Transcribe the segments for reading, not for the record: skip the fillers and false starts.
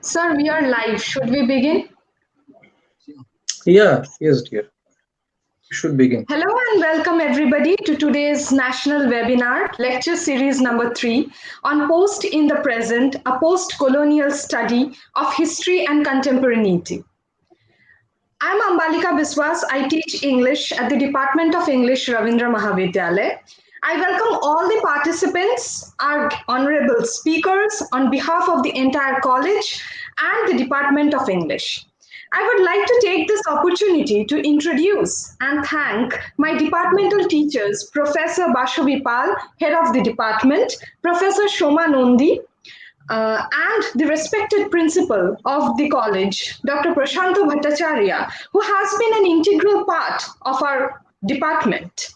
Sir, we are live. Should we begin? Yeah, yes, dear. You should begin. Hello and welcome everybody to today's national webinar, lecture series number 3 on Post in the Present, a post-colonial study of history and contemporaneity. I'm Ambalika Biswas. I teach English at the Department of English, Rabindra Mahavidyalaya. I welcome all the participants, our honorable speakers on behalf of the entire college and the Department of English. I would like to take this opportunity to introduce and thank my departmental teachers, Professor Bashavi Pal, head of the department, Professor Shoma Nondi, and the respected principal of the college, Dr. Prasanta Bhattacharya, who has been an integral part of our department.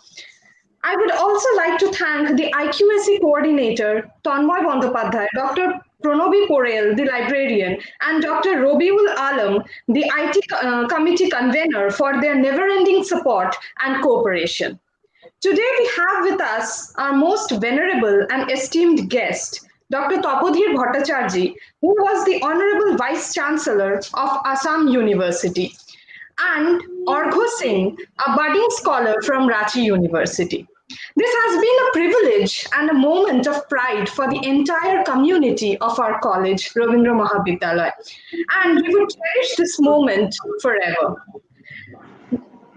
I would also like to thank the IQAC coordinator, Tanmay Bandyopadhyay, Dr. Pronobi Porel, the librarian, and Dr. Robiul Alam, the IT committee convener, for their never-ending support and cooperation. Today we have with us our most venerable and esteemed guest, Dr. Tapodhir Bhattacharjee, who was the Honorable Vice-Chancellor of Assam University, and Arghya Singh, a budding scholar from Ranchi University. This has been a privilege and a moment of pride for the entire community of our college, Rabindra Mahavidyalaya, and we would cherish this moment forever.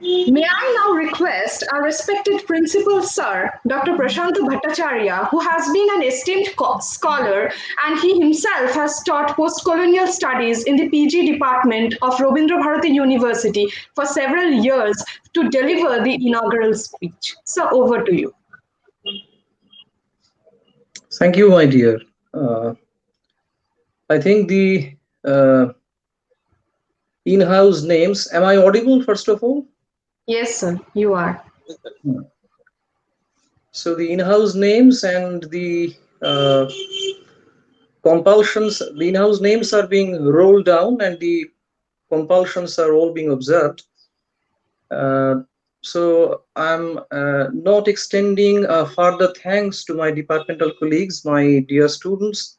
May I now request our respected principal, Sir, Dr. Prasanta Bhattacharya, who has been an esteemed scholar and he himself has taught postcolonial studies in the PG department of Rabindra Bharati University for several years, to deliver the inaugural speech. Sir, over to you. Thank you, my dear. I think the in-house names, am I audible first of all? Yes, sir, you are. So the in-house names and the compulsions, the in-house names are being rolled down and the compulsions are all being observed. So I'm not extending further thanks to my departmental colleagues, my dear students,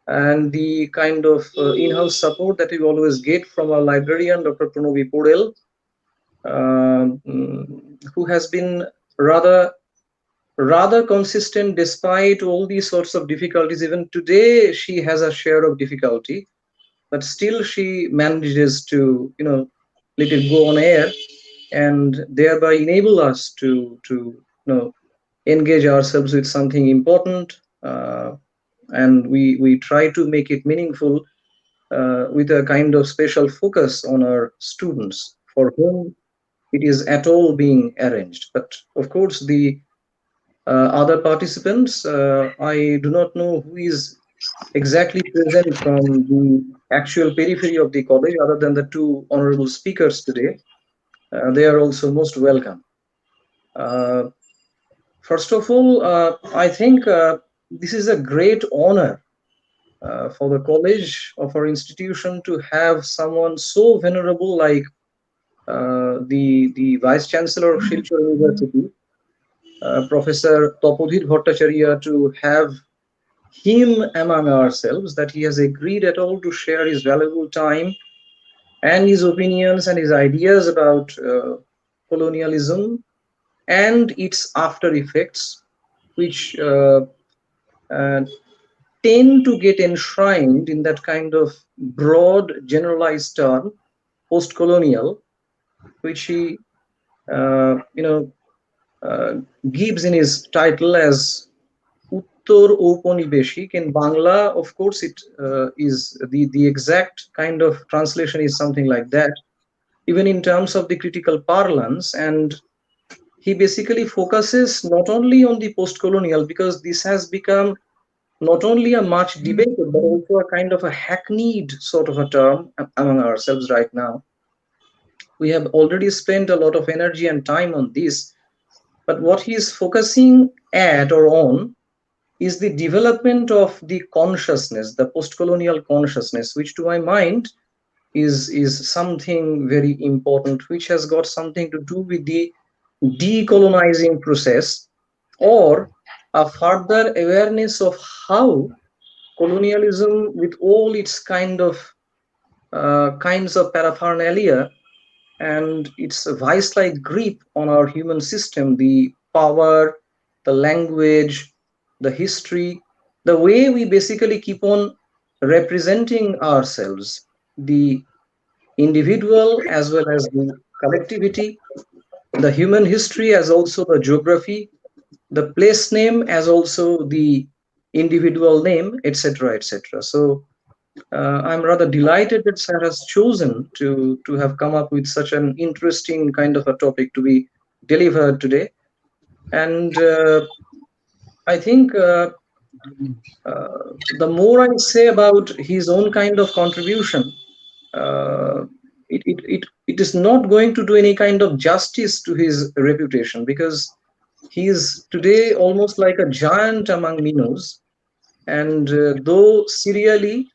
and the kind of in-house support that we always get from our librarian, Dr. Pronobi Porel, who has been rather consistent despite all these sorts of difficulties. Even today, she has a share of difficulty, but still she manages to, let it go on air and thereby enable us to engage ourselves with something important, and we try to make it meaningful with a kind of special focus on our students for whom it is at all being arranged. But of course, the other participants, I do not know who is exactly present from the actual periphery of the college, other than the two honorable speakers today. They are also most welcome. First of all, I think this is a great honor for the college of our institution to have someone so venerable like the Vice-Chancellor of Silchar University, Professor Tapodhir Bhattacharya, to have him among ourselves, that he has agreed at all to share his valuable time and his opinions and his ideas about colonialism and its after effects, which tend to get enshrined in that kind of broad generalized term, post-colonial, which he gives in his title as Uttor ঔপনিবেশিক. In Bangla, of course, it is the exact kind of translation is something like that, even in terms of the critical parlance. And he basically focuses not only on the post-colonial, because this has become not only a much debated, but also a kind of a hackneyed sort of a term among ourselves right now. We have already spent a lot of energy and time on this, but what he is focusing at or on is the development of the consciousness, the post-colonial consciousness, which to my mind is something very important, which has got something to do with the decolonizing process, or a further awareness of how colonialism, with all its kinds of paraphernalia and its vice-like grip on our human system, the power, the language, the history, the way we basically keep on representing ourselves, the individual as well as the collectivity, the human history as also the geography, the place name as also the individual name, etc., etc. So I'm rather delighted that Sir has chosen to have come up with such an interesting kind of a topic to be delivered today. And I think the more I say about his own kind of contribution, uh, it is not going to do any kind of justice to his reputation, because he is today almost like a giant among minnows. And though serially,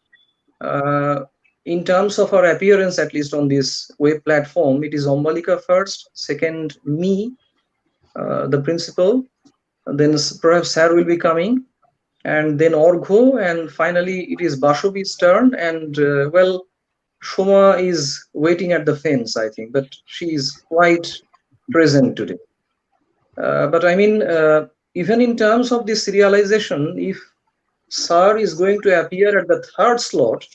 uh, in terms of our appearance, at least on this web platform, it is Ombalika first, second me, the principal, then perhaps Sir will be coming, and then Orgho, and finally it is Bashobi's turn. And well, Shoma is waiting at the fence, I think, but she is quite present today. But I mean, even in terms of this serialization, if Sir is going to appear at the third slot,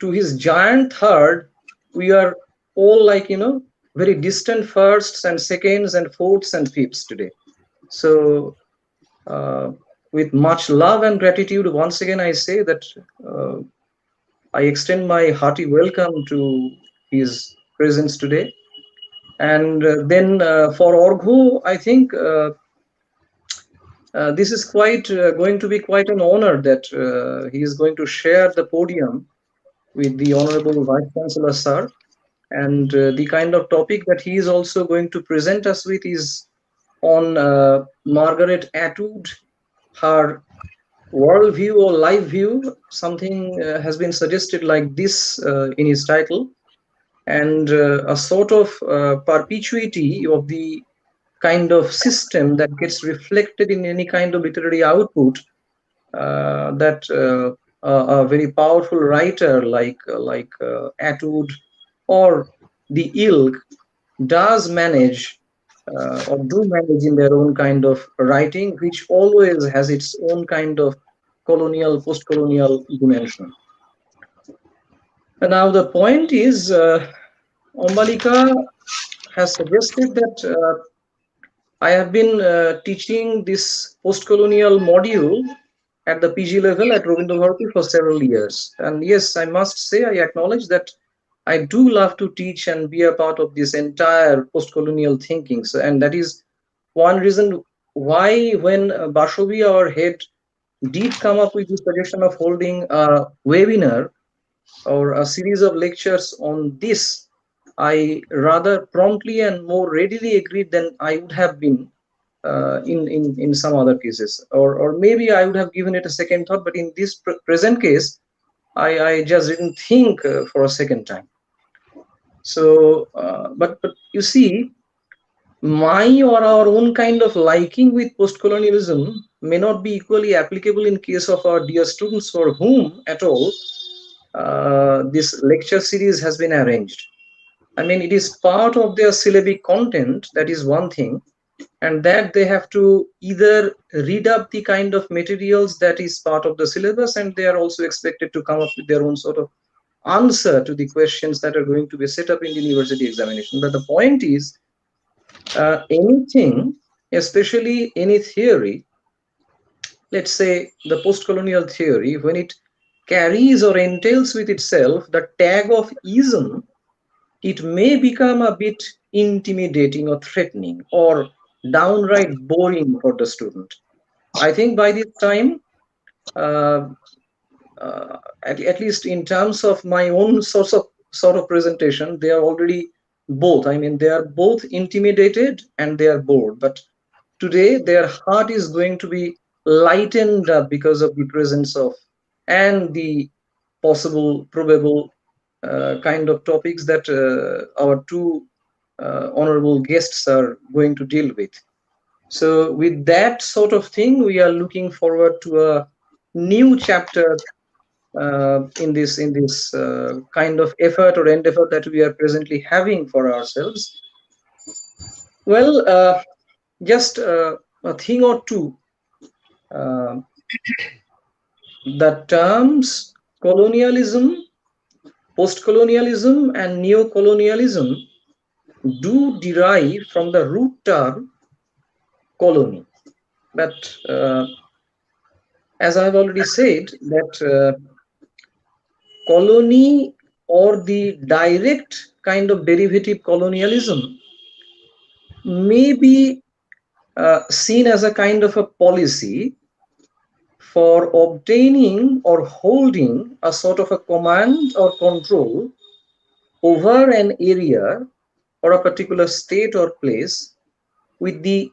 to his giant third, we are all like, very distant firsts and seconds and fourths and fifths today. So, with much love and gratitude, once again, I say that I extend my hearty welcome to his presence today. And then for Orgho, I think this is quite going to be quite an honor that he is going to share the podium with the Honorable Vice-Chancellor, Sir. And the kind of topic that he is also going to present us with is on Margaret Atwood, her worldview or life view. Something has been suggested like this in his title, and a sort of perpetuity of the kind of system that gets reflected in any kind of literary output that a very powerful writer like Atwood or the ilk does manage or do manage in their own kind of writing, which always has its own kind of colonial, post-colonial dimension. And now the point is, Ombalika has suggested that I have been teaching this post-colonial module at the PG level at Rabindra Bharati for several years. And yes, I must say, I acknowledge that I do love to teach and be a part of this entire post-colonial thinking. So, and that is one reason why when Bashobi, our head, did come up with the suggestion of holding a webinar or a series of lectures on this, I rather promptly and more readily agreed than I would have been in some other cases, or maybe I would have given it a second thought. But in this present case, I just didn't think for a second time. So, but you see, my or our own kind of liking with post-colonialism may not be equally applicable in case of our dear students for whom at all this lecture series has been arranged. I mean, it is part of their syllabic content, that is one thing, and that they have to either read up the kind of materials that is part of the syllabus, and they are also expected to come up with their own sort of answer to the questions that are going to be set up in the university examination. But the point is, anything, especially any theory, let's say the post-colonial theory, when it carries or entails with itself the tag of ism, it may become a bit intimidating or threatening or downright boring for the student. I think by this time, uh, at least in terms of my own sort of presentation, they are already both. I mean, they are both intimidated and they are bored. But today, their heart is going to be lightened up because of the presence of and the possible, probable kind of topics that our two honorable guests are going to deal with. So with that sort of thing, we are looking forward to a new chapter in this kind of effort or endeavor that we are presently having for ourselves. Well, just a thing or two. Uh, the terms colonialism, post-colonialism, and neo-colonialism do derive from the root term colony. But as I've already said, that colony or the direct kind of derivative colonialism may be seen as a kind of a policy for obtaining or holding a sort of a command or control over an area or a particular state or place with the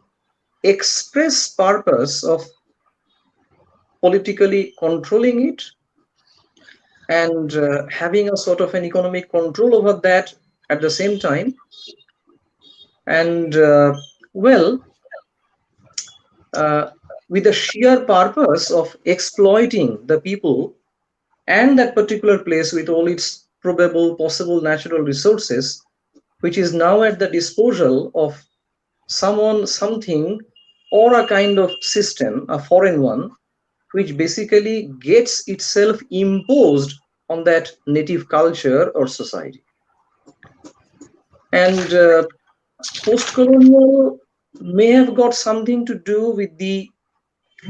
express purpose of politically controlling it and having a sort of an economic control over that at the same time. And well, with the sheer purpose of exploiting the people and that particular place with all its probable possible natural resources, which is now at the disposal of someone, something, or a kind of system, a foreign one, which basically gets itself imposed on that native culture or society. And post-colonial may have got something to do with the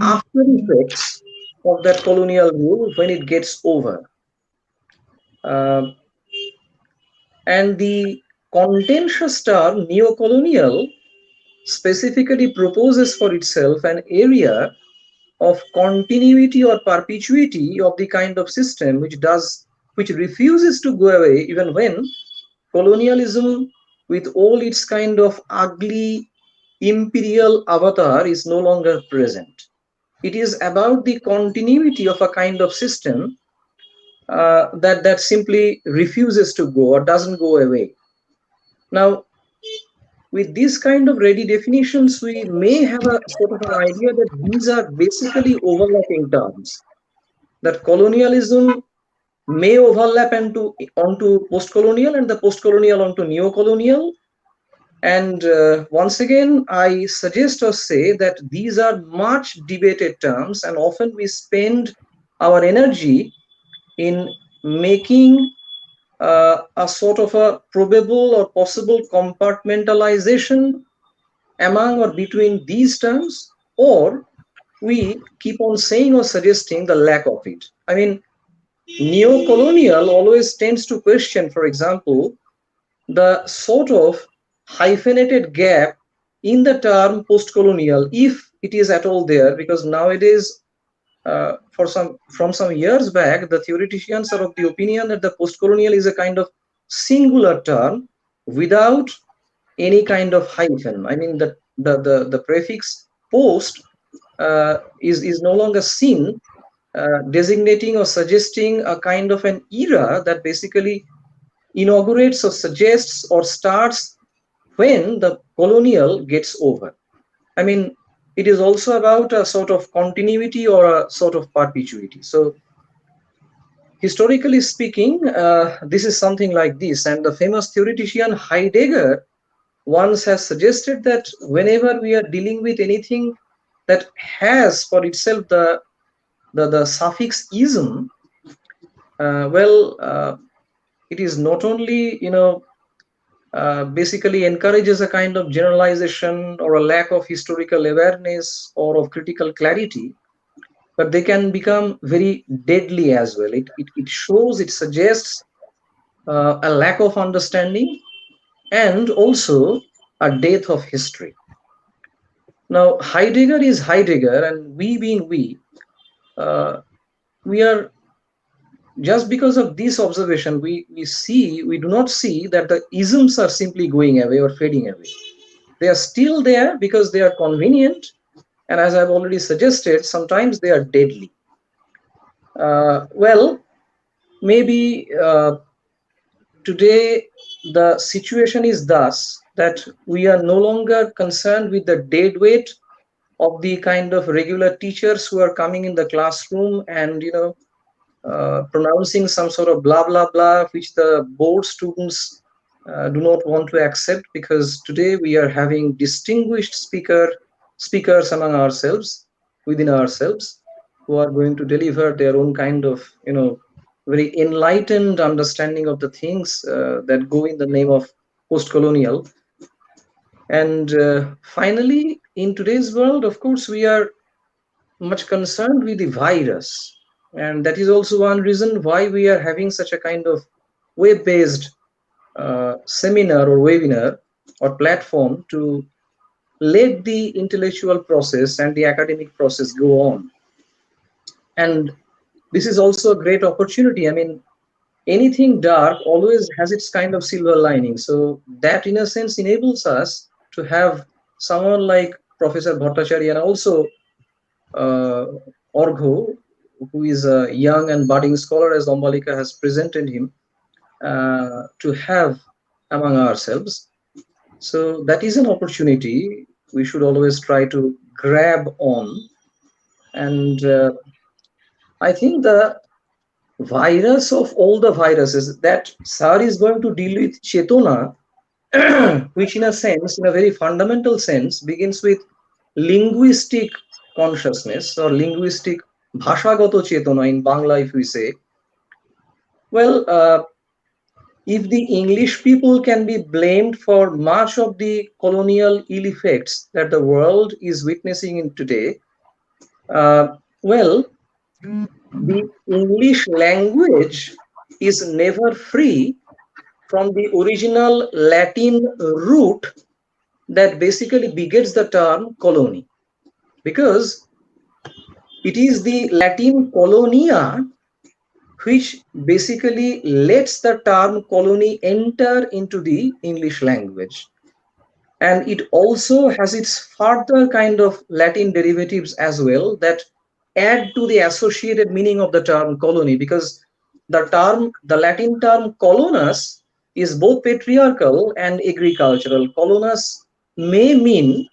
after effects of that colonial rule when it gets over. And the contentious term neo-colonial specifically proposes for itself an area of continuity or perpetuity of the kind of system which refuses to go away even when colonialism with all its kind of ugly imperial avatar is no longer present. It is about the continuity of a kind of system that simply refuses to go or doesn't go away. Now, with these kind of ready definitions, we may have a sort of an idea that these are basically overlapping terms. That colonialism may overlap onto post-colonial and the post-colonial onto neo-colonial. And once again, I suggest or say that these are much debated terms, and often we spend our energy in making a sort of a probable or possible compartmentalization among or between these terms, or we keep on saying or suggesting the lack of it. I mean, neo-colonial always tends to question, for example, the sort of hyphenated gap in the term post-colonial, if it is at all there, because nowadays, from some years back, the theoreticians are of the opinion that the post-colonial is a kind of singular term without any kind of hyphen. I mean, the prefix post is no longer seen designating or suggesting a kind of an era that basically inaugurates or suggests or starts when the colonial gets over. I mean, it is also about a sort of continuity or a sort of perpetuity. So historically speaking, this is something like this. And the famous theoretician Heidegger once has suggested that whenever we are dealing with anything that has for itself the suffix ism, it is not only, basically encourages a kind of generalization or a lack of historical awareness or of critical clarity, but they can become very deadly as well. It shows, it suggests a lack of understanding and also a death of history. Now, Heidegger is Heidegger, and we being we are, just because of this observation, we do not see that the isms are simply going away or fading away. They are still there because they are convenient, and as I've already suggested, sometimes they are deadly. Maybe today the situation is thus that we are no longer concerned with the dead weight of the kind of regular teachers who are coming in the classroom and pronouncing some sort of blah blah blah, which the board students do not want to accept, because today we are having distinguished speakers among ourselves, within ourselves, who are going to deliver their own kind of very enlightened understanding of the things that go in the name of post-colonial. And finally, in today's world, of course, we are much concerned with the virus. And that is also one reason why we are having such a kind of web-based seminar or webinar or platform to let the intellectual process and the academic process go on. And this is also a great opportunity. I mean, anything dark always has its kind of silver lining. So that, in a sense, enables us to have someone like Professor Bhattacharjee, and also Arghya, who is a young and budding scholar, as Ambalika has presented him, to have among ourselves. So that is an opportunity we should always try to grab on. And I think the virus of all the viruses that Sir is going to deal with, Chetona, which in a sense, in a very fundamental sense, begins with linguistic consciousness or linguistic bhashagoto chetona in Bangla, if we say. Well, if the English people can be blamed for much of the colonial ill effects that the world is witnessing in today, well, the English language is never free from the original Latin root that basically begets the term colony, because it is the Latin colonia which basically lets the term colony enter into the English language. And it also has its further kind of Latin derivatives as well that add to the associated meaning of the term colony, because the Latin term colonus is both patriarchal and agricultural. Colonus may mean,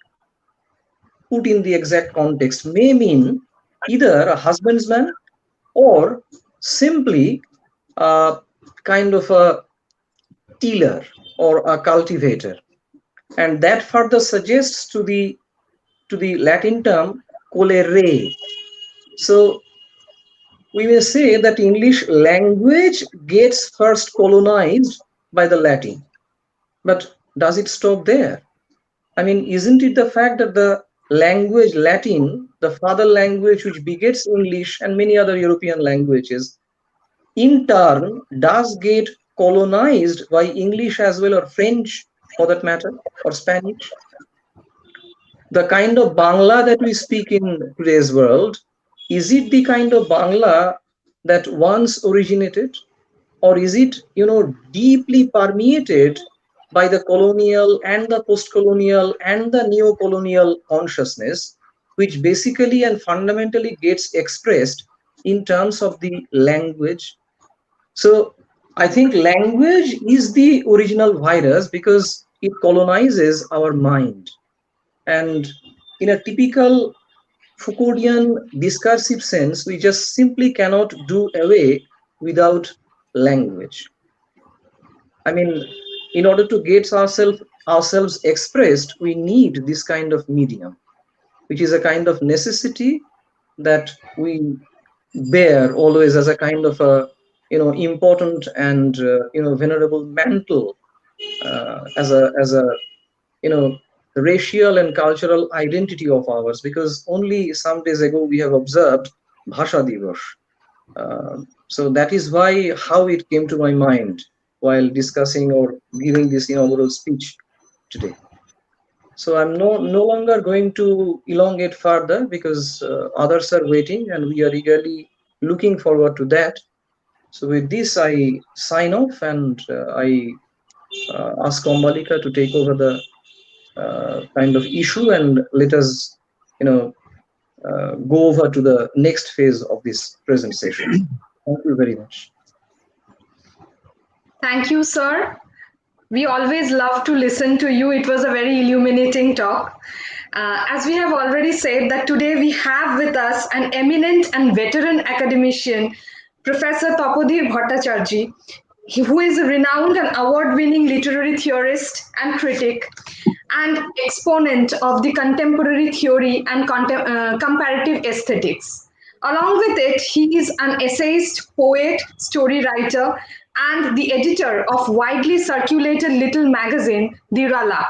put in the exact context, may mean either a husbandman or simply a kind of a tiller or a cultivator. And that further suggests to the Latin term colere. So we may say that English language gets first colonized by the Latin. But does it stop there? I mean, isn't it the fact that the language Latin, the father language which begets English and many other European languages, in turn does get colonized by English as well, or French for that matter, or Spanish? The kind of Bangla that we speak in today's world, is it the kind of Bangla that once originated, or is it, deeply permeated by the colonial and the post-colonial and the neo-colonial consciousness, which basically and fundamentally gets expressed in terms of the language? So I think language is the original virus because it colonizes our mind. And in a typical Foucauldian discursive sense, we just simply cannot do away without language. I mean, in order to get ourselves expressed, we need this kind of medium, which is a kind of necessity that we bear always as a kind of a important and venerable mantle, as a racial and cultural identity of ours, because only some days ago we have observed Bhasha Divas. So that is why how it came to my mind while discussing or giving this inaugural speech today. So I'm no longer going to elongate further, because others are waiting and we are eagerly looking forward to that. So with this, I sign off, and I ask Ambalika to take over the kind of issue, and let us, go over to the next phase of this present session. Thank you very much. Thank you, sir. We always love to listen to you. It was a very illuminating talk. As we have already said, that today we have with us an eminent and veteran academician, Professor Tapodhir Bhattacharjee, who is a renowned and award-winning literary theorist and critic and exponent of the contemporary theory and comparative aesthetics. Along with it, he is an essayist, poet, story writer, and the editor of widely circulated little magazine, Dirala.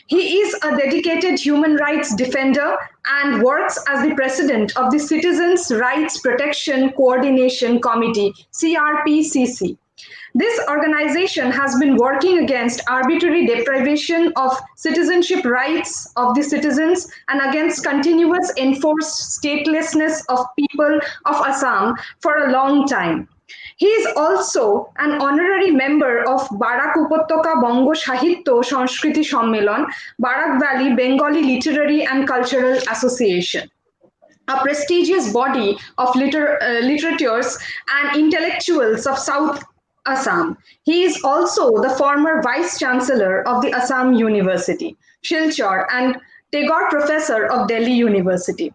He is a dedicated human rights defender and works as the president of the Citizens' Rights Protection Coordination Committee, CRPCC. This organization has been working against arbitrary deprivation of citizenship rights of the citizens and against continuous enforced statelessness of people of Assam for a long time. He is also an honorary member of Barak Upotaka Bongo Sahitya Sanskriti Sammelon, Barak Valley Bengali Literary and Cultural Association, a prestigious body of literateurs and intellectuals of South Assam. He is also the former Vice-Chancellor of the Assam University, Silchar, and Tagore Professor of Delhi University.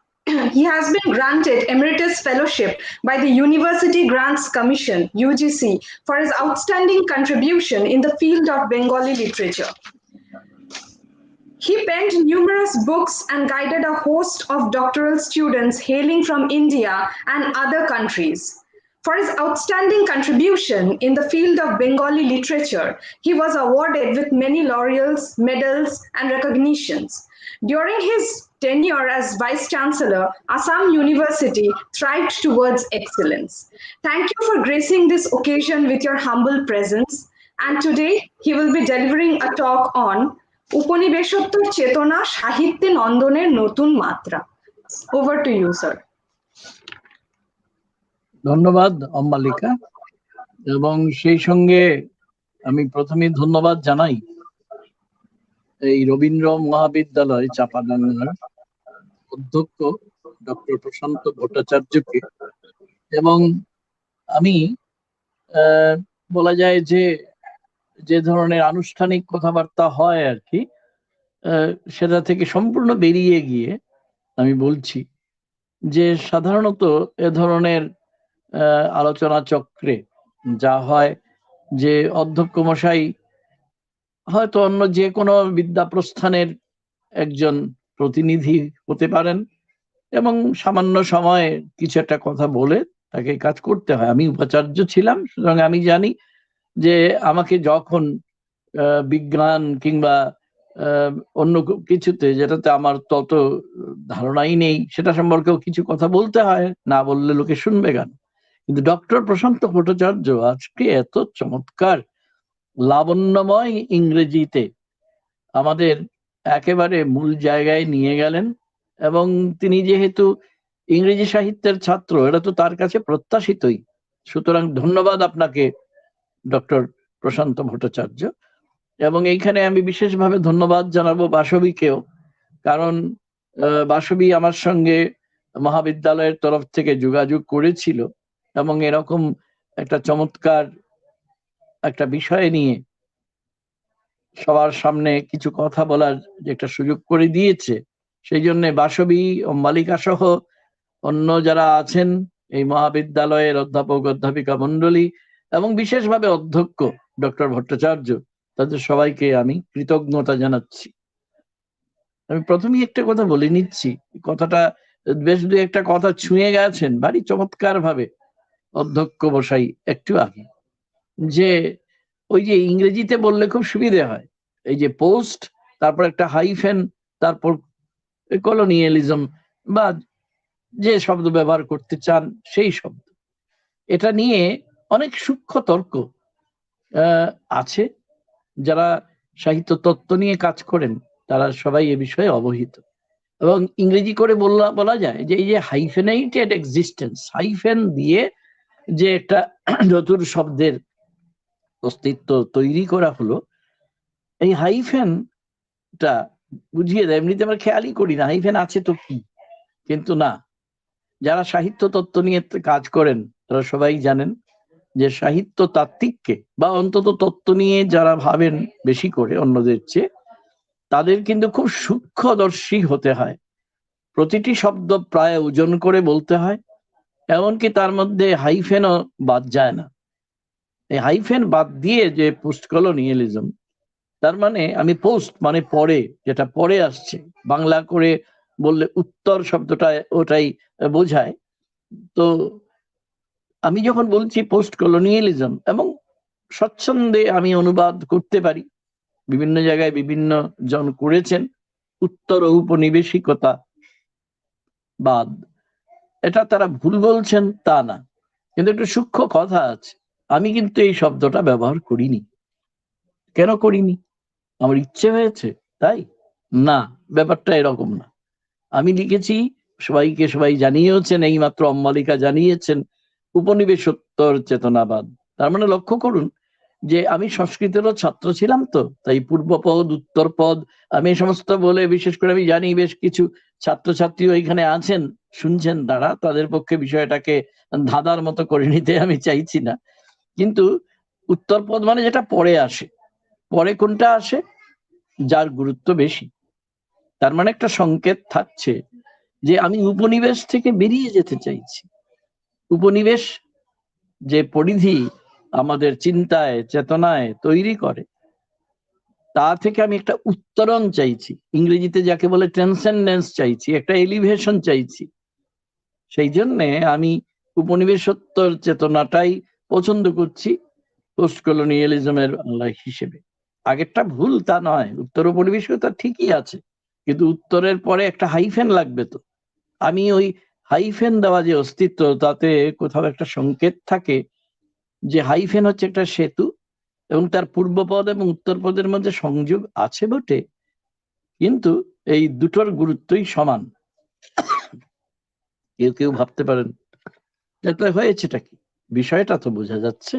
He has been granted Emeritus Fellowship by the University Grants Commission, UGC, for his outstanding contribution in the field of Bengali literature. He penned numerous books and guided a host of doctoral students hailing from India and other countries. For his outstanding contribution in the field of Bengali literature, he was awarded with many laurels, medals, and recognitions. During his tenure as Vice-Chancellor, Assam University thrived towards excellence. Thank you for gracing this occasion with your humble presence. And today, he will be delivering a talk on Upanibeshottor Chetona Sahitye Nondoner Notun Matra. Over to you, sir. ধন্যবাদ অম্মালিকা, এবং সেই সঙ্গে আমি প্রথমে ধন্যবাদ জানাই এই রবীন্দ্র মহাবিদ্যালয় চাপাডাঙ্গার অধ্যক্ষ ডক্টর প্রশান্ত ভট্টাচার্যকে। এবং আমি বলা যায় যে যে ধরনের আনুষ্ঠানিক কথাবার্তা হয় আর কি, সেটা থেকে সম্পূর্ণ বেরিয়ে গিয়ে আমি বলছি যে সাধারণত এ ধরনের আলোচনা চক্রে যা হয় যে অধ্যক্ষ মশাই হয়তো অন্য যে কোনো বিদ্যা প্রস্থানের একজন প্রতিনিধি হতে পারেন এবং সামান্য সময় কিছু একটা কথা বলে তাকে কাজ করতে হয়। আমি উপাচার্য ছিলাম, সুতরাং আমি জানি যে আমাকে যখন বিজ্ঞান কিংবা অন্য কিছুতে যেটাতে আমার তত ধারণাই নেই সেটা সম্পর্কেও কিছু কথা বলতে হয়, না বললে লোকে শুনবে কেন। কিন্তু ডক্টর প্রশান্ত ভট্টাচার্য আজকে এত চমৎকার লাবণ্যময় ইংরেজিতে আমাদের একেবারে মূল জায়গায় নিয়ে গেলেন। এবং তিনি যেহেতু ইংরেজি সাহিত্যের ছাত্র, এটা তো তার কাছে প্রত্যাশিতই। সুতরাং ধন্যবাদ আপনাকে ডক্টর প্রশান্ত ভট্টাচার্য। এবং এইখানে আমি বিশেষভাবে ধন্যবাদ জানাবো বাসবীকেও, কারণ বাসবী আমার সঙ্গে মহাবিদ্যালয়ের তরফ থেকে যোগাযোগ করেছিল এবং এরকম একটা চমৎকার একটা বিষয় নিয়ে সবার সামনে কিছু কথা বলার যে একটা সুযোগ করে দিয়েছে। সেই জন্য বাসবী ও মালিকা সহ অন্য যারা আছেন এই মহাবিদ্যালয়ের অধ্যাপক অধ্যাপিকা মণ্ডলী এবং বিশেষভাবে অধ্যক্ষ ডক্টর ভট্টাচার্য, তাদের সবাইকে আমি কৃতজ্ঞতা জানাচ্ছি। আমি প্রথমেই একটা কথা বলে নিচ্ছি, কথাটা বেশ দু একটা কথা ছুঁয়ে গেছেন ভারী চমৎকার ভাবে অধ্যক্ষ মশাই একটু আগে, যে ওই যে ইংরেজিতে বললে খুব সুবিধে হয়, এই যে পোস্ট, তারপর একটা হাইফেন, তারপর কলোনিয়ালিজম বা যে শব্দ ব্যবহার করতে চান সেই শব্দ, এটা নিয়ে অনেক সূক্ষ্ম তর্ক আছে। যারা সাহিত্য তত্ত্ব নিয়ে কাজ করেন তারা সবাই এ বিষয়ে অবহিত। এবং ইংরেজি করে বলা যায় যে এই যে হাইফেনেটেড এক্সিস্টেন্স, হাইফেন দিয়ে যে একটা নতুন শব্দের অস্তিত্ব তৈরি করা হলো, এই হাইফেনটা বুঝিয়ে দেয়। এমনিতে আমরা খেয়ালই করি না হাইফেন আছে তো কি, কিন্তু না, যারা সাহিত্য তত্ত্ব নিয়ে কাজ করেন তারা সবাই জানেন যে সাহিত্য তাত্ত্বিককে বা অন্তত তত্ত্ব নিয়ে যারা ভাবেন বেশি করে অন্যদের চেয়ে, তাদের কিন্তু খুব সূক্ষ্মদর্শী হতে হয়। প্রতিটি শব্দ প্রায় ওজন করে বলতে হয়, এমনকি তার মধ্যে হাইফেনও বাদ যায় না। এই হাইফেন বাদ দিয়ে যে পোস্ট কলোনিয়ালিজম, তার মানে আমি পোস্ট মানে পরে, যেটা পরে আসছে, বাংলা করে বললে উত্তর শব্দটা ওটাই বোঝায়। তো আমি যখন বলছি পোস্ট কলোনিয়ালিজম, এবং স্বচ্ছন্দে আমি অনুবাদ করতে পারি, বিভিন্ন জায়গায় বিভিন্ন জন করেছেন, উত্তর ঔপনিবেশিকতা বাদ, এটা তারা ভুল বলছেন তা না, কিন্তু একটু সূক্ষ্ম কথা আছে। আমি কিন্তু এই শব্দটা ব্যবহার করিনি। কেন করিনি? আমার ইচ্ছে হয়েছে তাই না, ব্যাপারটা এরকম না। আমি লিখেছি, সবাইকে সবাই জানিয়েছেন, এইমাত্র অম্বালিকা জানিয়েছেন, উপনিবেশোত্তর চেতনাবাদ। তার মানে লক্ষ্য করুন যে আমি সংস্কৃতেরও ছাত্র ছিলাম, তো তাই পূর্বপদ উত্তরপদ আমি এই সমস্ত বলে, বিশেষ করে আমি জানি বেশ কিছু ছাত্রছাত্রী এখানে আছেন, শুনছেন, তারা তাদের পক্ষে বিষয়টাকে ধাঁধার মতো করে নিতে আমি চাইছি না। কিন্তু উত্তরপদ মানে যেটা পরে আসে, পরে কোনটা আসে, যার গুরুত্ব বেশি। তার মানে একটা সংকেত থাকছে যে আমি উপনিবেশ থেকে বেরিয়ে যেতে চাইছি। উপনিবেশ যে পরিধি আমাদের চিন্তায় চেতনায় তৈরি করে, তা থেকে আমি একটা উত্তরণ চাইছি, ইংরেজিতে যাকে বলে ট্রান্সেন্ডেন্স চাইছি, একটা এলিভেশন চাইছি। সেই জন্যে আমি উপনিবেশোত্তর চেতনাটাই পছন্দ করছি পোস্ট কলোনিয়ালিজমের বাংলা হিসেবে। আগেরটা ভুল তা নয়, উত্তর উপনিবেশিকতা ঠিকই আছে, কিন্তু উত্তরের পরে একটা হাইফেন লাগবে। তো আমি ওই হাইফেন দেওয়া যে অস্তিত্ব, তাতে কোথাও একটা সংকেত থাকে যে হাইফেন হচ্ছে একটা সেতু, এবং তার পূর্বপদ এবং উত্তরপদের মধ্যে সংযোগ আছে বটে, কিন্তু এই দুটোর গুরুত্বই সমান। কেউ কেউ ভাবতে পারেন এটা হয়েছেটা কি, বিষয়টা তো বোঝা যাচ্ছে,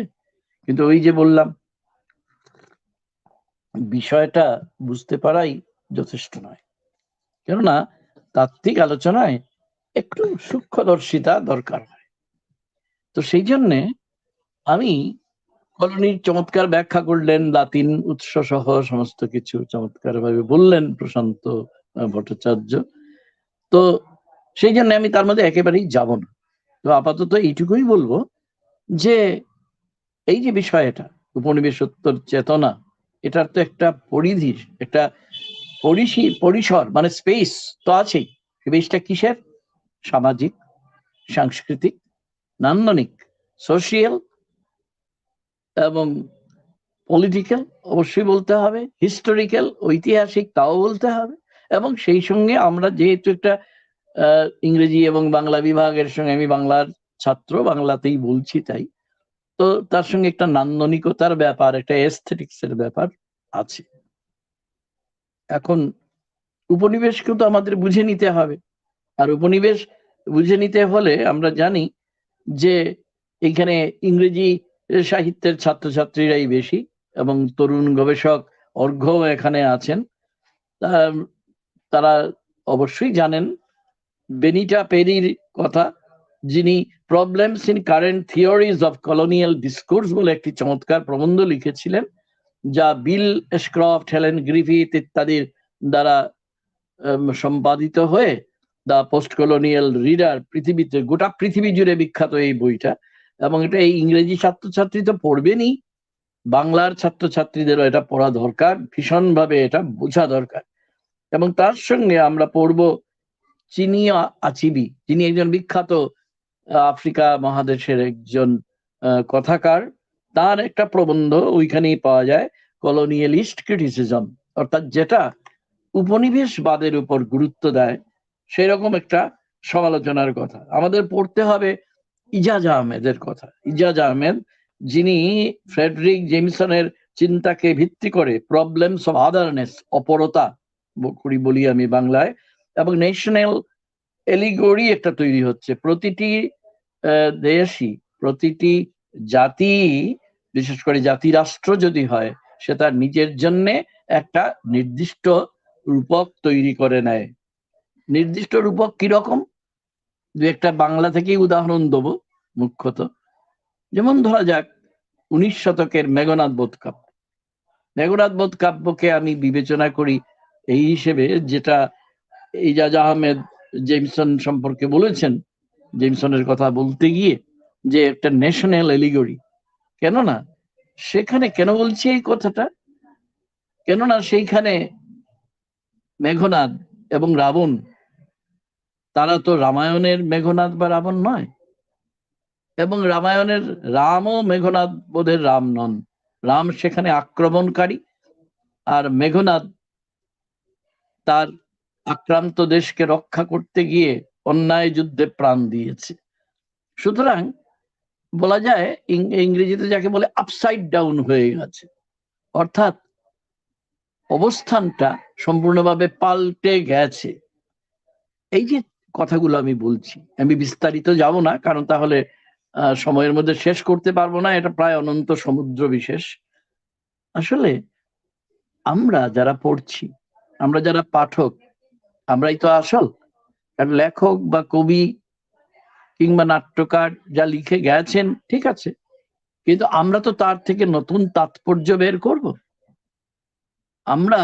কিন্তু ওই যে বললাম, বিষয়টা বুঝতে পারাই যথেষ্ট নয়। কেননা তাত্ত্বিক আলোচনায় একটু সূক্ষ্মদর্শিতা দরকার হয়। তো সেই জন্যে আমি কলোনির চমৎকার ব্যাখ্যা করলেন, লাতিন উৎস সহ সমস্ত কিছু চমৎকার ভাবে বললেন প্রশান্ত ভট্টাচার্য। তো সেই জন্য আমি তার মধ্যে একেবারেই যাব না। তো আপাতত এইটুকুই বলবো যে এই যে বিষয়টা উপনিবেশোত্তর চেতনা, এটার তো একটা পরিধি, একটা পরিসর মানে স্পেস তো আছেই। স্পেসটা কিসের? সামাজিক, সাংস্কৃতিক, নান্দনিক, সোশিয়াল এবং পলিটিক্যাল অবশ্যই বলতে হবে, হিস্টোরিক্যাল ঐতিহাসিক তাও বলতে হবে, এবং সেই সঙ্গে আমরা যেহেতু একটা ইংরেজি এবং বাংলা বিভাগের সঙ্গে, আমি বাংলার ছাত্র, বাংলাতেই বলছি, তাই তো তার সঙ্গে একটা নান্দনিকতার ব্যাপার, একটা এস্থেটিক্সের ব্যাপার আছে। এখন উপনিবেশকেও তো আমাদের বুঝে নিতে হবে, আর উপনিবেশ বুঝে নিতে হলে আমরা জানি যে এখানে ইংরেজি সাহিত্যের ছাত্রছাত্রীরাই বেশি, এবং তরুণ গবেষক অর্ঘ্য এখানে আছেন। তারা অবশ্যই জানেন বেনিটা পেরির কথা, যিনি problems in current theories of colonial discourse বলে একটি চমৎকার প্রবন্ধ লিখেছিলেন, যা বিল এশক্রফট, হেলেন গ্রিফিথ ইত্যাদির দ্বারা সম্পাদিত হয়ে দ্য পোস্ট কলোনিয়াল রিডার, পৃথিবীতে, গোটা পৃথিবী জুড়ে বিখ্যাত এই বইটা। এবং এটা এই ইংরেজি ছাত্রছাত্রী তো পড়বেনই, বাংলার ছাত্রছাত্রীদেরও এটা পড়া দরকার, ভীষণভাবে এটা বোঝা দরকার। এবং তার সঙ্গে আমরা পড়ব চিনি আচিবি, যিনি একজন বিখ্যাত আফ্রিকা মহাদেশের একজন কথাকার। তার একটা প্রবন্ধ ওইখানেই পাওয়া যায়, কলোনিয়ালিস্ট ক্রিটিসিজম, অর্থাৎ যেটা উপনিবেশবাদের উপর গুরুত্ব দেয়, সেরকম একটা সমালোচনার কথা। আমাদের পড়তে হবে ইজাজ আহমেদের কথা। ইজাজ আহমেদ, যিনি ফ্রেডরিক জেমসনের চিন্তাকে ভিত্তি করে প্রবলেমস অফ আদারনেস, অপরতা বলি আমি বাংলায়, এবং ন্যাশনাল এলিগরি একটা তৈরি হচ্ছে। প্রতিটি দেশই, প্রতিটি জাতি, বিশেষ করে জাতিরাষ্ট্র যদি হয়, সে তার নিজের জন্য একটা নির্দিষ্ট রূপক তৈরি করে নেয়। নির্দিষ্ট রূপক কিরকম, দু একটা বাংলা থেকেই উদাহরণ দেবো মুখ্যত। যেমন ধরা যাক 19 শতকের মেঘনাদ বোধ কাব্য। মেঘনাদ বোধ কাব্যকে আমি বিবেচনা করি এই হিসেবে, যেটা ইজাজ আহমেদ জেমসন সম্পর্কে বলেছেন, জেমসনের কথা বলতে গিয়ে, যে একটা ন্যাশনাল এলিগরি। কেননা সেখানে, কেন বলছি এই কথাটা, কেননা সেইখানে মেঘনাদ এবং রাবণ, তারা তো রামায়ণের মেঘনাদ বা রাবণ নয়, এবং রামায়ণের রামও মেঘনাদ বোধের রাম নন। রাম সেখানে আক্রমণকারী, আর মেঘনাদ তার আক্রান্ত দেশকে রক্ষা করতে গিয়ে অন্যায় যুদ্ধে প্রাণ দিয়েছে। সুতরাং বলা যায় ইংরেজিতে যাকে বলে আপসাইড ডাউন হয়ে গেছে, অর্থাৎ অবস্থানটা সম্পূর্ণভাবে পাল্টে গেছে। এই যে কথাগুলো আমি বলছি, আমি বিস্তারিত যাব না, কারণ তাহলে সময়ের মধ্যে শেষ করতে পারবো না, এটা প্রায় অনন্ত সমুদ্র বিশেষ। আসলে আমরা যারা পড়ছি, আমরা যারা পাঠক, আমরাই তো আসল। কারণ লেখক বা কবি কিংবা নাট্যকার যা লিখে গেছেন ঠিক আছে, কিন্তু আমরা তো তার থেকে নতুন তাৎপর্য বের করব। আমরা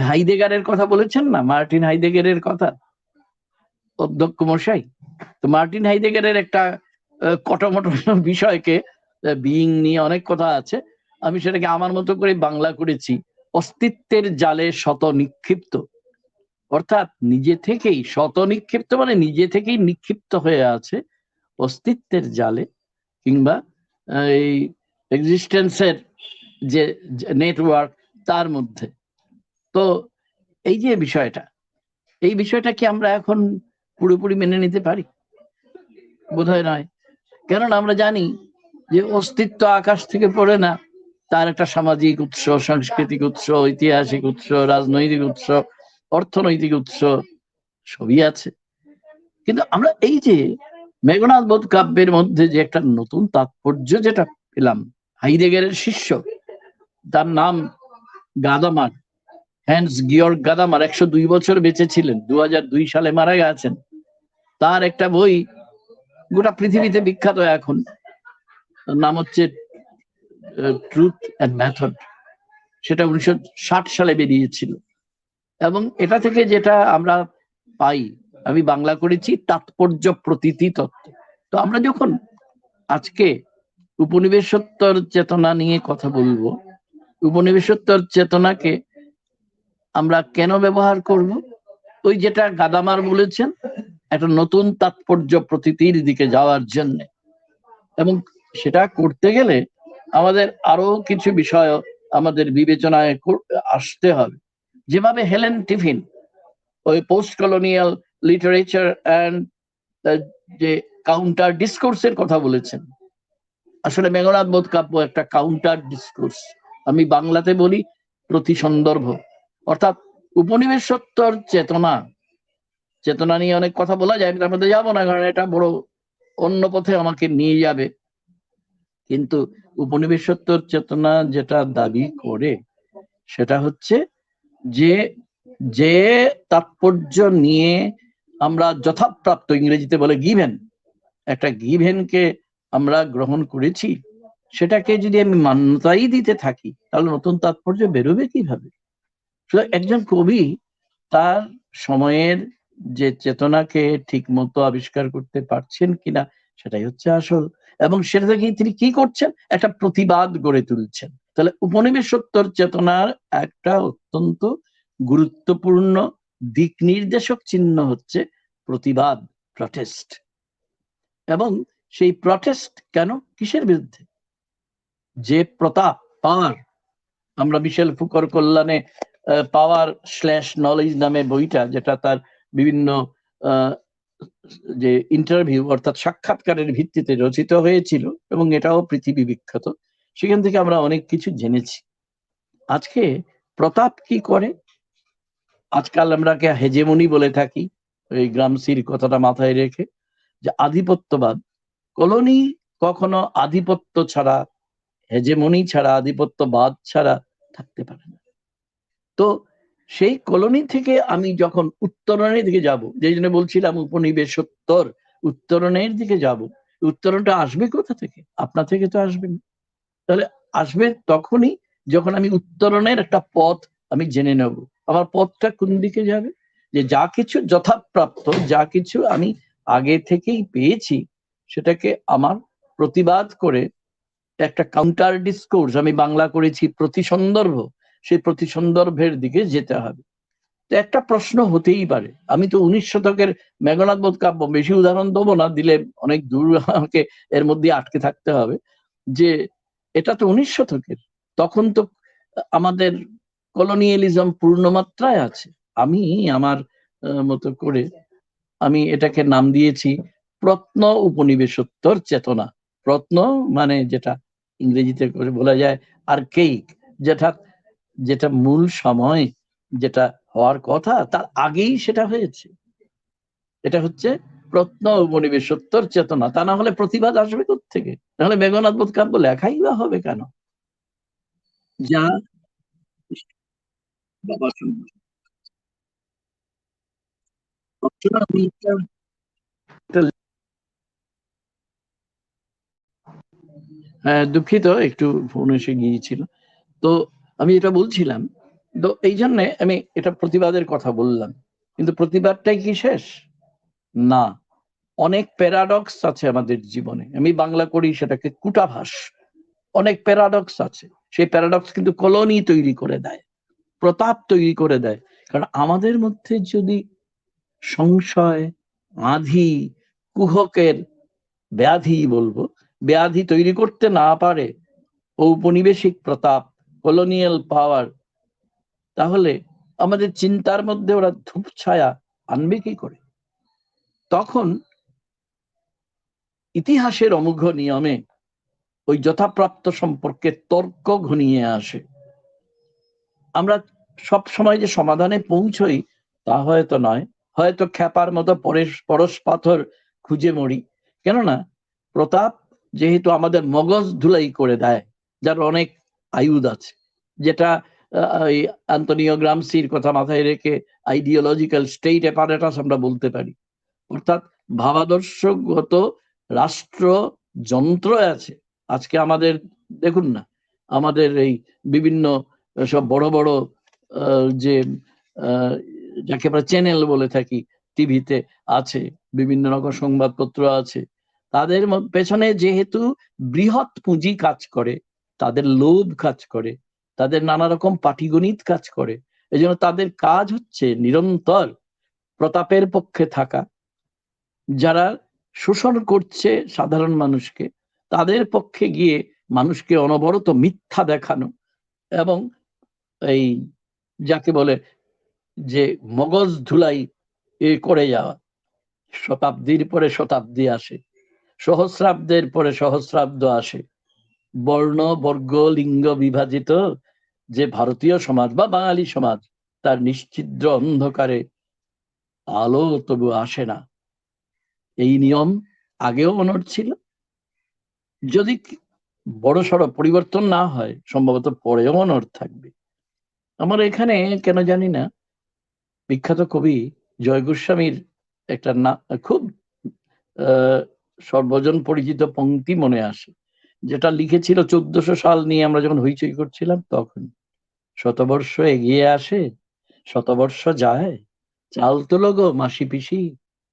হাইডেগারের কথা বলেছেন না, মার্টিন হাইডেগারের কথা, অধ্যক্ষ মশাই। তো মার্টিন হাইডেগারের একটা কটমট বিষয়কে, বিইং নিয়ে অনেক কথা আছে, আমি সেটাকে আমার মতো করে বাংলা করেছি, অস্তিত্বের জালে শত নিক্ষিপ্ত। অর্থাৎ নিজে থেকেই শত নিক্ষিপ্ত, মানে নিজে থেকেই নিক্ষিপ্ত হয়ে আছে অস্তিত্বের জালে, কিংবা এই এক্সিস্টেন্সের যে নেটওয়ার্ক তার মধ্যে। তো এই যে বিষয়টা, এই বিষয়টা কি আমরা এখন পুরোপুরি মেনে নিতে পারি? বোধহয় নয়। কেননা আমরা জানি যে অস্তিত্ব আকাশ থেকে পড়ে না, তার একটা সামাজিক উৎস, সাংস্কৃতিক উৎস, ঐতিহাসিক উৎস, রাজনৈতিক উৎস, অর্থনৈতিক উৎস সবই আছে। কিন্তু আমরা এই যে মেঘনাদ বোধ কাব্যের মধ্যে যে একটা নতুন তাৎপর্য যেটা পেলাম, হাইডেগারের শিষ্য, তার নাম গাদামার, হ্যান্স গিয়র্গ গাদামার, 102 বছর বেঁচে ছিলেন, 2002 সালে মারা গেছেন। তার একটা বই গোটা পৃথিবীতে বিখ্যাত এখন, নাম হচ্ছে ট্রুথ অ্যান্ড মেথড। সেটা 1960 সালে বেরিয়েছিল, এবং এটা থেকে যেটা আমরা পাই, আমি বাংলা করেছি তাৎপর্য প্রতীতি তত্ত্ব। তো আমরা যখন আজকে উপনিবেশোত্তর চেতনা নিয়ে কথা বলবো, উপনিবেশোত্তর চেতনাকে আমরা কেন ব্যবহার করব? ওই যেটা গাদামার বলেছেন, একটা নতুন তাৎপর্য প্রতীতির দিকে যাওয়ার জন্য। এবং সেটা করতে গেলে আমাদের আরো কিছু বিষয় আমাদের বিবেচনায় আসতে হবে। যেভাবে হেলেন টিফিন ওই পোস্ট কলোনিয়াল লিটারেচার অ্যান্ড যে কাউন্টার ডিসকোর্সের কথা বলেছেন, আসলে মেঘনাদ বোধ কাব্য একটা কাউন্টার ডিসকোর্স। আমি বাংলাতে বলি প্রতি সন্দর্ভ। অর্থাৎ উপনিবেশোত্তর চেতনা নিয়ে অনেক কথা বলা যায়, তার মধ্যে যাবো না, কারণ এটা বড় অন্য পথে আমাকে নিয়ে যাবে। কিন্তু উপনিবেশোত্তর চেতনা যেটা দাবি করে, সেটা হচ্ছে যে তাৎপর্য নিয়ে আমরা যথাপ্রাপ্ত, ইংরেজিতে বলে গিভেন, একটা গিভেনকে আমরা গ্রহণ করেছি, সেটাকে যদি আমি মান্যতাই দিতে থাকি, তাহলে নতুন তাৎপর্য বেরোবে কিভাবে? একজন কবি তার সময়ের যে চেতনাকে ঠিক মতো আবিষ্কার করতে পারছেন কিনা, সেটাই হচ্ছে আসল। এবং সেটা থেকে তিনি কি করছেন? একটা প্রতিবাদ গড়ে তুলছেন। তাহলে উপনিবেশোত্তর চেতনার একটা অত্যন্ত গুরুত্বপূর্ণ দিক নির্দেশক চিহ্ন হচ্ছে প্রতিবাদ, প্রটেস্ট। এবং সেই প্রটেস্ট কেন, কিসের বিরুদ্ধে? যে প্রতাপ, পাওয়ার, আমরা মিশেল ফুকোর কল্যাণে পাওয়ার / নলেজ নামে বইটা, যেটা তার বিভিন্ন যে ইন্টারভিউ অর্থাৎ সাক্ষাৎকারের ভিত্তিতে রচিত হয়েছিল, এবং এটাও পৃথিবী বিখ্যাত, সেখান থেকে আমরা অনেক কিছু জেনেছি। আজকে প্রতাপ কি করে? আজকাল আমরা হেজেমনি বলে থাকি, ওই গ্রামসির কথাটা মাথায় রেখে, যে আধিপত্যবাদ। কলোনি কখনো আধিপত্য ছাড়া, হেজেমনি ছাড়া, আধিপত্যবাদ ছাড়া থাকতে পারে না। তো সেই কলোনি থেকে আমি যখন উত্তরণের দিকে যাব, যে জন্য বলছিলাম উপনিবেশোত্তর উত্তরণের দিকে যাব, উত্তরণটা আসবে কোথা থেকে? আপনা থেকে তো আসবে না। তাহলে আসবে তখনই যখন আমি উত্তরণের একটা পথ আমি জেনে নেব। আমার পথটা কোন দিকে যাবে? যে যা কিছু যথাপ্রাপ্ত, যা কিছু আমি আগে থেকেই পেয়েছি, সেটাকে আমার প্রতিবাদ করে একটা কাউন্টার ডিসকোর্স, আমি বাংলা করেছি প্রতিসন্দর্ভ, সেই প্রতিসন্দর্ভের দিকে যেতে হবে। তো একটা প্রশ্ন হতেই পারে, আমি তো 19 শতকের মেঘনাদ বধ কাব্য, বেশি উদাহরণ দেবো না, দিলে অনেক দূর আমাকে এর মধ্যে আটকে থাকতে হবে, যে এটা তো 19 শতকের, তখন তো আমাদের কলোনিয়ালিজম পূর্ণমাত্রায় আছে। আমি আমার মতো করে আমি এটাকে নাম দিয়েছি প্রত্ন উপনিবেশোত্তর চেতনা। প্রত্ন মানে যেটা ইংরেজিতে করে বলা যায় আর্কেইক, যেটা যেটা মূল সময়, যেটা হওয়ার কথা তার আগেই সেটা হয়েছে। এটা হচ্ছে প্রত্ন উপনিবেশোত্তর চেতনা। তা না হলে প্রতিবাদ আসবে কোত্থেকে? নাহলে মেঘনাদ বধ কাব্য লেখাই বা হবে কেন? যা বাবা শুনবে। আমি দুঃখিত, একটু ফোন এসে গিয়েছিল। তো আমি এটা বলছিলাম, তো এই জন্যে আমি এটা প্রতিবাদের কথা বললাম। কিন্তু প্রতিবাদটাই কি শেষ? না, অনেক প্যারাডক্স আছে আমাদের জীবনে। আমি বাংলা করি সেটাকে কূটাভাস। অনেক প্যারাডক্স আছে, সেই প্যারাডক্স কিন্তু কলোনি তৈরি করে দেয়, প্রতাপ তৈরি করে দেয়। কারণ আমাদের মধ্যে যদি সংশয়, আধি, কুহকের ব্যাধি বলবো, ব্যাধি তৈরি করতে না পারে ঔপনিবেশিক প্রতাপ, কলোনিয়াল পাওয়ার, তাহলে আমাদের চিন্তার মধ্যে ওরা ধূপ ছায়া আনবে কি করে? তখন ইতিহাসের অমোঘ নিয়মে ওই যথাপ্রাপ্ত সম্পর্কে তর্ক ঘনিয়ে আসে। আমরা সব সময় যে সমাধানে পৌঁছই তা হয়তো নয়, হয়তো খ্যাপার মতো পরশ পাথর খুঁজে মরি। কেননা প্রতাপ যেহেতু আমাদের মগজ ধুলাই করে দেয়, যার অনেক আয়ুধ আছে, যেটা অ্যান্তনিও গ্রামসির কথা মাথায় রেখে আইডিওলজিক্যাল স্টেট অ্যাপারেটাস আমরা বলতে পারি। অর্থাৎ ভাবাদর্শগত রাষ্ট্র যন্ত্র আছে। আজকে আমাদের দেখুন না, আমাদের এই বিভিন্ন সব বড় বড় যে যাকে আমরা চ্যানেল বলে থাকি, টিভিতে আছে, বিভিন্ন রকম সংবাদপত্র আছে, তাদের পেছনে যেহেতু বৃহৎ পুঁজি কাজ করে, তাদের লোভ কাজ করে, তাদের নানা রকম পাটিগণিত কাজ করে। এই জন্য তাদের কাজ হচ্ছে নিরন্তর প্রতাপের পক্ষে থাকা, যারা শোষণ করছে সাধারণ মানুষকে তাদের পক্ষে গিয়ে মানুষকে অনবরত মিথ্যা দেখানো, এবং এই যাকে বলে যে মগজ ধুলাই করে যাওয়া। শতাব্দীর পরে শতাব্দী আসে, সহস্রাব্দের পরে সহস্রাব্দ আসে, বর্ণ বর্গ লিঙ্গ বিভাজিত যে ভারতীয় সমাজ বা বাঙালি সমাজ, তার নিশ্চিদ্র অন্ধকারে আলো তবু আসে না। এই নিয়ম আগেও অনড় ছিল, যদি বড়সড় পরিবর্তন না হয় সম্ভবত পরেও অনড় থাকবে। আমার এখানে কেন জানি না বিখ্যাত কবি জয় গোস্বামীর একটা খুব সর্বজন পরিচিত পংক্তি মনে আসে, যেটা লিখেছিল 1400 সাল নিয়ে আমরা যখন হইচই করছিলাম তখন। শতবর্ষ এগিয়ে আসে, শতবর্ষ যায়, চাল তোলো গো মাসি পিসি,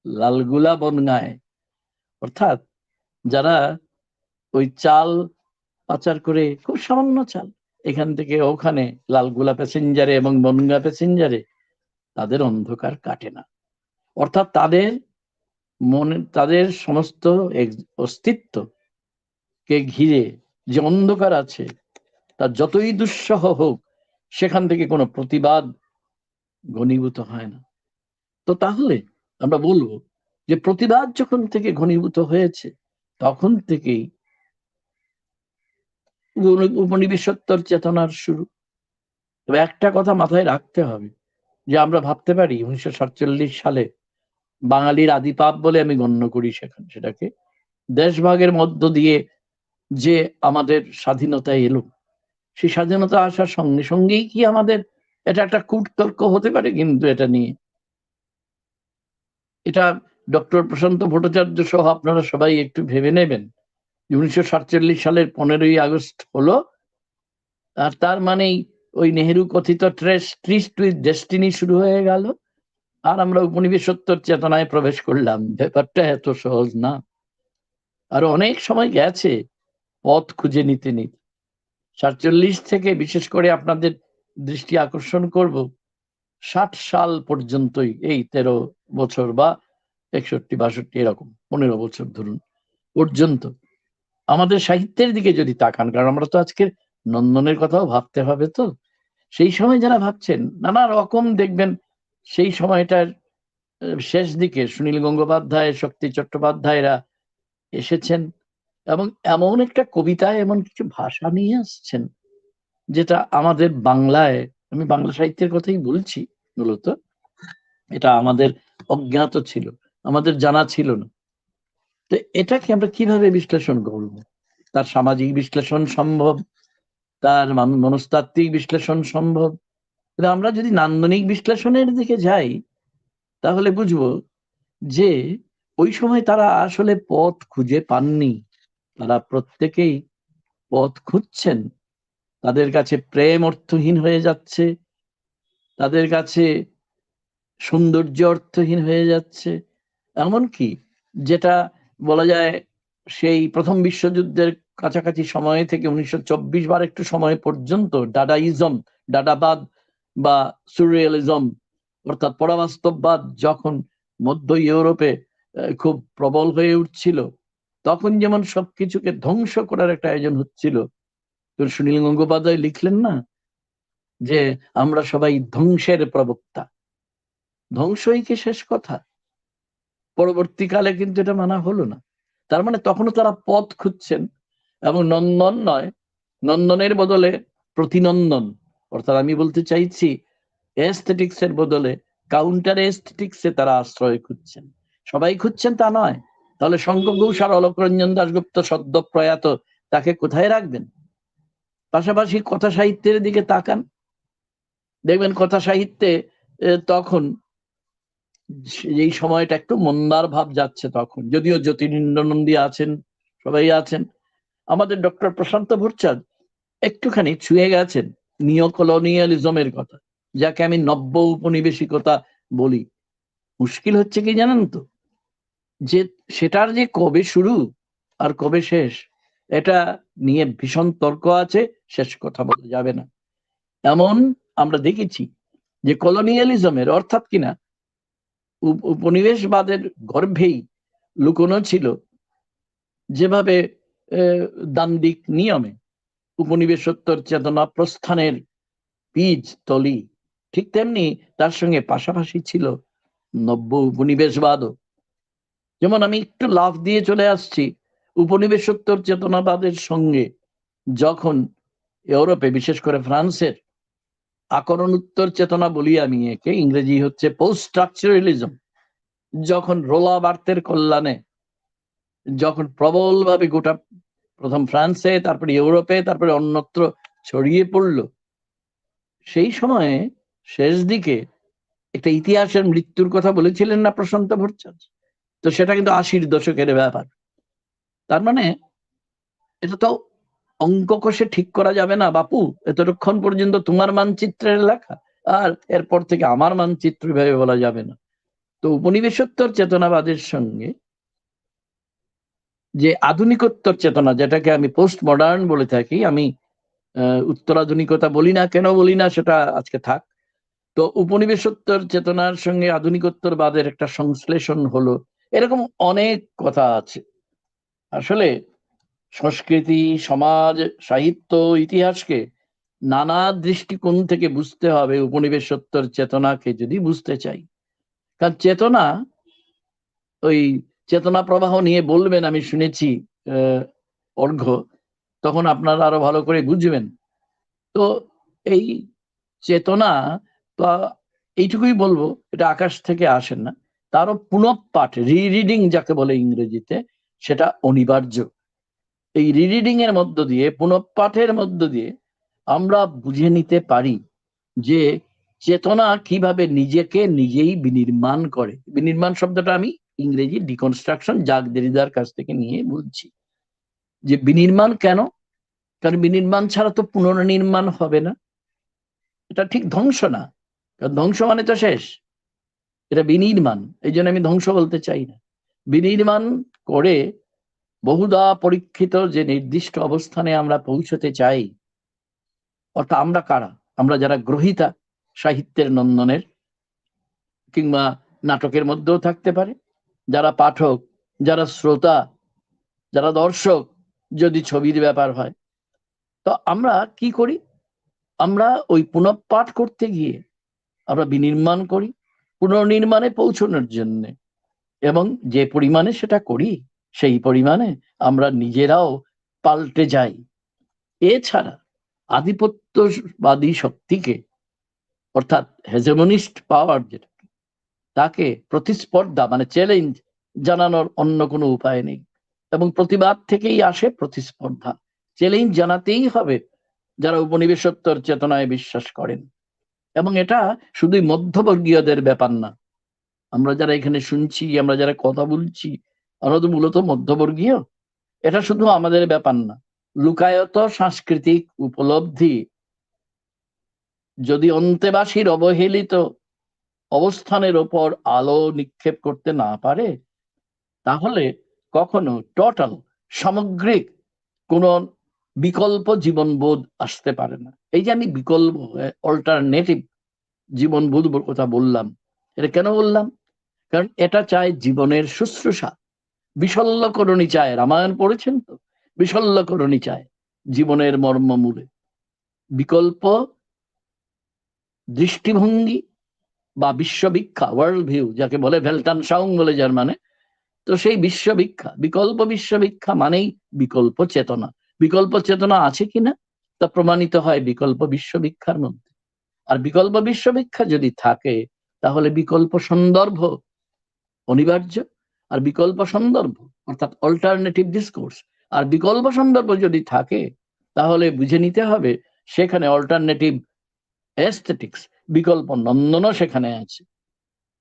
লালগুলা বনগায়। অর্থাৎ যারা ওই চাল পাচার করে, খুব সামান্য চাল, এখান থেকে ওখানে লালগুলা প্যাসেঞ্জারে এবং বনগা প্যাসেঞ্জারে, তাদের অন্ধকার কাটে না। অর্থাৎ তাদের মনে, তাদের সমস্ত অস্তিত্বকে ঘিরে যে অন্ধকার আছে, তার যতই দুঃসহ হোক, সেখান থেকে কোনো প্রতিবাদ ঘনীভূত হয় না। তো তাহলে আমরা বলবো যে প্রতিবাদ যখন থেকে ঘনীভূত হয়েছে, তখন থেকেই উপনিবেশোত্তর চেতনার শুরু। তবে একটা কথা মাথায় রাখতে হবে, যে আমরা ভাবতে পারি 1947 সালে বাঙালির আদিপাপ বলে আমি গণ্য করি সেটাকে, দেশভাগের মধ্য দিয়ে যে আমাদের স্বাধীনতা এলো, সেই স্বাধীনতা আসার সঙ্গে সঙ্গেই কি আমাদের এটা একটা কূটতর্ক হতে পারে? কিন্তু এটা নিয়ে, এটা ডক্টর প্রশান্ত ভট্টাচার্য সহ আপনারা সবাই একটু ভেবে নেবেন 1947 সালের 15ই আগস্ট হলো, আর তার মানেই ওই নেহেরু কথিত ট্রিস্ট উইথ ডেস্টিনি শুরু হয়ে গেল, আর আমরা উপনিবেশোত্তর চেতনায় প্রবেশ করলাম। ব্যাপারটা এত সহজ না, আর অনেক সময় গেছে পথ খুঁজে নিতে নিতে। 47 থেকে বিশেষ করে আপনাদের দৃষ্টি আকর্ষণ করব 60 সাল পর্যন্তই, এই 13 বছর বা 61-62 এরকম 15 বছর ধরুন পর্যন্ত আমাদের সাহিত্যের দিকে যদি তাকান, কারণ আমরা তো আজকে নন্দনের কথাও ভাবতে হবে, তো সেই সময় যারা ভাবছেন নানা রকম দেখবেন সেই সময়টার শেষ দিকে সুনীল গঙ্গোপাধ্যায়, শক্তি চট্টোপাধ্যায়রা এসেছেন এবং এমন একটা কবিতায় এমন কিছু ভাষা নিয়ে আসছেন যেটা আমাদের বাংলায়, আমি বাংলা সাহিত্যের কথাই বলছি মূলত, এটা আমাদের অজ্ঞাত ছিল, আমাদের জানা ছিল না। তো এটাকে আমরা কিভাবে বিশ্লেষণ করব? তার সামাজিক বিশ্লেষণ সম্ভব, তার মনস্তাত্ত্বিক বিশ্লেষণ সম্ভব। আমরা যদি নান্দনিক বিশ্লেষণের দিকে যাই তাহলে বুঝবো যে ওই সময় তারা আসলে পথ খুঁজে পাননি, তারা প্রত্যেকেই পথ খুঁজছেন। তাদের কাছে প্রেম অর্থহীন হয়ে যাচ্ছে, তাদের কাছে সৌন্দর্য অর্থহীন হয়ে যাচ্ছে, এমনকি যেটা বলা যায় সেই প্রথম বিশ্বযুদ্ধের কাছাকাছি সময় থেকে 1924 বার একটু সময় পর্যন্ত ডাডাইজম, ডাডাবাদ বা সুরিয়ালিজম অর্থাৎ পরাবাস্তববাদ যখন মধ্য ইউরোপে খুব প্রবল হয়ে উঠছিল, তখন যেমন সবকিছুকে ধ্বংস করার একটা আয়োজন হচ্ছিল, তো সুনীল গঙ্গোপাধ্যায় লিখলেন না যে আমরা সবাই ধ্বংসের প্রবক্তা। ধ্বংসই কি শেষ কথা? পরবর্তীকালে কিন্তু এটা মানা হলো না। তার মানে তখনও তারা পথ খুঁজছেন, এবং নন্দন নয়, নন্দনের বদলে প্রতিনন্দন, অর্থাৎ আমি বলতে চাইছি এস্থেটিক্স এর বদলে কাউন্টার এস্থেটিক্সে তারা আশ্রয় খুঁজছেন। সবাই খুঁজছেন তা নয়, তাহলে শঙ্খ ঘোষ আর অলোক রঞ্জন দাশগুপ্ত সদ্য প্রয়াত, তাকে কোথায় রাখবেন? পাশাপাশি কথা সাহিত্যের দিকে তাকান, দেখবেন কথা সাহিত্যে তখন এই সময়টা একটু মন্দার ভাব যাচ্ছে তখন, যদিও জ্যোতিরিন্দ্র নন্দী আছেন, সবাই আছেন। আমাদের ডক্টর প্রশান্ত ভট্টাচার্য একটুখানি ছুঁয়ে গেছেন নিও কলোনিয়ালিজমের কথা, যাকে আমি নব্য উপনিবেশিকতা বলি। মুশকিল হচ্ছে কি জানেন তো, যে সেটার যে কবে শুরু আর কবে শেষ এটা নিয়ে ভীষণ তর্ক আছে, শেষ কথা বলা যাবে না। এমন আমরা দেখেছি যে কলোনিয়ালিজমের অর্থাৎ কিনা উপনিবেশবাদের গর্ভেই লুকোনো ছিল যেভাবে দান্দিক নিয়মে উপনিবেশোত্তর চেতনা প্রস্থানের বীজ তলি, ঠিক তেমনি তার সঙ্গে পাশাপাশি ছিল নব্য উপনিবেশবাদও। যেমন আমি একটু লাফ দিয়ে চলে আসছি উপনিবেশোত্তর চেতনাবাদের সঙ্গে, যখন ইউরোপে বিশেষ করে ফ্রান্সের আকরণ উত্তর চেতনা বলি আমি একে, ইংরেজি হচ্ছে পোস্ট স্ট্রাকচারালিজম, যখন রোলা বার্তের কল্যাণে যখন প্রবলভাবে গোটা প্রথম ফ্রান্সে, তারপরে ইউরোপে, তারপরে অন্যত্র ছড়িয়ে পড়ল, সেই সময়ে শেষ দিকে একটা ইতিহাসের মৃত্যুর কথা বলেছিলেন না প্রশান্ত ভট্টাচার্য, তো সেটা কিন্তু 80-র দশকের ব্যাপার। তার মানে এটা তো অঙ্ক কষে ঠিক করা যাবে না বাপু, এতক্ষণ পর্যন্ত তোমার মানচিত্রের লেখা আর এরপর থেকে আমার মানচিত্র ভেবে বলা যাবে না। তো উপনিবেশোত্তর চেতনাবাদের সঙ্গে যে আধুনিকোত্তর চেতনা, যেটাকে আমি পোস্ট মডার্ন বলে থাকি, আমি উত্তরাধুনিকতা বলি না, কেন বলি না সেটা আজকে থাক। তো উপনিবেশোত্তর চেতনার সঙ্গে আধুনিকোত্তরবাদের একটা সংশ্লেষণ হলো, এরকম অনেক কথা আছে। আসলে সংস্কৃতি, সমাজ, সাহিত্য, ইতিহাসকে নানা দৃষ্টিকোণ থেকে বুঝতে হবে উপনিবেশোত্তর চেতনাকে যদি বুঝতে চাই। কারণ চেতনা, ওই চেতনা প্রবাহ নিয়ে বলবেন আমি শুনেছি অর্ঘ্য, তখন আপনারা আরো ভালো করে বুঝবেন। তো এই চেতনা তো এইটুকুই বলবো, এটা আকাশ থেকে আসেন না, তারও পুনঃপাঠ, রিডিং যাকে বলে ইংরেজিতে, সেটা অনিবার্য। এই রিডিং এর মধ্য দিয়ে, পুনঃপাঠের মধ্য দিয়ে আমরা বুঝে নিতে পারি যে চেতনা কিভাবে নিজেকে নিজেই বিনির্মাণ করে। বিনির্মাণ শব্দটা আমি ইংরেজি ডিকনস্ট্রাকশন জাক দেরিদার কাছ থেকে নিয়ে বলছি যে বিনির্মাণ কেন, কারণ বিনির্মাণ ছাড়া তো পুনর্নির্মাণ হবে না। এটা ঠিক ধ্বংস না, কারণ ধ্বংস মানে তো শেষ, এটা বিনির্মাণ। এই জন্য আমি ধ্বংস বলতে চাই না। বিনির্মাণ করে বহুদা পরীক্ষিত যে নির্দিষ্ট অবস্থানে আমরা পৌঁছতে চাই, অর্থাৎ আমরা কারা? আমরা যারা গ্রহীতা সাহিত্যের নন্দনের কিংবা নাটকের মধ্যেও থাকতে পারে, যারা পাঠক, যারা শ্রোতা, যারা দর্শক, যদি ছবির ব্যাপার হয়, তো আমরা কি করি? আমরা ওই পুনঃপাঠ করতে গিয়ে আমরা বিনির্মাণ করি পুনর্নির্মাণে পৌঁছানোর জন্য, এবং যে পরিমাণে সেটা করি সেই পরিমাণে আমরা নিজেরাও পাল্টে যাই। এছাড়া আধিপত্যবাদী শক্তিকে, অর্থাৎ হেজেমনিস্ট পাওয়ার, যেটা তাকে প্রতিস্পর্ধা মানে চ্যালেঞ্জ জানানোর অন্য কোনো উপায় নেই, এবং প্রতিবাদ থেকেই আসে প্রতিস্পর্ধা। চ্যালেঞ্জ জানাতেই হবে যারা উপনিবেশোত্তর চেতনায় বিশ্বাস করেন। এবং এটা শুধুই মধ্যবর্গীয়দের ব্যাপার না। আমরা যারা এখানে শুনছি, আমরা যারা কথা বলছি, আমরা তো মূলত মধ্যবর্গীয়। এটা শুধু আমাদের ব্যাপার না। লুকায়ত সাংস্কৃতিক উপলব্ধি যদি অন্তেবাসীর অবহেলিত অবস্থানের ওপর আলো নিক্ষেপ করতে না পারে, তাহলে কখনো টোটাল সামগ্রিক কোন বিকল্প জীবনবোধ আসতে পারে না। এই যে আমি বিকল্প অল্টারনেটিভ জীবনবোধ কথা বললাম, এটা কেন বললাম? কারণ এটা চায় জীবনের শুশ্রূষা, বিশল্যকরণী চায়। রামায়ণ পড়েছেন তো? বিশল্যকরণী চায় জীবনের মর্মমূলে। বিকল্প দৃষ্টিভঙ্গি বা বিশ্বভিক্ষা, ওয়ার্ল্ড ভিউ যাকে বলে, ভেলটান সাউং বলে জার্মানে, তো সেই বিশ্বভিক্ষা, বিকল্প বিশ্বভিক্ষা মানেই বিকল্প চেতনা। বিকল্প চেতনা আছে কিনা তা প্রমাণিত হয় বিকল্প বিশ্বভিক্ষার মধ্যে। আর বিকল্প বিশ্বভিক্ষা যদি থাকে, তাহলে বিকল্প সন্দর্ভ অনিবার্য। আর বিকল্প সন্দর্ভ অর্থাৎ অল্টারনেটিভ ডিসকোর্স, আর বিকল্প সন্দর্ভ যদি থাকে, তাহলে বুঝে নিতে হবে সেখানে অল্টারনেটিভ এস্থেটিক্স, বিকল্প নন্দনও সেখানে আছে।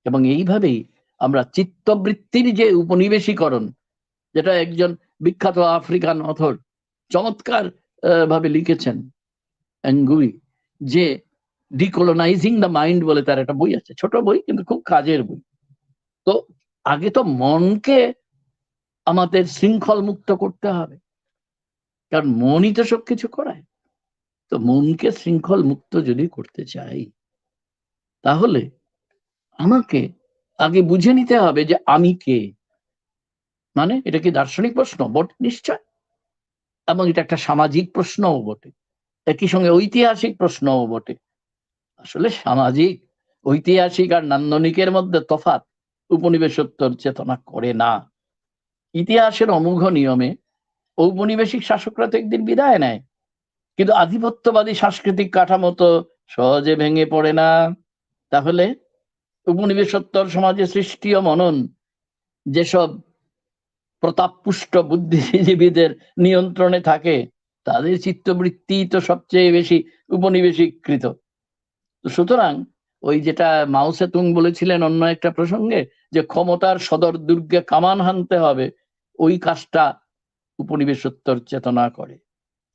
এবং এইভাবেই আমরা চিত্তবৃত্তির যে উপনিবেশীকরণ, যেটা একজন বিখ্যাত আফ্রিকান অথর চমৎকার ভাবে লিখেছেন, অ্যাঙ্গুই, যে ডিকোলোনাইজিং দ্য মাইন্ড বলে তার একটা বই আছে, ছোট বই কিন্তু খুব কাজের বই। তো আগে তো মনকে আমাদের শৃঙ্খল মুক্ত করতে হবে, কারণ মনই তো সবকিছু করায়। তো মনকে শৃঙ্খল মুক্ত যদি করতে চাই, তাহলে আমাকে আগে বুঝে নিতে হবে যে আমি কে। মানে এটা কি দার্শনিক প্রশ্ন? বটে, নিশ্চয়। এবং এটা একটা সামাজিক প্রশ্নও বটে, একই সঙ্গে ঐতিহাসিক প্রশ্নও বটে। আসলে সামাজিক, ঐতিহাসিক আর নান্দনিকের মধ্যে তফাৎ উপনিবেশোত্তর চেতনা করে না। ইতিহাসের অমোঘ নিয়মে ঔপনিবেশিক শাসকরা তো একদিন বিদায় নেয়, কিন্তু আধিপত্যবাদী সাংস্কৃতিক কাঠামো তো সহজে ভেঙে পড়ে না। তাহলে উপনিবেশোত্তর সমাজে সৃষ্টি ও মনন যেসব প্রতাপপুষ্ট বুদ্ধিজীবীদের নিয়ন্ত্রণে থাকে, তাদের চিত্তবৃত্তি তো সবচেয়ে বেশি উপনিবেশীকৃত। সুতরাং ওই যেটা মাও সেতুং বলেছিলেন অন্য একটা প্রসঙ্গে, যে ক্ষমতার সদর দুর্গে কামান হানতে হবে, ওই কাজটা উপনিবেশোত্তর চেতনা করে।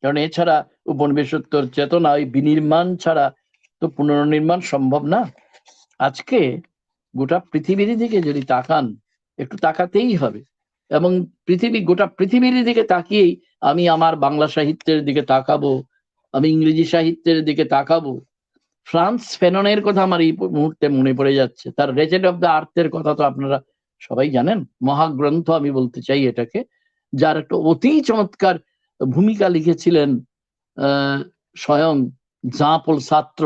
কারণ এছাড়া উপনিবেশোত্তর চেতনা, ওই বিনির্মাণ ছাড়া তো পুনর্নির্মাণ সম্ভব না। আজকে গোটা পৃথিবীর দিকে যদি তাকান, একটু তাকাতেই হবে, এবং গোটা পৃথিবীর দিকে তাকিয়েই আমি আমার বাংলা সাহিত্যের দিকে তাকাবো, আমি ইংরেজি সাহিত্যের দিকে তাকাবো। ফ্রান্স ফেননের কথা আমার এই মুহূর্তে মনে পড়ে যাচ্ছে। তার রেজেন্ট অফ দ্য আর্থের কথা তো আপনারা সবাই জানেন, মহাগ্রন্থ আমি বলতে চাই এটাকে, যার একটা অতি চমৎকার ভূমিকা লিখেছিলেন স্বয়ং জাঁ পল সাত্র।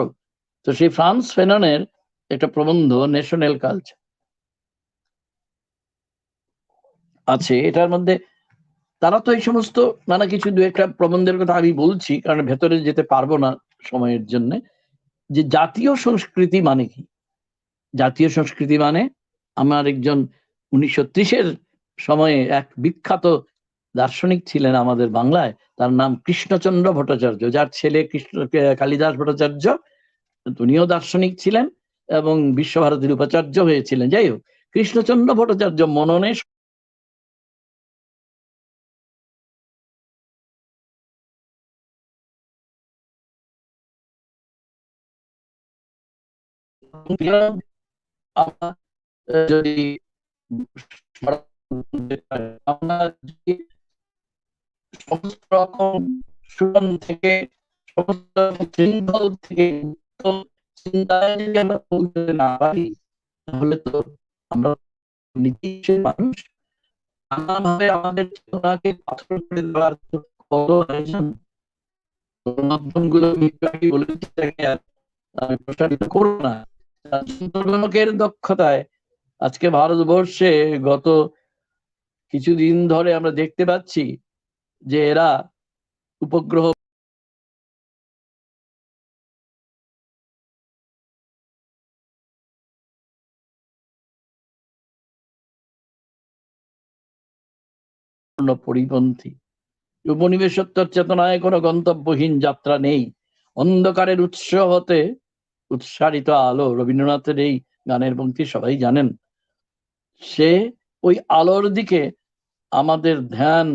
তো সেই ফ্রান্স ফেননের একটা প্রবন্ধ ন্যাশনাল কালচার আছে, এটার মধ্যে তারা তো এই সমস্ত নানা কিছু দু একটা প্রবন্ধের কথা আমি বলছি, কারণ ভেতরে যেতে পারবো না সময়ের জন্য। যে জাতীয় সংস্কৃতি মানে কি? জাতীয় সংস্কৃতি মানে, আমার একজন 1930-এর সময়ে এক বিখ্যাত দার্শনিক ছিলেন আমাদের বাংলায়, তার নাম কৃষ্ণচন্দ্র ভট্টাচার্য, যার ছেলে কালিদাস ভট্টাচার্য, উনিও দার্শনিক ছিলেন এবং বিশ্বভারতীর উপাচার্য হয়েছিলেন। যাই হোক, কৃষ্ণচন্দ্র ভট্টাচার্য মননে যদি আমরা সমস্ত রকম সুরন থেকে সমস্ত শৃঙ্খল থেকে চিন্তায় যদি আমরা পৌঁছতে না পারি, তাহলে তো আমরা নিজেই মানুষ। নানাভাবে আমাদের চেতনাকে পাথর করে দেওয়ার কত আয়োজন গণমাধ্যমগুলো প্রসারিত করবো না। চিন্তনকের দক্ষতায় আজকে ভারতবর্ষে গত কিছুদিন ধরে আমরা দেখতে পাচ্ছি যে এরা উপগ্রহ পরিপন্থী। উপনিবেশোত্তর চেতনায় কোনো গন্তব্যহীন যাত্রা নেই। অন্ধকারের উৎস হতে উৎসারিত আলো, রবীন্দ্রনাথের এই গানের পংক্তি সবাই জানেন। সে ওই আলোর দিকে আমাদের ধ্যান,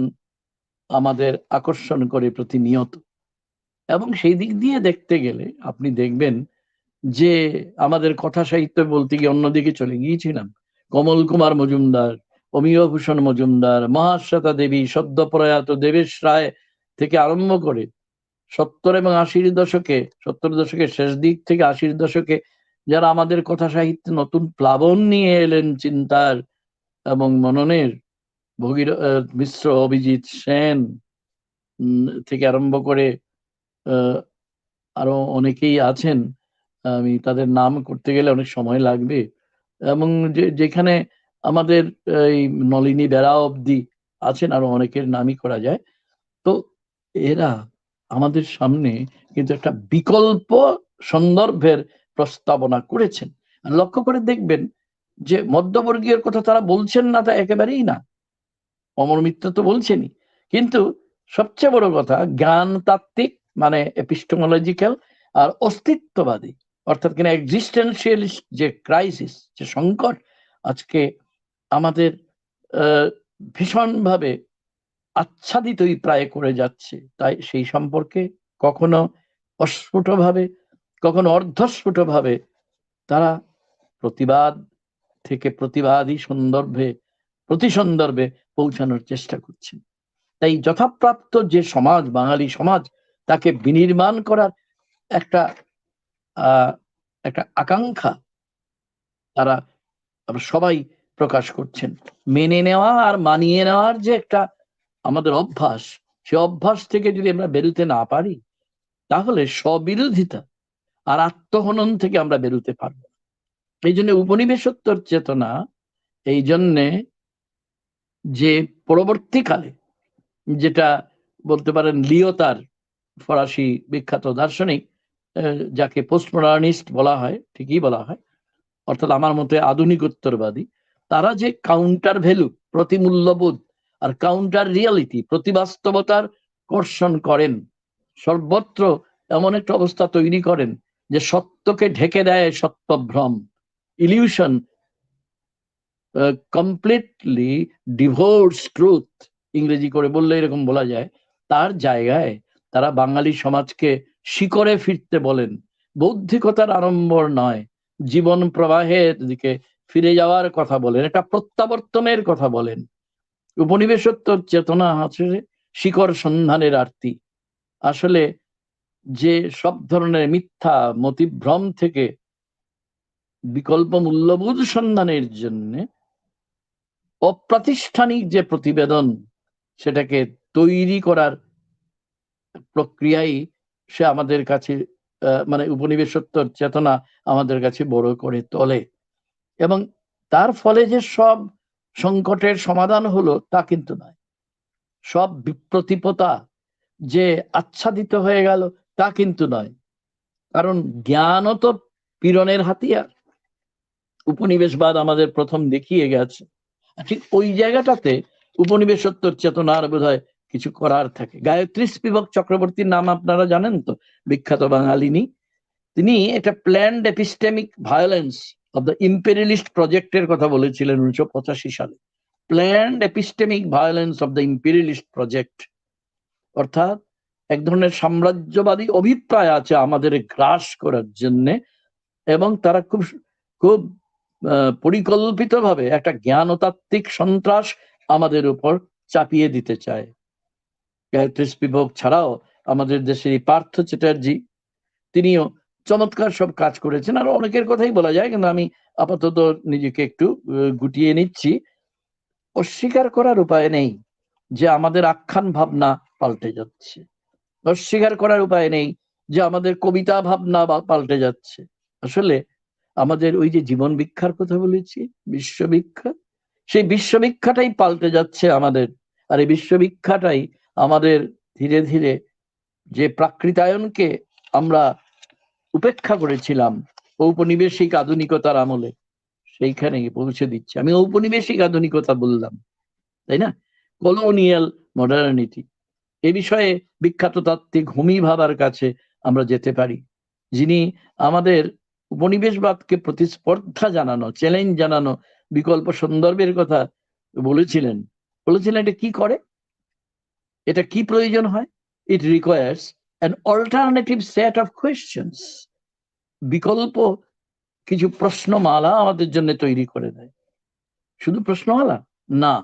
আমাদের আকর্ষণ করে প্রতিনিয়ত। এবং সেই দিক দিয়ে দেখতে গেলে আপনি দেখবেন যে আমাদের কথা সাহিত্য বলতে গিয়ে অন্যদিকে চলে গিয়েছিলাম। কমল কুমার মজুমদার, অমিয়ভূষণ মজুমদার, মহাশ্বেতা দেবী, সদ্য প্রয়াত দেবেশ রায় থেকে আরম্ভ করে 70 এবং 80 দশকে, 70 দশকের শেষ দিক থেকে 80 দশকে যারা আমাদের কথা সাহিত্যে নতুন প্লাবন নিয়ে এলেন চিন্তার এবং মননের, মিশ্র, অভিজিৎ সেন থেকে আরম্ভ করে আরো অনেকেই আছেন, আমি তাদের নাম করতে গেলে অনেক সময় লাগবে। এবং যেখানে আমাদের এই নলিনী বেড়া অবধি আছেন, আরো অনেকের নামই করা যায়। তো এরা আমাদের সামনে কিন্তু একটা বিকল্প সন্দর্ভের প্রস্তাবনা করেছেন। লক্ষ্য করে দেখবেন যে মধ্যবর্গীয় কথা তারা বলছেন না, তা একেবারেই না, অমর মিত্র তো বলছেনই, কিন্তু সবচেয়ে বড় কথা জ্ঞান তাত্ত্বিক মানে এপিস্টেমোলজিক্যাল আর অস্তিত্ববাদী অর্থাৎ কিনা এক্সিস্টেন্সিয়ালিস্ট যে ক্রাইসিস, যে সংকট আজকে আমাদের ভীষণভাবে আচ্ছাদিতই প্রায় করে যাচ্ছে, তাই সেই সম্পর্কে কখনো অস্ফুটভাবে কখনো অর্ধস্ফুটভাবে তারা প্রতিবাদ থেকে প্রতিবাদী সন্দর্ভে প্রতিসন্দর্ভে পৌঁছানোর চেষ্টা করছেন। তাই যথাপ্রাপ্ত যে সমাজ, বাঙালি সমাজ, তাকে বিনির্মাণ করার একটা আকাঙ্ক্ষা তারা সবাই প্রকাশ করছেন। মেনে নেওয়া আর মানিয়ে নেওয়ার যে একটা আমাদের অভ্যাস, সে অভ্যাস থেকে যদি আমরা বেরোতে না পারি, তাহলে স্ববিরোধিতা আর আত্মহনন থেকে আমরা বেরোতে পারবো। এই জন্য উপনিবেশোত্তর চেতনা, এই জন্যে যে পরবর্তীকালে যেটা বলতে পারেন লিওতার, ফরাসি বিখ্যাত দার্শনিক, যাকে পোস্টমডার্নিস্ট বলা হয়, ঠিকই বলা হয়, অর্থাৎ আমার মতে আধুনিকোত্তরবাদী, তারা যে কাউন্টার ভ্যালু, প্রতিমূল্যবোধ আর কাউন্টার রিয়ালিটি, প্রতিবাস্তবতার কর্ষণ করেন, সর্বত্র এমন একটা অবস্থা তৈরি করেন যে সত্যকে ঢেকে দেয় সত্যভ্রম, ইলিউশন কমপ্লিটলি ডিভোর্স ট্রুথ, ইংরেজি করে বললে এরকম বলা যায়। তার জায়গায় তারা বাঙালি সমাজকে শিকড়ে ফিরতে বলেন, বৌদ্ধিকতার আড়ম্বর নয়, জীবন প্রবাহের দিকে ফিরে যাওয়ার কথা বলেন, এটা প্রত্যাবর্তনের কথা বলেন। উপনিবেশোত্তর চেতনা আছে শিকড় সন্ধানের আরতি। আসলে যে সব ধরনের মিথ্যা মতিভ্রম থেকে বিকল্প মূল্যবোধ সন্ধানের জন্য অপ্রাতিষ্ঠানিক যে প্রতিবেদন, সেটাকে তৈরি করার প্রক্রিয়াই সে আমাদের কাছে মানে উপনিবেশোত্তর চেতনা আমাদের কাছে বড় করে তোলে। এবং তার ফলে যে সব সংকটের সমাধান হলো তা কিন্তু নয়, সব বিপ্রতিপতা যে আচ্ছাদিত হয়ে গেল তা কিন্তু নয়, কারণ জ্ঞানও তো পীড়নের হাতিয়ার। উপনিবেশবাদ আমাদের প্রথম দেখিয়ে গেছে। ঠিক ওই জায়গাটাতে উপনিবেশোত্তর চেতনার বোধহয় কিছু করার থাকে। গায়ত্রী স্পিবক চক্রবর্তীর নাম আপনারা জানেন তো, বিখ্যাত বাঙালিনী। তিনি একটা planned epistemic violence of the imperialist প্রজেক্টের কথা বলেছিলেন 1985 সালে। Planned epistemic violence of the imperialist project, অর্থাৎ এক ধরনের সাম্রাজ্যবাদী অভিপ্রায় আছে আমাদের গ্রাস করার জন্যে, এবং তারা খুব খুব পরিকল্পিতভাবে একটা জ্ঞানতাত্ত্বিক সন্ত্রাস আমাদের উপর চাপিয়ে দিতে চায়। গায়ত্রী স্পিভক ছাড়াও আমাদের দেশের পার্থ চ্যাটার্জি, তিনিও চমৎকার সব কাজ করেছেন। আর অনেকের কথাই বলা যায়, কিন্তু আমি আপাতত নিজেকে একটু গুটিয়ে নিচ্ছি। অস্বীকার করার উপায় নেই যে আমাদের আখ্যান ভাবনা পাল্টে যাচ্ছে, অস্বীকার করার উপায় নেই যে আমাদের কবিতা ভাবনা পাল্টে যাচ্ছে। আসলে আমাদের ওই যে জীবন ভিক্ষার কথা বলেছি, বিশ্বভিক্ষা, সেই বিশ্বভিক্ষাটাই পাল্টে যাচ্ছে আমাদের। আর এই বিশ্বভিক্ষাটাই আমাদের ধীরে ধীরে যে প্রাকৃতায়নকে আমরা উপেক্ষা করেছিলাম ঔপনিবেশিক আধুনিকতার আমলে, সেইখানে পৌঁছে দিচ্ছে। আমি ঔপনিবেশিক আধুনিকতা বললাম, তাই না? কলোনিয়াল মডার্নিটি, এ বিষয়ে বিখ্যাত তাত্ত্বিক হোমি ভাবার কাছে আমরা যেতে পারি, যিনি আমাদের উপনিবেশবাদকে প্রতিস্পর্ধা জানানো, চ্যালেঞ্জ জানানো বিকল্প সন্দর্ভের কথা বলেছিলেন। এটা কি করে, এটা কি প্রয়োজন হয়? It requires an alternative set of questions. বিকল্প কিছু প্রশ্নমালা আমাদের জন্য তৈরি করে দেয়। শুধু প্রশ্নমালা না,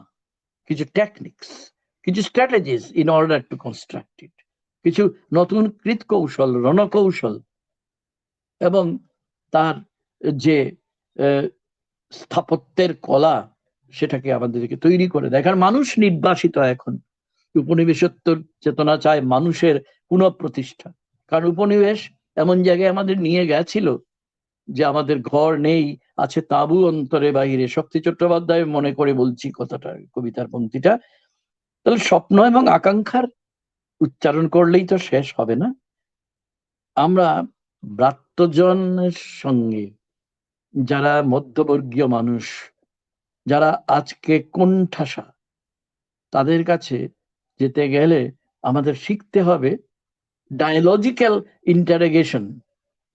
কিছু টেকনিক্স, কিছু strategies in order to construct it, কিছু নতুন কৃতকৌশল, রণকৌশল, এবং তার যে স্থাপত্যের কলা, সেটাকে আমাদেরকে তৈরি করে দেয়। কারণ মানুষ নির্বাসিত এখন। উপনিবেশোত্তর চেতনা চায় মানুষের পুনঃপ্রতিষ্ঠা। কারণ উপনিবেশ এমন জায়গায় আমাদের নিয়ে গেছিল যে আমাদের ঘর নেই, আছে তাঁবু অন্তরে বাহিরে। শক্তি চট্টোপাধ্যায় মনে করে বলছি কথাটা, কবিতার পংক্তিটা। তাহলে স্বপ্ন এবং আকাঙ্ক্ষার উচ্চারণ করলেই তো শেষ হবে না। আমরা ব্রাত্যজনের সঙ্গে, যারা মধ্যবর্গীয় মানুষ, যারা আজকে কোণঠাসা, তাদের কাছে যেতে গেলে আমাদের শিখতে হবে ডায়ালজিক্যাল ইন্টারোগেশন।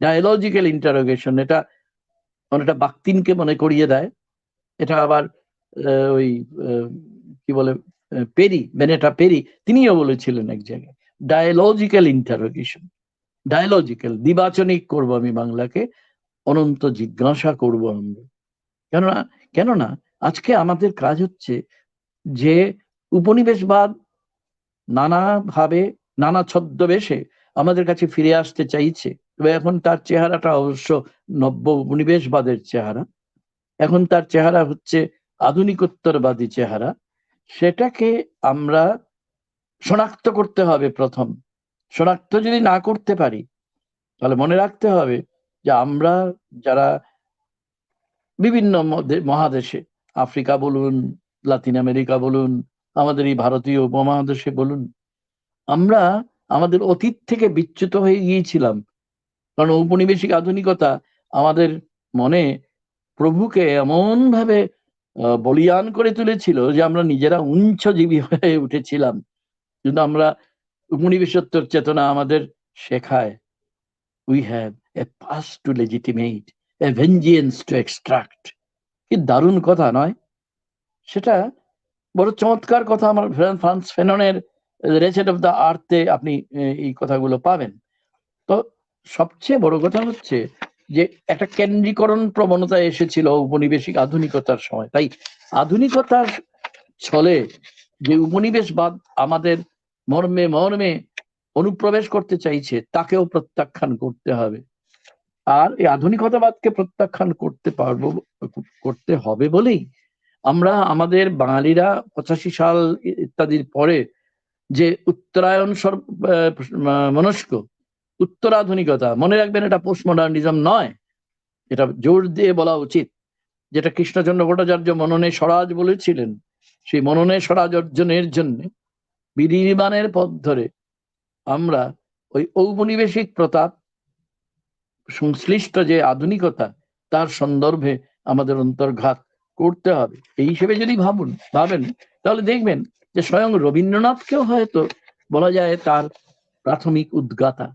ডায়ালজিক্যাল ইন্টারোগেশন, এটা অনেকটা বাক্তিনকে মনে করিয়ে দেয়। এটা আবার ওই কি বলে, বেনেটা পেরি, তিনিও বলেছিলেন এক জায়গায়, ডায়ালজিক্যাল ইন্টারোগেশন। ডায়ালজিক্যাল, দ্বিবাচনিক করবো আমি বাংলাকে, অনন্ত জিজ্ঞাসা করবো আমরা। কেননা আজকে আমাদের কাজ হচ্ছে যে উপনিবেশবাদ নানাভাবে, নানা ছদ্মবেশে আমাদের কাছে ফিরে আসতে চাইছে। তবে এখন তার চেহারাটা অবশ্য নব্য উপনিবেশবাদের চেহারা, এখন তার চেহারা হচ্ছে আধুনিকোত্তরবাদী চেহারা। সেটাকে আমরা শনাক্ত করতে হবে। প্রথম শনাক্ত যদি না করতে পারি, তাহলে মনে রাখতে হবে যে আমরা যারা বিভিন্ন মহাদেশে, আফ্রিকা বলুন, লাতিন আমেরিকা বলুন, আমাদের এই ভারতীয় উপমহাদেশে বলুন, আমরা আমাদের অতীত থেকে বিচ্যুত হয়ে গিয়েছিলাম। কারণ ঔপনিবেশিক আধুনিকতা আমাদের মনে প্রভুকে এমন ভাবে বলিয়ান করে তুলেছিল যে আমরা নিজেরা উঞ্চজীবী হয়ে উঠেছিলাম। কিন্তু আমরা উপনিবেশোত্তর চেতনা আমাদের শেখায়, we have a past to legitimate, a vengeance to extract. কি দারুণ কথা নয়? সেটা বড় চমৎকার কথা। আমার ফ্রান্স ফেননের রেচেড অফ দ্য আর্থে আপনি এই কথাগুলো পাবেন। তো সবচেয়ে বড় কথা হচ্ছে যে একটা কেন্দ্রীকরণ প্রবণতা এসেছিল উপনিবেশিক আধুনিকতার সময়। তাই আধুনিকতার ছলে যে উপনিবেশবাদ আমাদের মর্মে মর্মে অনুপ্রবেশ করতে চাইছে, তাকেও প্রত্যাখ্যান করতে হবে। আর এই আধুনিকতাবাদকে প্রত্যাখ্যান করতে হবে বলেই আমরা আমাদের বাঙালিরা 85 সাল ইত্যাদির পরে যে উত্তরায়ণ মনস্ক উত্তরাধুনিকতা, মনে রাখবেন এটা পোস্ট মডার্নিজম নয়, এটা জোর দিয়ে বলা উচিত। যেটা কৃষ্ণচন্দ্র ভট্টাচার্য মননে স্বরাজ বলেছিলেন, সেই মননে স্বরাজ অর্জনের জন্য বিনির্মাণের পথ ধরে আমরা ওই ঔপনিবেশিক প্রতাপ সংশ্লিষ্ট যে আধুনিকতা, তার সন্দর্ভে আমাদের অন্তর্ঘাত করতে হবে। এই হিসেবে যদি ভাবেন, তাহলে দেখবেন যে স্বয়ং রবীন্দ্রনাথকেও হয়তো বলা যায় তার প্রাথমিক উদ্গাতা,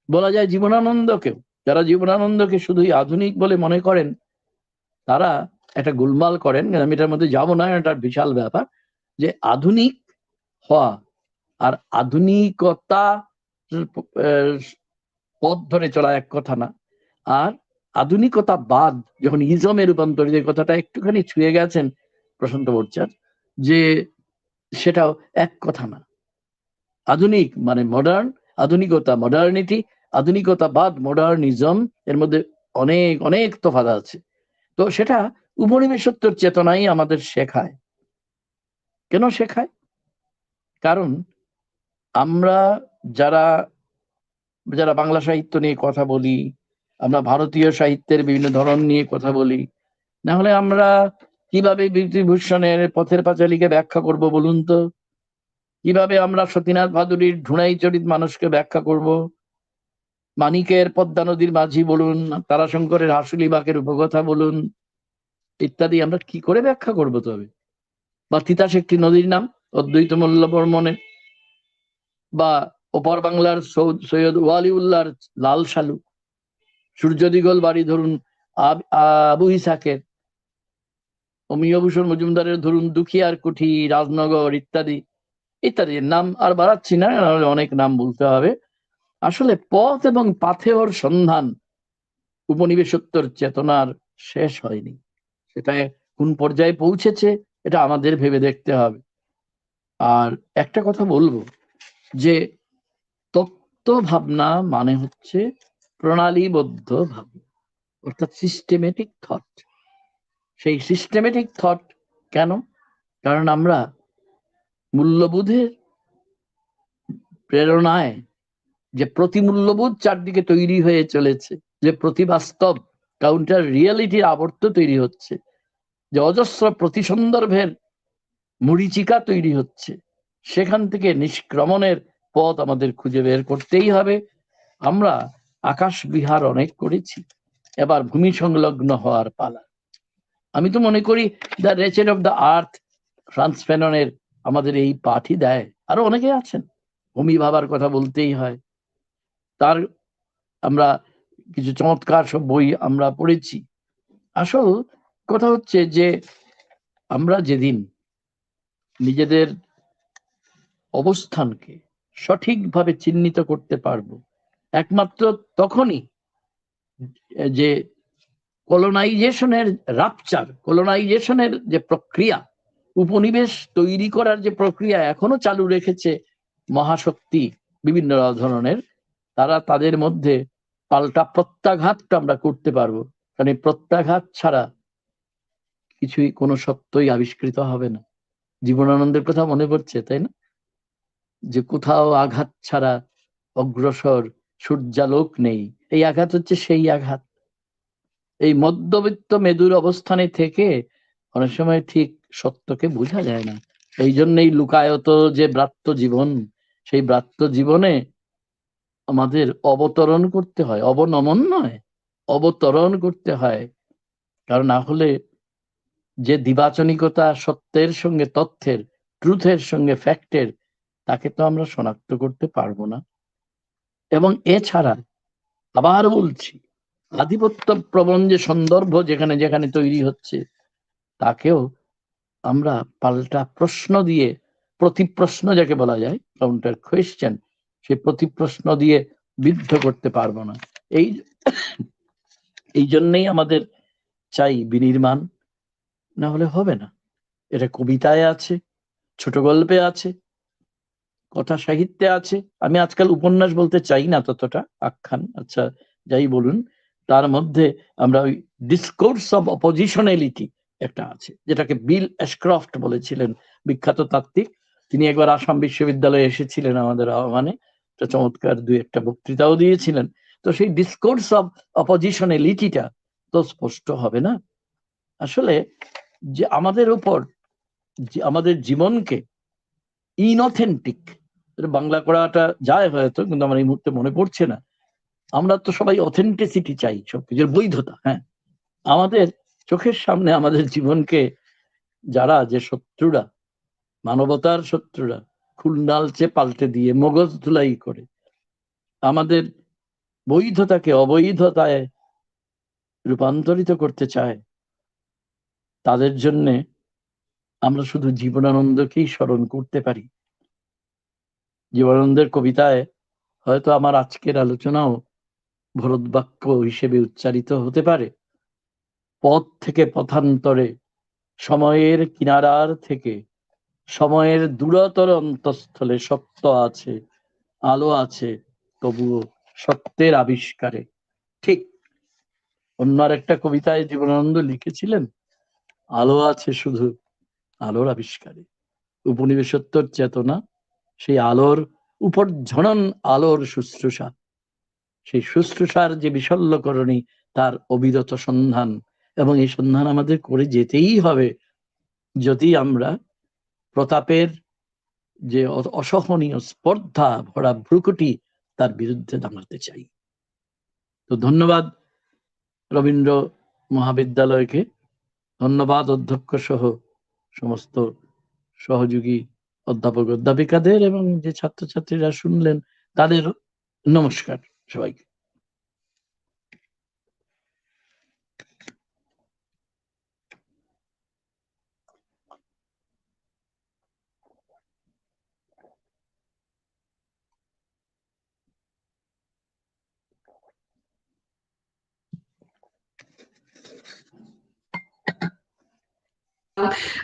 বলা যায় জীবনানন্দকেও। যারা জীবনানন্দকে শুধুই আধুনিক বলে মনে করেন, তারা একটা গোলমাল করেন, আমি এটার মধ্যে যাবো না, এটা বিশাল ব্যাপার, যে আধুনিক হওয়া আর আধুনিকতা পথ ধরে চলা এক কথা না, আর আধুনিকতা বাদ যখন ইজমে রূপান্তরিত, কথাটা একটুখানি ছুঁয়ে গেছেন প্রশান্ত ভট্টাচার্য, যে সেটাও এক কথা না। আধুনিক মানে মডার্ন, আধুনিকতা মডার্নিটি, আধুনিকতা বাদ মডার্নিজম, এর মধ্যে অনেক অনেক তফাৎ আছে। তো সেটা উপনিবেশোত্তর চেতনাই আমাদের শেখায়। কেন শেখায়? কারণ আমরা যারা যারা বাংলা সাহিত্য নিয়ে কথা বলি, আমরা ভারতীয় সাহিত্যের বিভিন্ন ধরন নিয়ে কথা বলি, না হলে আমরা কিভাবে বিভূতিভূষণের পথের পাঁচালীকে ব্যাখ্যা করব বলুন তো? কিভাবে আমরা সতীনাথ ভাদুরীর ঢুঁড়াই চরিত মানুষকে ব্যাখ্যা করব? মানিকের পদ্মা নদীর মাঝি বলুন, তারাশঙ্করের হাসুলি বাঁকের উপকথা বলুন, ইত্যাদি আমরা কি করে ব্যাখ্যা করব তবে? বা তিতাস একটি নদীর নাম অদ্বৈত মল্ল বর্মণের, বা ওপর বাংলার সৈয়দ ওয়ালিউল্লাহর লাল সালু, সূর্য দিগল বাড়ি ধরুন আবু ইসাকের, অমিয়ভূষণ মজুমদারের ধরুন দুখিয়ার কুঠি, রাজনগর ইত্যাদি ইত্যাদি। নাম আর বাড়াচ্ছি না, অনেক নাম বলতে হবে। আসলে পথ এবং পাথেয়র সন্ধান উপনিবেশোত্তর চেতনার শেষ হয়নি। সেটা কোন পর্যায়ে পৌঁছেছে এটা আমাদের ভেবে দেখতে হবে। আর একটা কথা বলবো, যে তত্ত্ব ভাবনা মানে হচ্ছে প্রণালীবদ্ধ ভাবনা, অর্থাৎ সিস্টেমেটিক থট। সেই সিস্টেমেটিক থট কেন? কারণ আমরা মূল্যবোধের প্রেরণায় যে প্রতিমূল্যবোধ চারদিকে তৈরি হয়ে চলেছে, যে প্রতিবাস্তব কাউন্টার রিয়েলিটির আবর্ত তৈরি হচ্ছে, যে অজস্র প্রতিসন্দর্ভের মরীচিকা তৈরি হচ্ছে, সেখান থেকে নিষ্ক্রমণের পথ আমাদের খুঁজে বের করতেই হবে। আমরা আকাশ বিহার অনেক করেছি, এবার ভূমি সংলগ্ন হওয়ার পালা। আমি তো মনে করি the wretched of the earth Frantz ফ্যাননের আমাদের এই পাঠই দেয়। আরো অনেকে আছেন, ভূমি ভাবার কথা বলতেই হয়। তার আমরা কিছু চমৎকার সব বই আমরা পড়েছি। আসল কথা হচ্ছে যে আমরা যেদিন নিজেদের অবস্থানকে সঠিকভাবে চিহ্নিত করতে পারবো, একমাত্র তখনই যে কলোনাইজেশনের রাপচার, কলোনাইজেশনের যে প্রক্রিয়া, উপনিবেশ তৈরি করার যে প্রক্রিয়া এখনো চালু রেখেছে মহাশক্তি বিভিন্ন ধরনের, তারা তাদের মধ্যে পাল্টা প্রত্যাঘাতটা আমরা করতে পারবো। কারণ এই প্রত্যাঘাত ছাড়া কিছুই, কোনো সত্যই আবিষ্কৃত হবে না। জীবনানন্দের কথা মনে পড়ছে, তাই না? যে কোথাও আঘাত ছাড়া অগ্রসর সূর্যালোক নেই। এই আঘাত হচ্ছে সেই আঘাত। এই মধ্যবিত্ত মেদুর অবস্থানে থেকে অনেক সময় ঠিক সত্যকে বোঝা যায় না। এই জন্যই লুকায়ত যে ব্রাত্য জীবন, সেই ব্রাত্য জীবনে আমাদের অবতরণ করতে হয়, অবনমন নয়, অবতরণ করতে হয়। কারণ না হলে যে দিবাচনিকতা সত্যের সঙ্গে তথ্যের, ট্রুথের সঙ্গে ফ্যাক্টের, তাকে তো আমরা শনাক্ত করতে পারবো না। এবং এছাড়া আবার বলছি, আধিপত্য প্রবণ যে সন্দর্ভ যেখানে যেখানে তৈরি হচ্ছে, তাকেও আমরা পাল্টা প্রশ্ন দিয়ে, প্রতিপ্রশ্ন যাকে বলা যায়, কাউন্টার কোয়েশ্চেন, সেই প্রতিপ্রশ্ন দিয়ে বিদ্ধ করতে পারবো না। এই জন্যই আমাদের চাই বিনির্মাণ, না হলে হবে না। এটা কবিতায় আছে, ছোট গল্পে আছে, কথা সাহিত্যে আছে। আমি আজকাল উপন্যাস বলতে চাই না ততটা, আখ্যান, আচ্ছা যাই বলুন, তার মধ্যে আমরা ওই ডিসকোর্স অফ অপোজিশনালিটি একটা আছে, যেটাকে বিল অ্যাশক্রফট বলেছিলেন, বিখ্যাত তাত্ত্বিক। তিনি একবার আসাম বিশ্ববিদ্যালয়ে এসেছিলেন আমাদের আহ্বানে, চমৎকার দুই একটা বক্তৃতাও দিয়েছিলেন। তো সেই ডিসকোর্স অফ অপোজিশনালিটিটা তো স্পষ্ট হবে না। আসলে যে আমাদের উপর, আমাদের জীবনকে ইনঅথেন্টিক, বাংলা করাটা যায় হয়তো, কিন্তু আমার এই মুহূর্তে মনে পড়ছে না। আমরা তো সবাই অথেন্টিসিটি চাই, সবকিছুর বৈধতা। হ্যাঁ, আমাদের চোখের সামনে আমাদের জীবনকে যারা, যে শত্রুরা, মানবতার শত্রুরা, খুলনালচে পাল্টে দিয়ে মগজ ধুলাই করে আমাদের বৈধতাকে অবৈধতায় রূপান্তরিত করতে চায়, তাদের জন্যে আমরা শুধু জীবনানন্দকেই স্মরণ করতে পারি। জীবনানন্দের কবিতায় হয়তো আমার আজকের আলোচনাও ভরতবাক্য হিসেবে উচ্চারিত হতে পারে। পথ থেকে পথান্তরে, সময়ের কিনারার থেকে, সময়ের দূরতর অন্তঃস্থলে সত্য আছে, আলো আছে, তবুও সত্যের আবিষ্কারে। ঠিক অন্য একটা কবিতায় জীবনানন্দ লিখেছিলেন, আলো আছে শুধু আলোর আবিষ্কারে। উপনিবেশোত্তর চেতনা সেই আলোর উপর ঝনন আলোর শুশ্রূষা, সেই শুশ্রূষার যে বিশল্যকরণী, তার অবিরত সন্ধান, এবং এই সন্ধান আমাদের করে যেতেই হবে যদি আমরা প্রতাপের যে অসহনীয় স্পর্ধা ভরা ভ্রুকুটি, তার বিরুদ্ধে দাঁড়াতে চাই। তো ধন্যবাদ রবীন্দ্র মহাবিদ্যালয়কে, ধন্যবাদ অধ্যক্ষ সহ সমস্ত সহযোগী অধ্যাপক অধ্যাপিকাদের, এবং যে ছাত্রছাত্রীরা শুনলেন তাদের নমস্কার সবাইকে।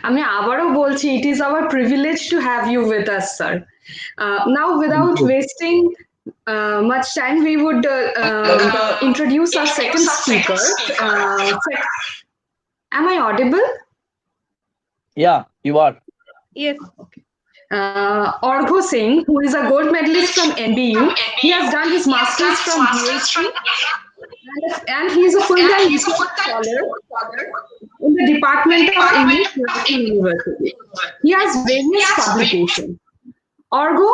আমি আবারও বলছি, it is our privilege to have you with us, sir. Now, without wasting much time, we would introduce our second speaker. Am I audible? Yeah, you are. Yes. Okay. Arghya Singh, who is a gold medalist from NBU. He has done his master's from BHU, and he is a full-time research scholar in the Department of English, Ranchi University. He has various publications. Arghya,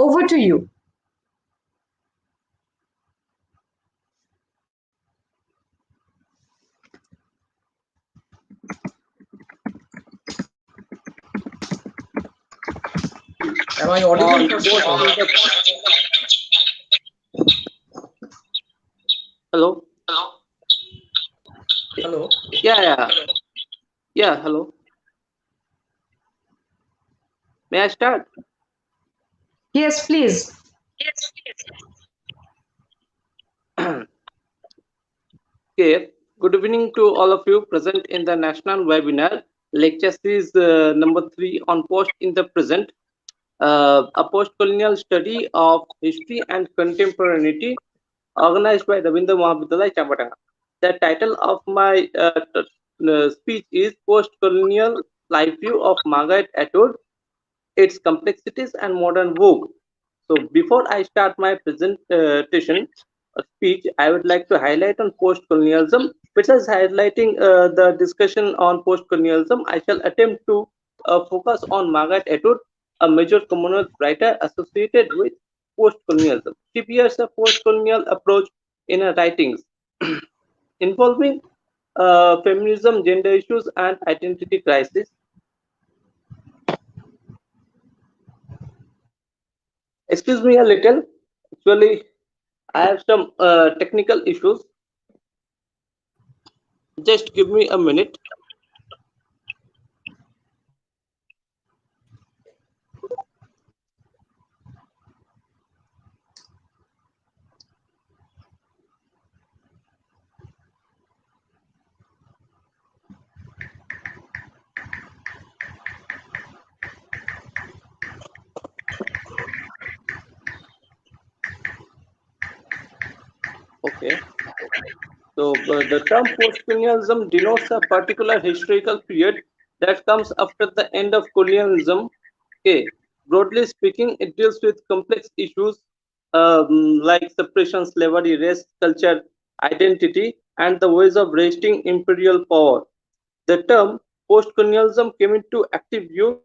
over to you. Am I audible? Hello. Hello. Yeah. Hello. May I start? Yes, please. Okay. Good evening to all of you present in the national webinar lecture series number 3 on post in the present, a post-colonial study of history and contemporaneity, organized by Rabindra Mahavidyalaya, Champadanga. The title of my speech is Post-Colonial Life View of Margaret Atwood, Its Complexities and Modern Vogue. So before I start my presentation speech, I would like to highlight on post-colonialism. Besides highlighting the discussion on post-colonialism, I shall attempt to focus on Margaret Atwood, a major Commonwealth writer associated with post-colonialism. She bears a post-colonial approach in her writings involving feminism, gender issues, and identity crisis. Excuse me a little. Actually, I have some technical issues. Just give me a minute. Okay. So the term post-colonialism denotes a particular historical period that comes after the end of colonialism. Okay. Broadly speaking, it deals with complex issues like suppression, slavery, race, culture, identity, and the ways of wresting imperial power. The term post-colonialism came into active use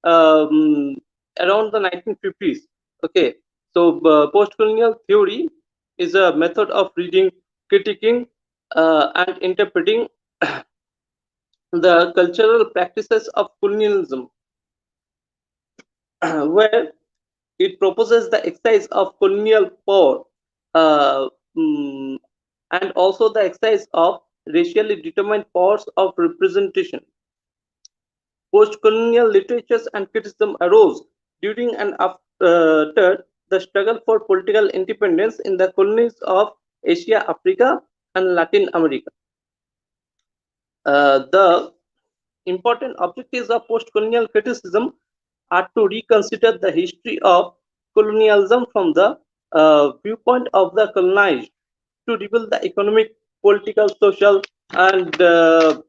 around the 1950s. Okay. So post-colonial theory is a method of reading, critiquing, and interpreting the cultural practices of colonialism, where it proposes the exercise of colonial power and also the exercise of racially determined powers of representation. Post-colonial literatures and criticism arose during and after the struggle for political independence in the colonies of Asia, Africa, and Latin America. The important objectives of post-colonial criticism are to reconsider the history of colonialism from the viewpoint of the colonized, to reveal the economic, political, social, and the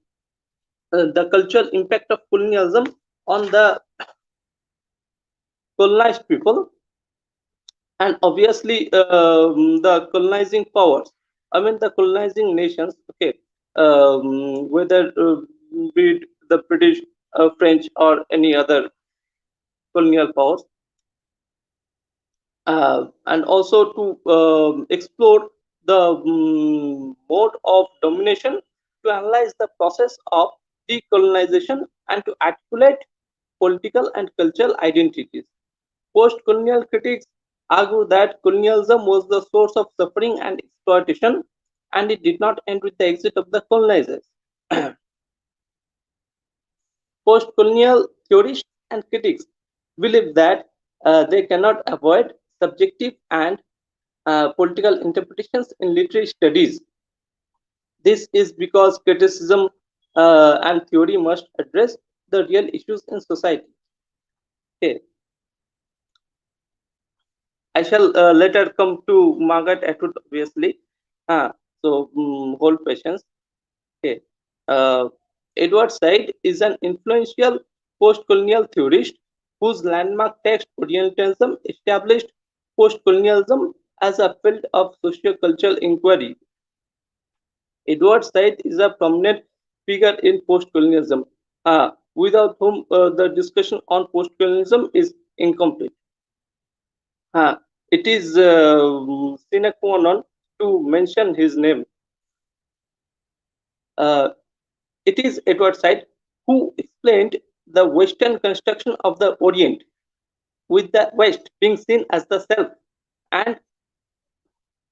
cultural impact of colonialism on the colonized people, and obviously the colonizing powers. I mean the colonizing nations. Okay, whether be it the British, French, or any other colonial powers, and also to explore the mode of domination, to analyze the process of decolonization, and to articulate political and cultural identities. Post-colonial critics argue that colonialism was the source of suffering and exploitation, and it did not end with the exit of the colonizers. Post-colonial theorists and critics believe that they cannot avoid subjective and political interpretations in literary studies. This is because criticism and theory must address the real issues in society. Okay. I shall later come to Margaret Atwood, obviously. So hold patience. Okay. Edward Said is an influential post-colonial theorist whose landmark text Orientalism established post-colonialism as a field of socio-cultural inquiry. Edward Said is a prominent figure in post-colonialism, without whom the discussion on post-colonialism is incomplete. It is sine qua non to mention his name. It is Edward Said who explained the Western construction of the Orient, with the West being seen as the self and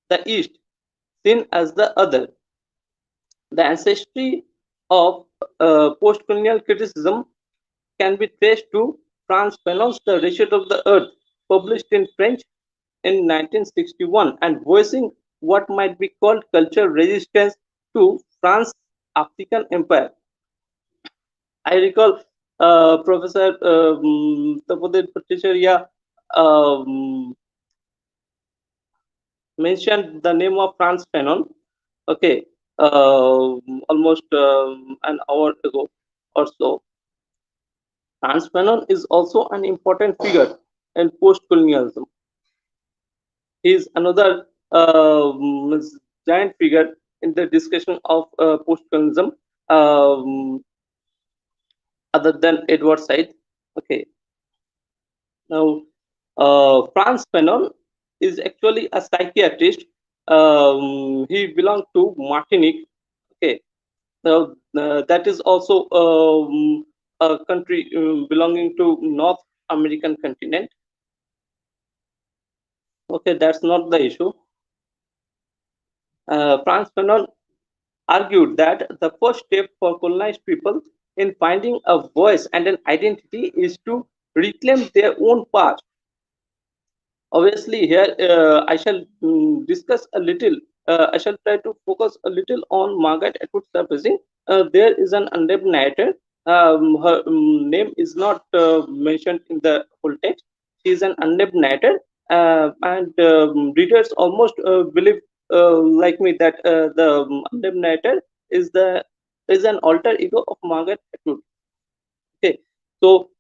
the East seen as the other. The ancestry of post-colonial criticism can be traced to Frantz Fanon's The Reset of the Earth, published in French in 1961, and voicing what might be called cultural resistance to France's African empire. I recall Professor Tapodhir Bhattacharya mentioned the name of Frantz Fanon, okay, almost an hour ago or so. Frantz Fanon is also an important figure in post-colonialism. He is another giant figure in the discussion of post-colonialism, other than Edward Said. Okay. Now, Frantz Fanon is actually a psychiatrist. He belonged to Martinique. Okay. Now, that is also a country belonging to North American continent. Okay, that's not the issue. Frantz Fanon argued that the first step for colonized people in finding a voice and an identity is to reclaim their own past. Obviously, here I shall discuss a little. I shall try to focus a little on Margaret Atwood's surfacing. There is an unnamed narrator. Her name is not mentioned in the full text. She is an unnamed narrator, and readers almost believe, like me, that the unnamed narrator is an alter ego of Margaret Atwood. Okay, so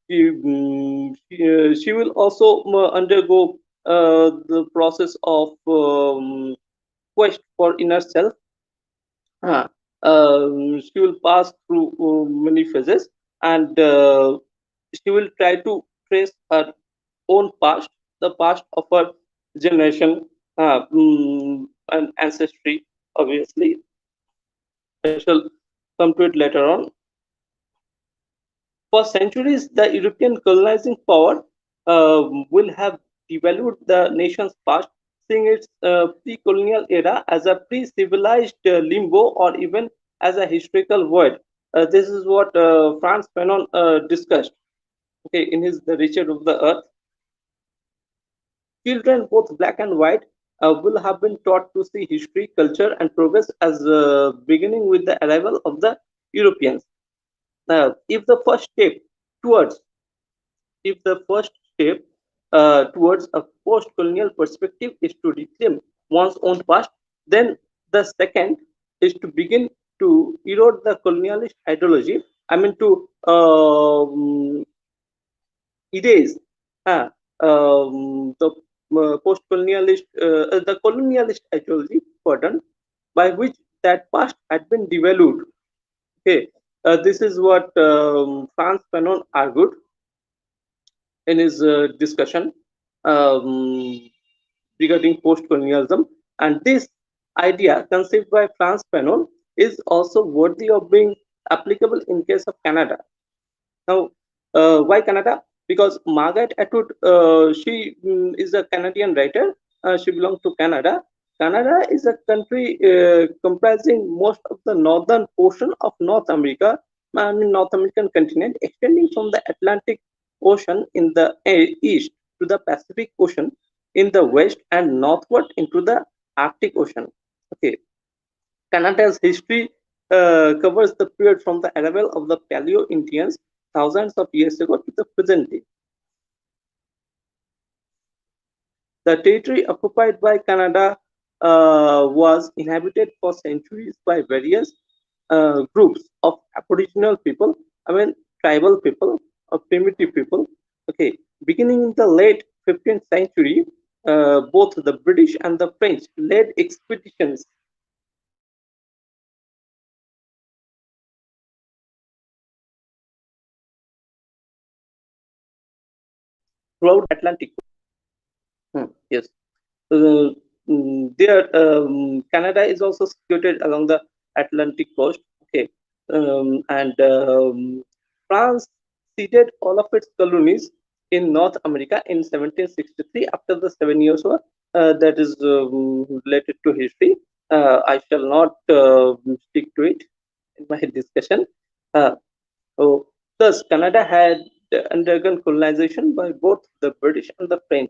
she will also undergo the process of quest for inner self. She will pass through many phases, and she will try to trace her own past, the past of her generation, and ancestry. Obviously, I shall come to it later on. For centuries, the European colonizing power will have devalued the nation's past, seeing its pre-colonial era as a pre-civilized limbo or even as a historical void. This is what Frantz Fanon discussed, okay, in his The Richer of the Earth. Children, both black and white, will have been taught to see history, culture, and progress as beginning with the arrival of the Europeans. If the first step towards if the first step towards a post-colonial perspective is to reclaim one's own past, then the second is to begin to erode the colonialist ideology. I mean, to erase the post-colonialist, the colonialist ideology, pardon, by which that past had been devalued. Okay, this is what Frantz Fanon argued in his discussion regarding post-colonialism, and this idea conceived by Frantz Fanon is also worthy of being applicable in case of Canada. Now, why Canada? Because Margaret Atwood, she is a Canadian writer. She belongs to Canada. Canada is a country comprising most of the northern portion of North America, I mean North American continent, extending from the Atlantic Ocean in the east to the Pacific Ocean in the west and northward into the Arctic Ocean. Okay, Canada's history covers the period from the arrival of the Paleo Indians thousands of years ago to the present day. The territory occupied by Canada was inhabited for centuries by various groups of Aboriginal people, I mean tribal people or primitive people. Okay, beginning in the late 15th century, both the British and the French led expeditions throughout Atlantic. Yes. There, Canada is also situated along the Atlantic coast. Okay, and France ceded all of its colonies in North America in 1763 after the 7 Years' War. That is related to history. I shall not stick to it in my discussion. So, thus, Canada had undergone colonization by both the British and the French.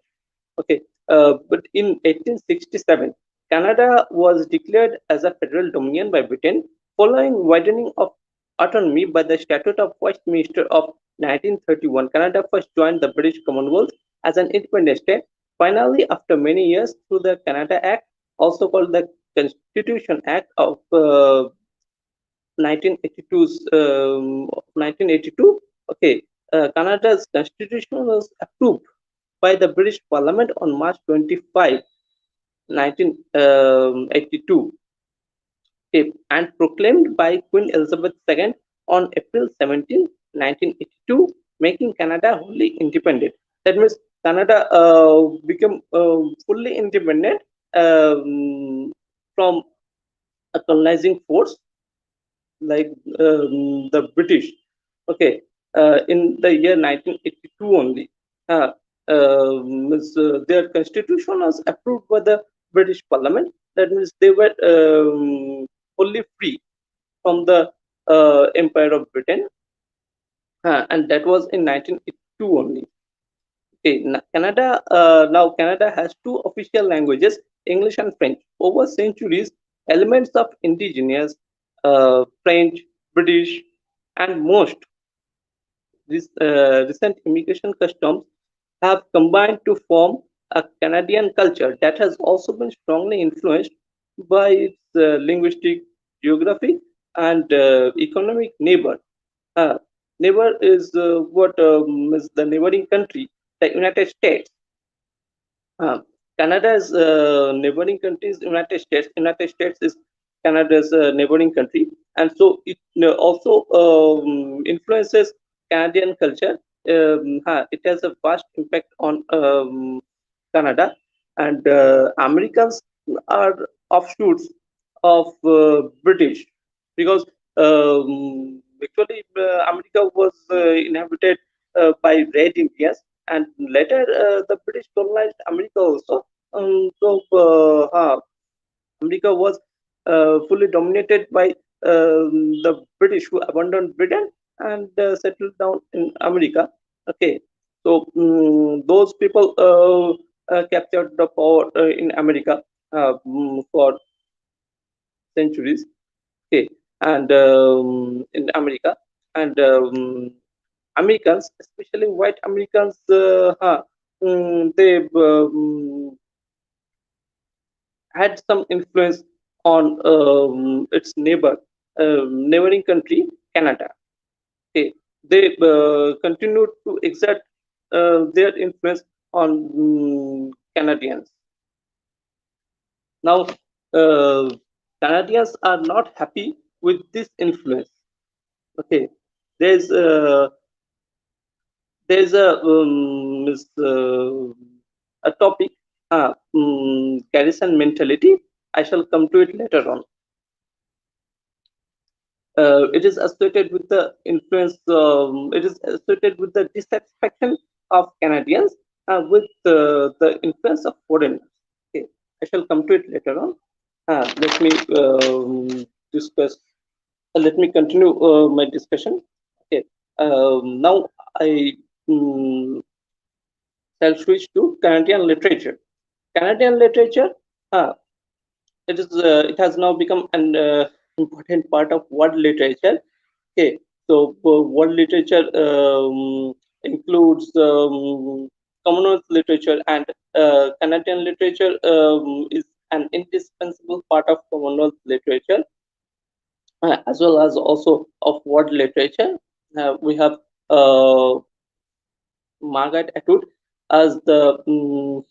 Okay, but in 1867, Canada was declared as a federal dominion by Britain following widening of autonomy by the Statute of Westminster of 1931. Canada first joined the British Commonwealth as an independent state. Finally, after many years, through the Canada Act, also called the Constitution Act of 1982. Okay, Canada's constitution was approved by the British Parliament on March 25, 1982, and proclaimed by Queen Elizabeth II on April 17, 1982, making Canada wholly independent. That means Canada became fully independent from a colonizing force like the British. Okay, in the year 1982 only. Their constitution was approved by the British Parliament. That means they were wholly free from the Empire of Britain, and that was in 1982 only. Okay, Canada now Canada has two official languages, English and French. Over centuries, elements of indigenous French, British, and most recent immigration customs have combined to form a Canadian culture that has also been strongly influenced by its linguistic, geographic, and economic neighbor. Neighbor is what is the neighboring country, the United States. Canada's neighboring country is United States. United States is Canada's neighboring country, and so it also influences Canadian culture. It has a vast impact on Canada, and Americans are offshoots of British because actually America was inhabited by Red Indians, and later the British colonized America also. America was fully dominated by the British, who abandoned Britain and settled down in America. Okay, so those people captured the power in America for centuries. Okay, and in America, and Americans, especially white Americans, they had some influence on its neighboring country, Canada. Okay, they continued to exert their influence on Canadians. Now, Canadians are not happy with this influence. Okay, there's uh, there's a topic, Garrison mentality. I shall come to it later on. It is associated with the influence. It is associated with the dissatisfaction of Canadians with the influence of foreigners. Okay, I shall come to it later on. Let me discuss. Let me continue my discussion. Okay. Now I shall switch to Canadian literature. Canadian literature, it has now become an important part of world literature. Okay, so world literature includes Commonwealth literature, and Canadian literature is an indispensable part of Commonwealth literature, as well as also of world literature. We have Margaret Atwood as the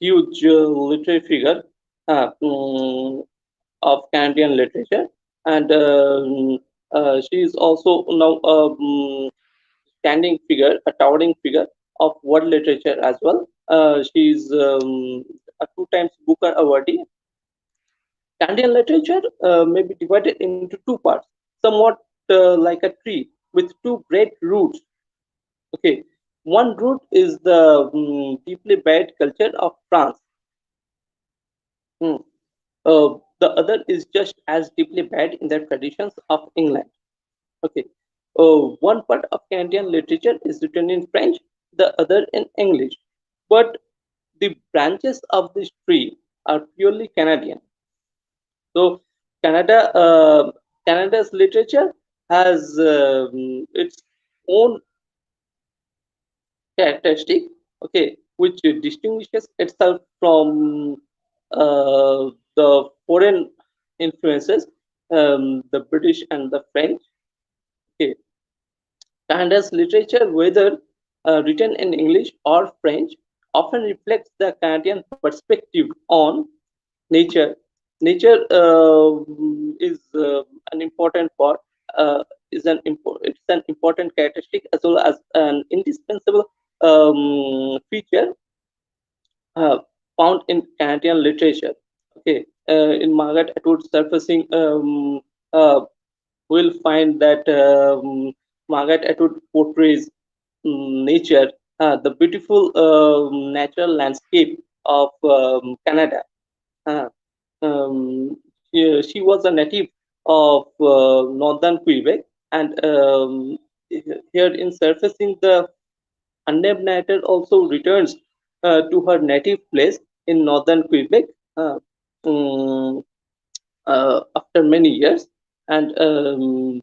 huge literary figure of Canadian literature, and she is also now a standing figure, a towering figure of world literature as well. She is a 2 times Booker awardee. Canadian literature may be divided into 2 parts, somewhat like a tree with 2 great roots. Okay, one root is the deeply buried culture of France. The other is just as deeply buried in the traditions of England. Okay, one part of Canadian literature is written in French, the other in English, but the branches of this tree are purely Canadian. So Canada's literature has its own characteristic, okay, which distinguishes itself from the foreign influences, the British and the French. Okay, Canada's literature, whether written in English or French, often reflects the Canadian perspective on nature. Nature is an important part. It's an important characteristic as well as an indispensable feature found in Canadian literature. Okay, in Margaret Atwood surfacing, we'll find that Margaret Atwood portrays nature, the beautiful natural landscape of Canada. She was a native of northern Quebec, and here in surfacing, the unnamed narrator also returns to her native place in northern Quebec after many years, and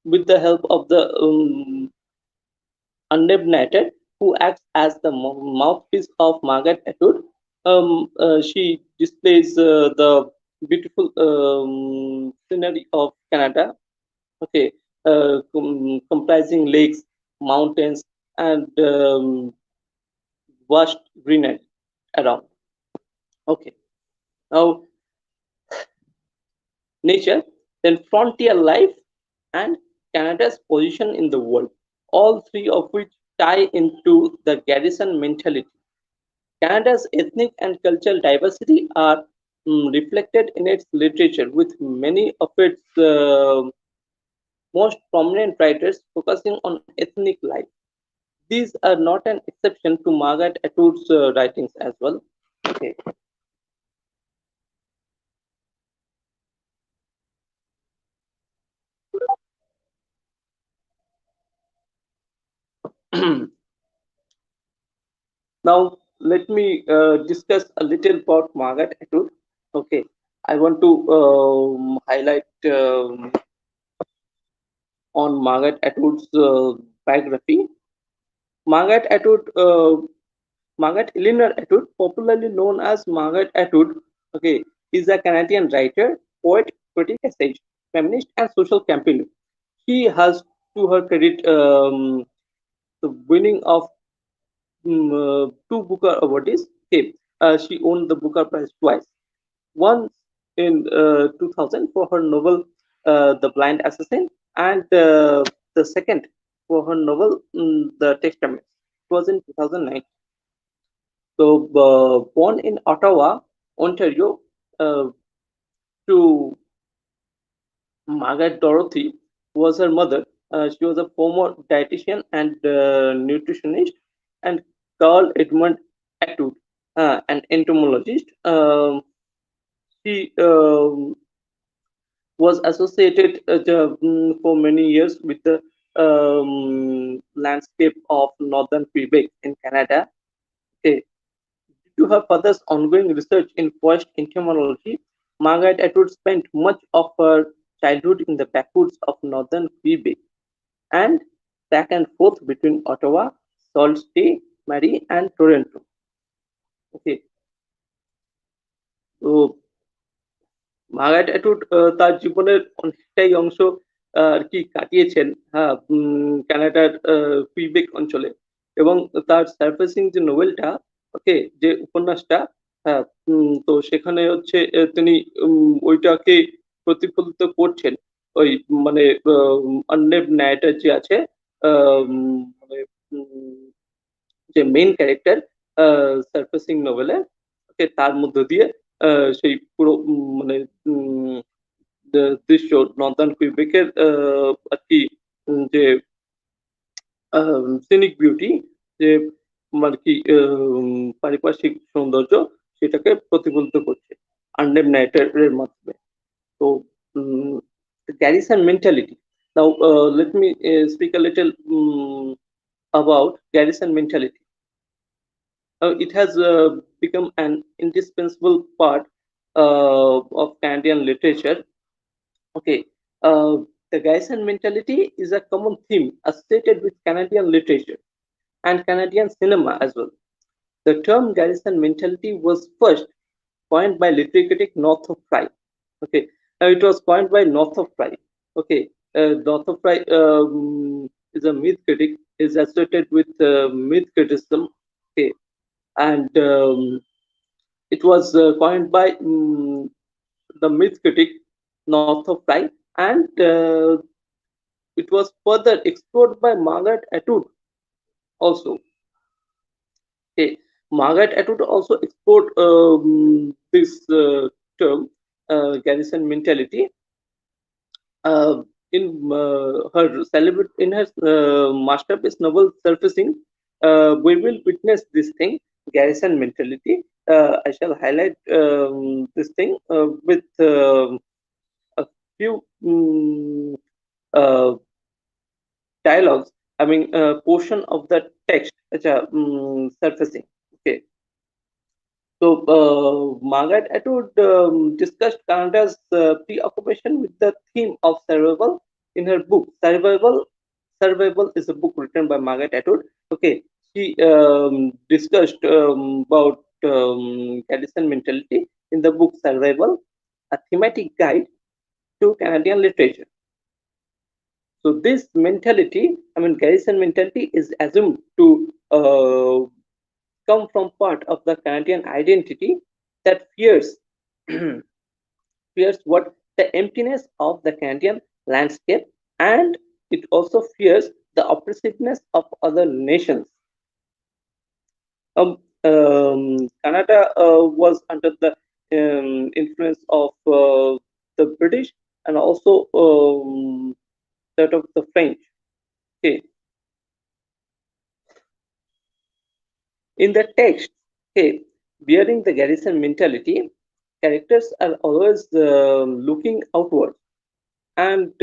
with the help of the unnamed narrator, who acts as the mouthpiece of Margaret Atwood, she displays the beautiful scenery of Canada. Okay, comprising lakes, mountains, and vast greenery around. Okay, now nature, then frontier life, and Canada's position in the world, all three of which tie into the Garrison mentality. Canada's ethnic and cultural diversity are reflected in its literature, with many of its most prominent writers focusing on ethnic life. These are not an exception to Margaret Atwood's writings as well. Okay. Now, let me discuss a little about Margaret Atwood. Okay, I want to highlight on Margaret Atwood's biography. Margaret Atwood, Margaret Eleanor Atwood, popularly known as Margaret Atwood, okay, is a Canadian writer, poet, critic, essayist, feminist, and social campaigner. She has, to her credit, the winning of two Booker awards. Okay, she won the Booker Prize twice. Once in 2000 for her novel The Blind Assassin, and the second for her novel The Testament. It was in 2009. So, born in Ottawa, Ontario, to Margaret Dorothy was her mother. She was a former dietitian and nutritionist, and Carl Edmund Atwood, an entomologist. She was associated for many years with the landscape of northern Quebec in Canada. Okay. Due to her father's ongoing research in forest entomology, Margaret Atwood spent much of her childhood in the backwoods of northern Quebec and back and forth between Ottawa, Sault Ste. Marie, and Toronto. Okay, so Margaret Atwood তার জীবনের অনেকটাই অংশ আর কি কাটিয়েছেন, হ্যাঁ, কানাডার Quebec অঞ্চলে, এবং তার সারফেসিং যে নোবেলটা, ওকে, যে উপন্যাসটা, হ্যাঁ, তো সেখানে হচ্ছে তিনি ওইটাকে প্রতিফলিত করছেন। ওই মানে অন্নেব ন্যারেটর যে আছে, মানে যে মেইন ক্যারেক্টার সারফেসিং নোভেলে, ওকে, তার মধ্য দিয়ে সেই পুরো মানে দৃশ্য নর্দার্ন কুইবেকের আর কি যে সিনিক বিউটি, যে আর কি পারিপার্শ্বিক সৌন্দর্য, সেটাকে প্রতিফলিত করছে আননেম নাইটারের মাধ্যমে। তো garrison mentality. Now let me speak a little about Garrison mentality. It has become an indispensable part of Canadian literature. Okay, the Garrison mentality is a common theme associated with Canadian literature and Canadian cinema as well. The term Garrison mentality was first coined by literary critic Northrop Frye. Okay, it was coined by Northrop Frye. Okay, Northrop Frye is a myth critic, is associated with myth criticism. Okay, and it was coined by the myth critic Northrop Frye, and it was further explored by Margaret Atwood also. Okay, Margaret Atwood also explored this term, Garrison mentality, in her masterpiece novel Surfacing. We will witness this thing, Garrison mentality. I shall highlight this thing with a few dialogues, I mean portion of the text surfacing. Okay, so Margaret Atwood discussed Canada's preoccupation with the theme of survival in her book Survival is a book written by Margaret Atwood. Okay, she discussed about Garrison mentality in the book Survival, a thematic guide to Canadian literature. So this mentality, I mean Garrison mentality, is assumed to come from part of the Canadian identity that fears what the emptiness of the Canadian landscape, and it also fears the oppressiveness of other nations. Canada was under the influence of the British and also that of the French. Okay. In the text, okay, bearing the Garrison mentality, characters are always looking outward and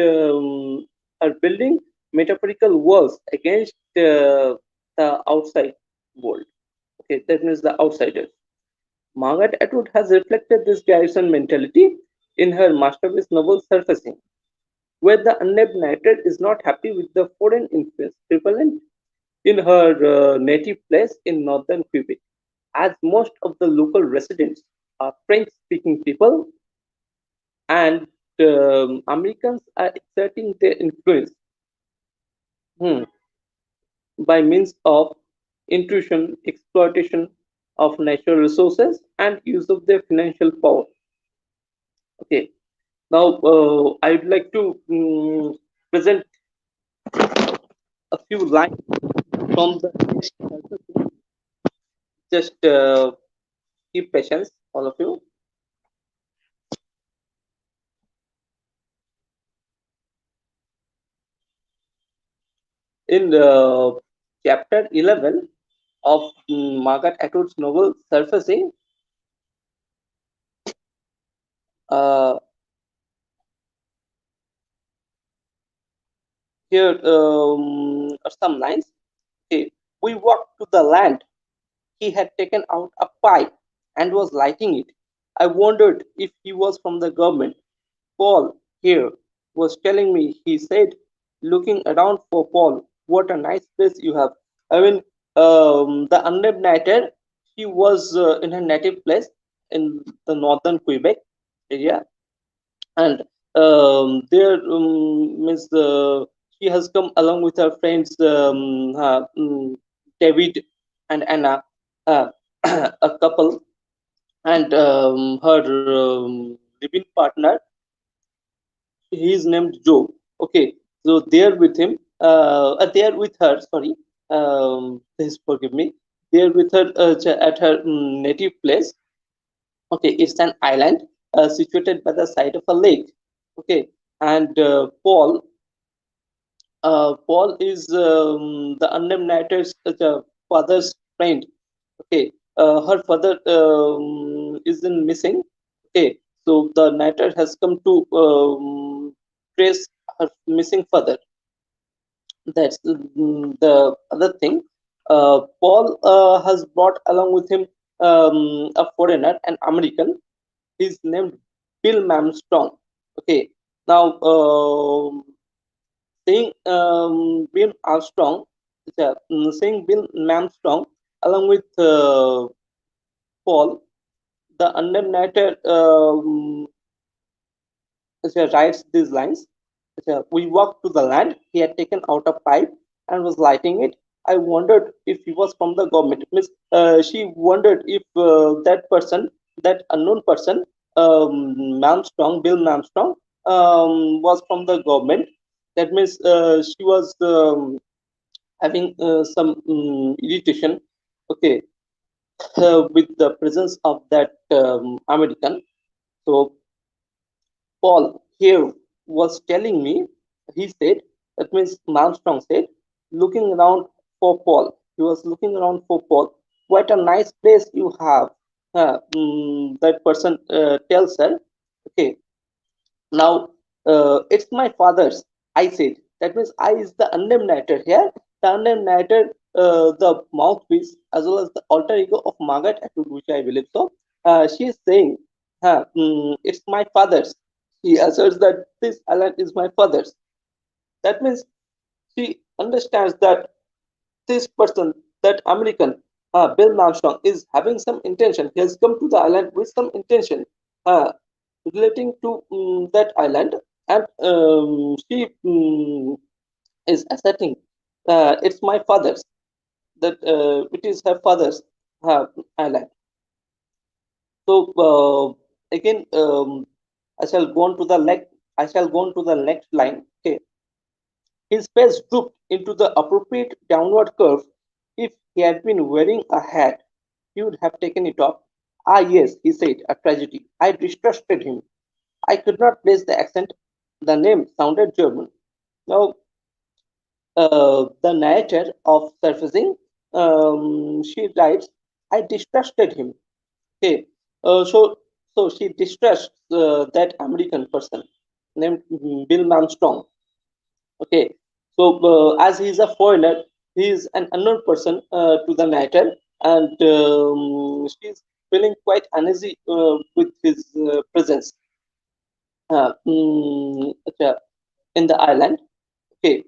are building metaphorical walls against the outside world. Okay, that means the outsiders. Margaret Atwood has reflected this Garrison mentality in her masterpiece novel Surfacing, where the unnamed narrator is not happy with the foreign influence prevalent in her native place in northern Quebec, as most of the local residents are French-speaking people and Americans are exerting their influence by means of intrusion, exploitation of natural resources, and use of their financial power. Okay, now I'd like to present a few lines from the text. Just keep patience, all of you. In chapter 11 of Margaret Atwood's novel Surfacing, here are some lines. Okay. We walked to the land. He had taken out a pipe and was lighting it. I wondered if he was from the government. Paul here was telling me, he said, looking around for Paul, what a nice place you have. I mean, the unnamed narrator, she was in her native place in the northern Quebec area, and there means she has come along with her friends David and Anna, a couple, and her living partner, he is named Joe. Okay, so they are with him. They are with her. Sorry, please forgive me. They are with her at her native place. Okay, it's an island situated by the side of a lake. Okay, and Paul is the unnamed narrator's father's friend. Okay, her father isn't missing. Okay, so the narrator has come to trace her missing father. That's the other thing. Paul has brought along with him a foreigner, an American. He's named Bill Mamstrong. Okay, now saying Bill Armstrong, saying Bill Mamstrong along with Paul, the unnamed narrator writes these lines. We walked to the land. He had taken out a pipe and was lighting it. I wondered if he was from the government. Means she wondered if that person, that unknown person, Mamstrong, Bill Mamstrong, was from the government. That means she was having some irritation. Okay, with the presence of that American. So Paul here was telling me, he said, that means Armstrong said, looking around for Paul. He was looking around for Paul. What a nice place you have. That person tells her, okay, now it's my father's. I said, that means I is the unnamed narrator here. The unnamed narrator, the mouthpiece, as well as the alter ego of Margaret Atwood, which I believe so. She is saying, it's my father's. She asserts that this island is my father's. That means she understands that this person, that American, Bill Armstrong, is having some intention. He has come to the island with some intention relating to that island, and she is asserting it's my father's, that it is her father's island. So again, I shall go on to the next line. Okay, his face drooped into the appropriate downward curve. If he had been wearing a hat, he would have taken it off. Ah, yes, he said, a tragedy. I distrusted him. I could not place the accent. The name sounded German. Now, the narrator of Surfacing, she writes, I distrusted him. Okay, so she distrusts that American person named Bill Armstrong. Okay, so as he is a foreigner, he is an unknown person to the narrator, and she's feeling quite uneasy with his presence in the island. Okay,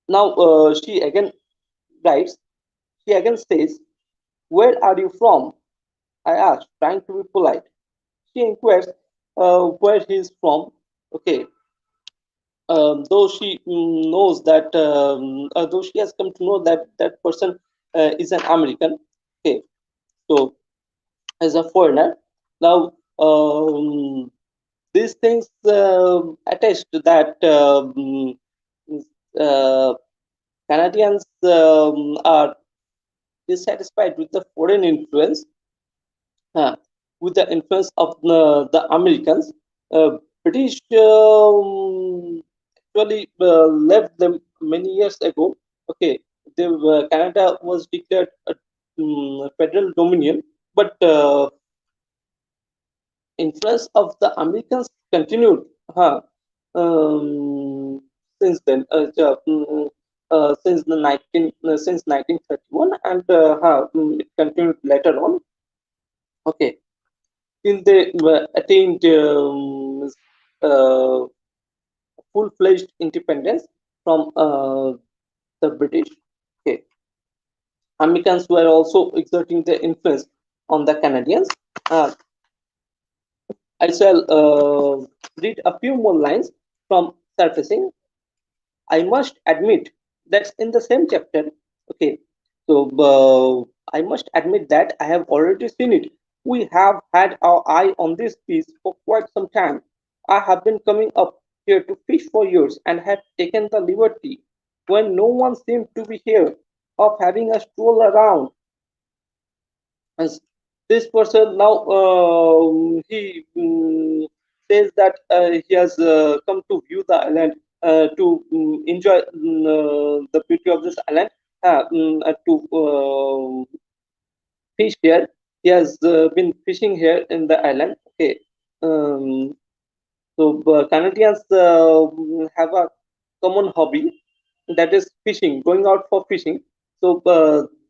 now she again writes. She again says, "Where are you from?" I asked, trying to be polite. She inquires where he is from. Okay, though she knows that, though she has come to know that that person is an American. Okay, so as a foreigner, now these things attest to that uh, Canadians are dissatisfied with the foreign influence, with the influence of the Americans. British actually left them many years ago. Okay, Canada was declared a federal dominion, but influence of the Americans continued um, since then. Since the 1931, and it continued later on. Okay, till they attained full-fledged independence from the British. Okay, Americans were also exerting their influence on the Canadians. Uh, I shall read a few more lines from Surfacing. I must admit that's in the same chapter. Okay, so I must admit that I have already seen it. We have had our eye on this piece for quite some time. I have been coming up here to fish for years and have taken the liberty, when no one seemed to be here, of having a stroll around. As this person now, he says that he has come to view the island, to enjoy the beauty of this island, to fish here. He has been fishing here in the island. Okay, um, so Canadians have a common hobby, that is fishing, going out for fishing. So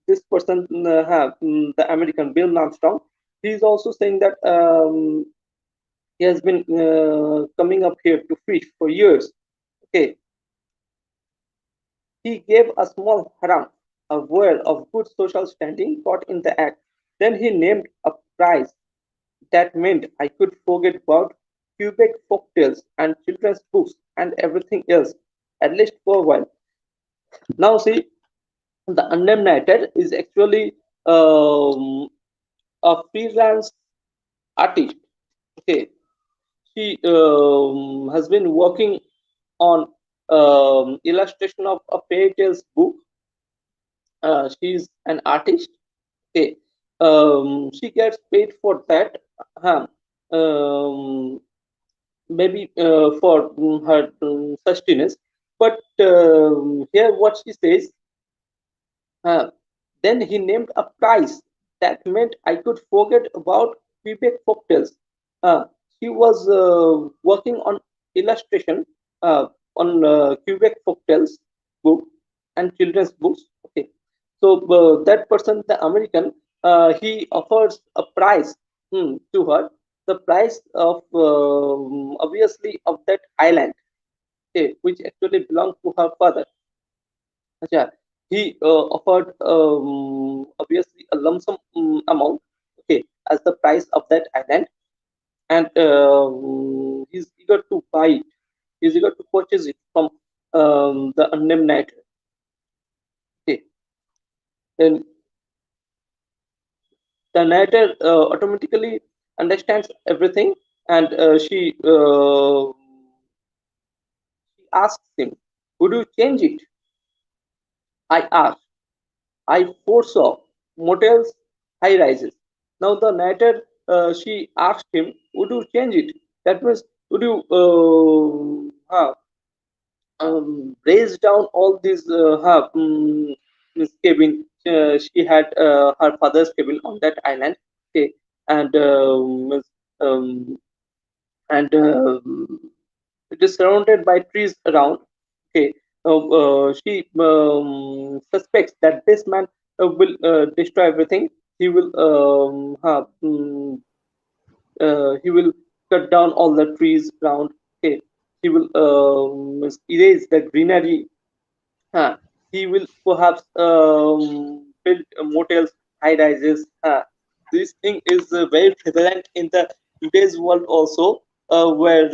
this person, the American Bill Armstrong, he is also saying that he has been coming up here to fish for years. Okay, he gave a small harangue, a word of good social standing caught in the act. Then he named a prize that meant I could forget about Quebec folktales and children's books and everything else, at least for a while. Now, see, the unnamed writer is actually a freelance artist. Okay, she has been working on illustration of a fairy tales book. She's an artist. Okay, she gets paid for that. Huh. Um, Maybe for her sustenance. But here, what she says, uh, then he named a price that meant I could forget about Quebec folktales. Uh, she was working on illustration on Quebec folktales book and children's books. Okay, so that person, the American, he offers a price to her, the price of obviously of that island, okay, which actually belonged to her father. Yeah, he offered obviously a lump sum amount, okay, as the price of that island, and he's eager to buy it. He's eager to purchase it from the unnamed knight. Okay, and the narrator automatically understands everything, and she asks him, "Would you change it?" I asked. I foresaw motels, high rises. Now the narrator, she asked him, "Would you change it?" That means, would you raise down all these this cabin? She had her father's cabin on that island. Okay, and um, and it is surrounded by trees around. Okay, she suspects that this man will destroy everything. He will he will cut down all the trees around. Okay, he will erase the greenery. He will perhaps build motels, high rises. This thing is very prevalent in the today's world also, where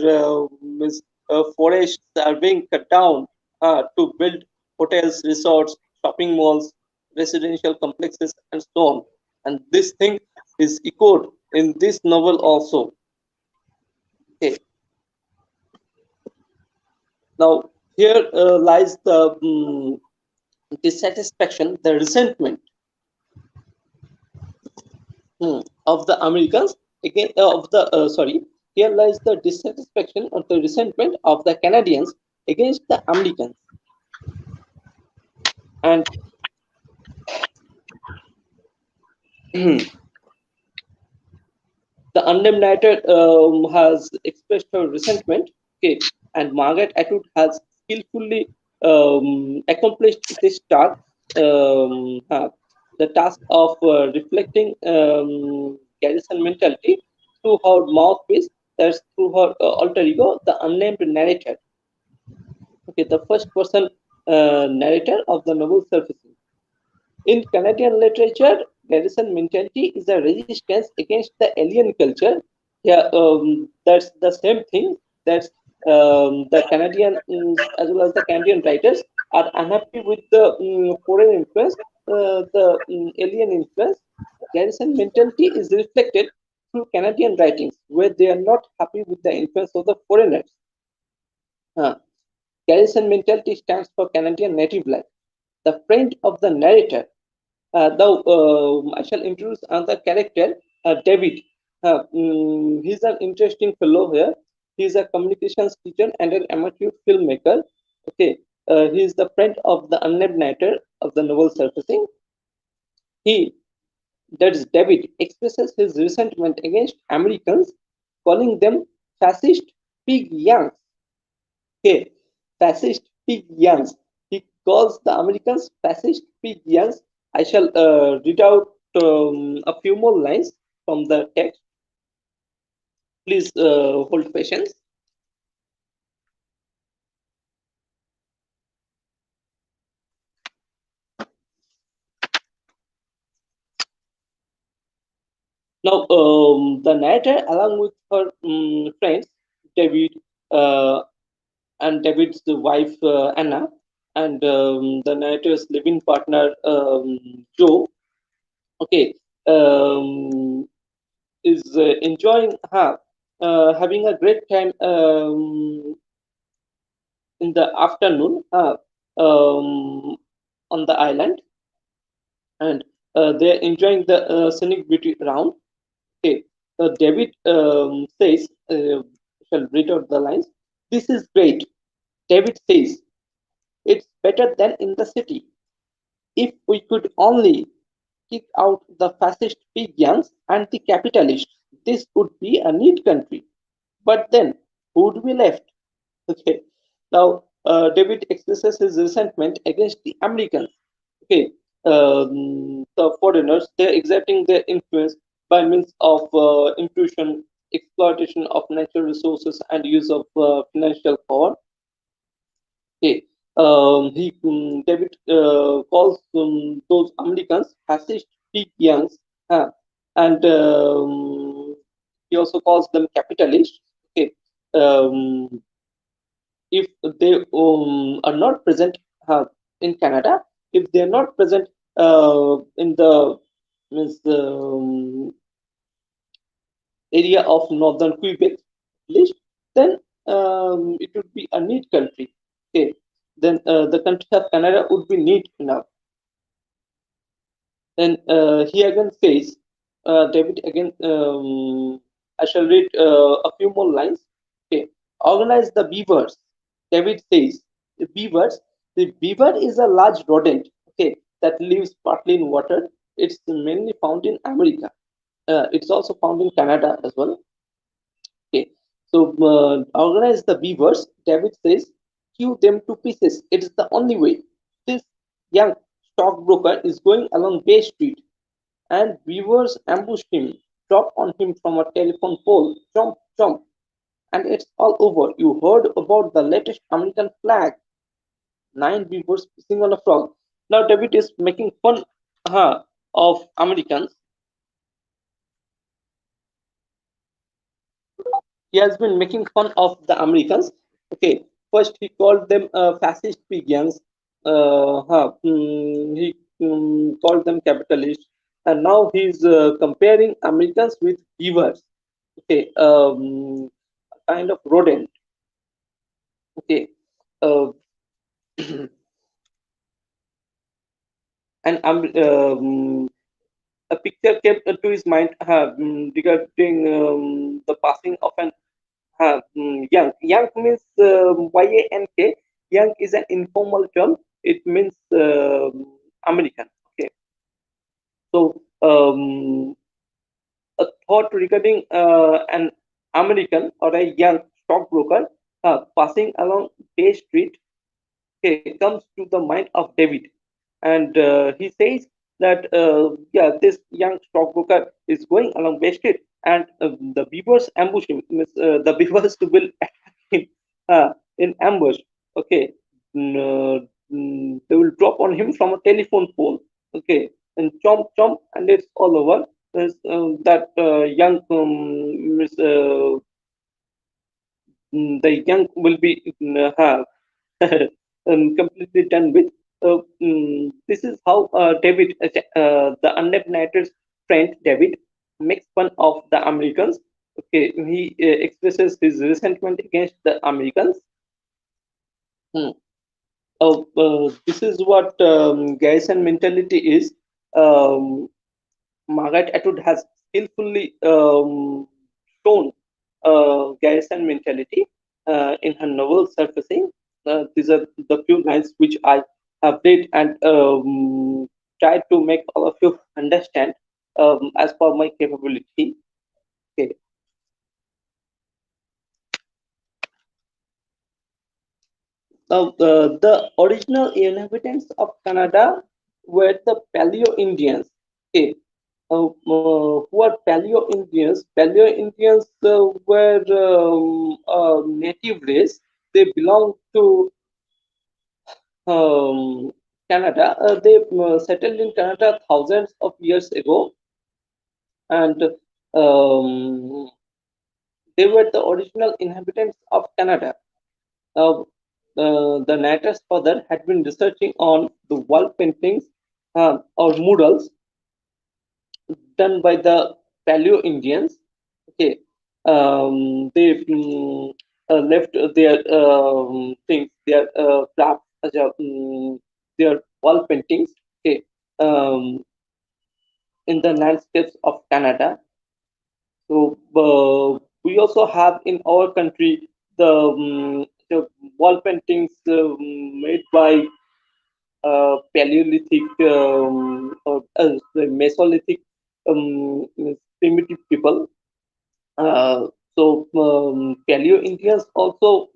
forests are being cut down to build hotels, resorts, shopping malls, residential complexes, and so on. And this thing is echoed in this novel also. Okay. Now here lies the dissatisfaction, the resentment of the Americans again of the sorry. Here lies the dissatisfaction or the resentment of the Canadians against the Americans, and the unnamed narrator has expressed her resentment. Okay, and Margaret Atwood has skillfully accomplished this task. The task of reflecting Garrison mentality through her mouthpiece, that's through her alter ego, the unnamed narrator. Okay, the first person narrator of the novel surfacing. In Canadian literature, Garrison mentality is a resistance against the alien culture. Yeah, that's the same thing. That's the Canadian as well as the Canadian writers are unhappy with the foreign influence, the alien influence. Garrison mentality is reflected through Canadian writings, where they are not happy with the influence of the foreigners. Garrison mentality stands for Canadian native life. The friend of the narrator. Now, I shall introduce another character, David. He's an interesting fellow here. He's a communications teacher and an amateur filmmaker. Okay, he is the friend of the unnamed narrator of the novel surfacing. He, that is David, expresses his resentment against Americans, calling them fascist pig youngs. Okay, fascist pig youngs. He calls the Americans fascist pig youngs. I shall read out a few more lines from the text. Please hold patience. Now, the narrator, along with her friends, David and David's wife Anna, and the narrator's living partner Joe, okay, is enjoying having a great time in the afternoon on the island, and they're enjoying the scenic beauty around. Okay, David says, shall read out the lines. This is great. David says, it's better than in the city. If we could only kick out the fascist pigeons and the capitalists, this would be a neat country. But then, who would be left? Okay. Now, David expresses his resentment against the Americans. Okay. The foreigners, they're exerting their influence by means of intrusion, exploitation of natural resources, and use of financial power. Okay. David calls those Americans fascist pigeons, and he also calls them capitalists. Okay. If they are not present in Canada, if they are not present in the area of northern Quebec, then it would be a neat country. Okay, then the country of Canada would be neat enough. Then he again says, David again, I shall read a few more lines. Okay, organize the beavers. David says, the beaver is a large rodent, okay, that lives partly in water. It's mainly found in America. It's also found in Canada as well. Okay, so organize the beavers. David says, hew them to pieces. It is the only way. This young stockbroker is going along Bay Street, and weavers ambush him, drop on him from a telephone pole, jump, jump, and it's all over. You heard about the latest American flag. 9 weavers pissing on a frog. Now David is making fun of Americans. He has been making fun of the Americans. Okay, first he called them fascist pigeons. He called them capitalists, and now he's comparing Americans with beavers. Okay, kind of rodent. Okay, uh, and a picture came to his mind regarding the passing of an young. Young means Y-A-N-K. Young is an informal term. It means American. Okay. So a thought regarding an American or a young stockbroker passing along Bay Street, okay, comes to the mind of David, and he says that yeah, this young stockbroker is going along Bay Street, and the beavers ambush him. Means, the beavers will attack him in ambush. Okay, they will drop on him from a telephone pole. Okay, and chomp chomp, and it's all over. That young the young will be completely done with. This is how David, the unnamed narrator's friend David, makes fun of the Americans. Okay, he expresses his resentment against the Americans. This is what Garrison mentality is. Margaret Atwood has skillfully shown Garrison mentality in her novel Surfacing. These are the few lines which I have read and tried to make all of you understand as per my capability. Okay. Now, the original inhabitants of Canada were the Paleo Indians. Okay. Who are Paleo Indians? Paleo Indians were a native race. They belong to Canada. They settled in Canada thousands of years ago, and um, they were the original inhabitants of Canada. Now, the narrator's father had been researching on the wall paintings or murals done by the Paleo Indians. Okay, they left their things, their crafts, their wall paintings. Okay, um, in the landscapes of Canada. So we also have in our country the wall paintings made by Paleolithic or the Mesolithic primitive people. So Paleo Indians also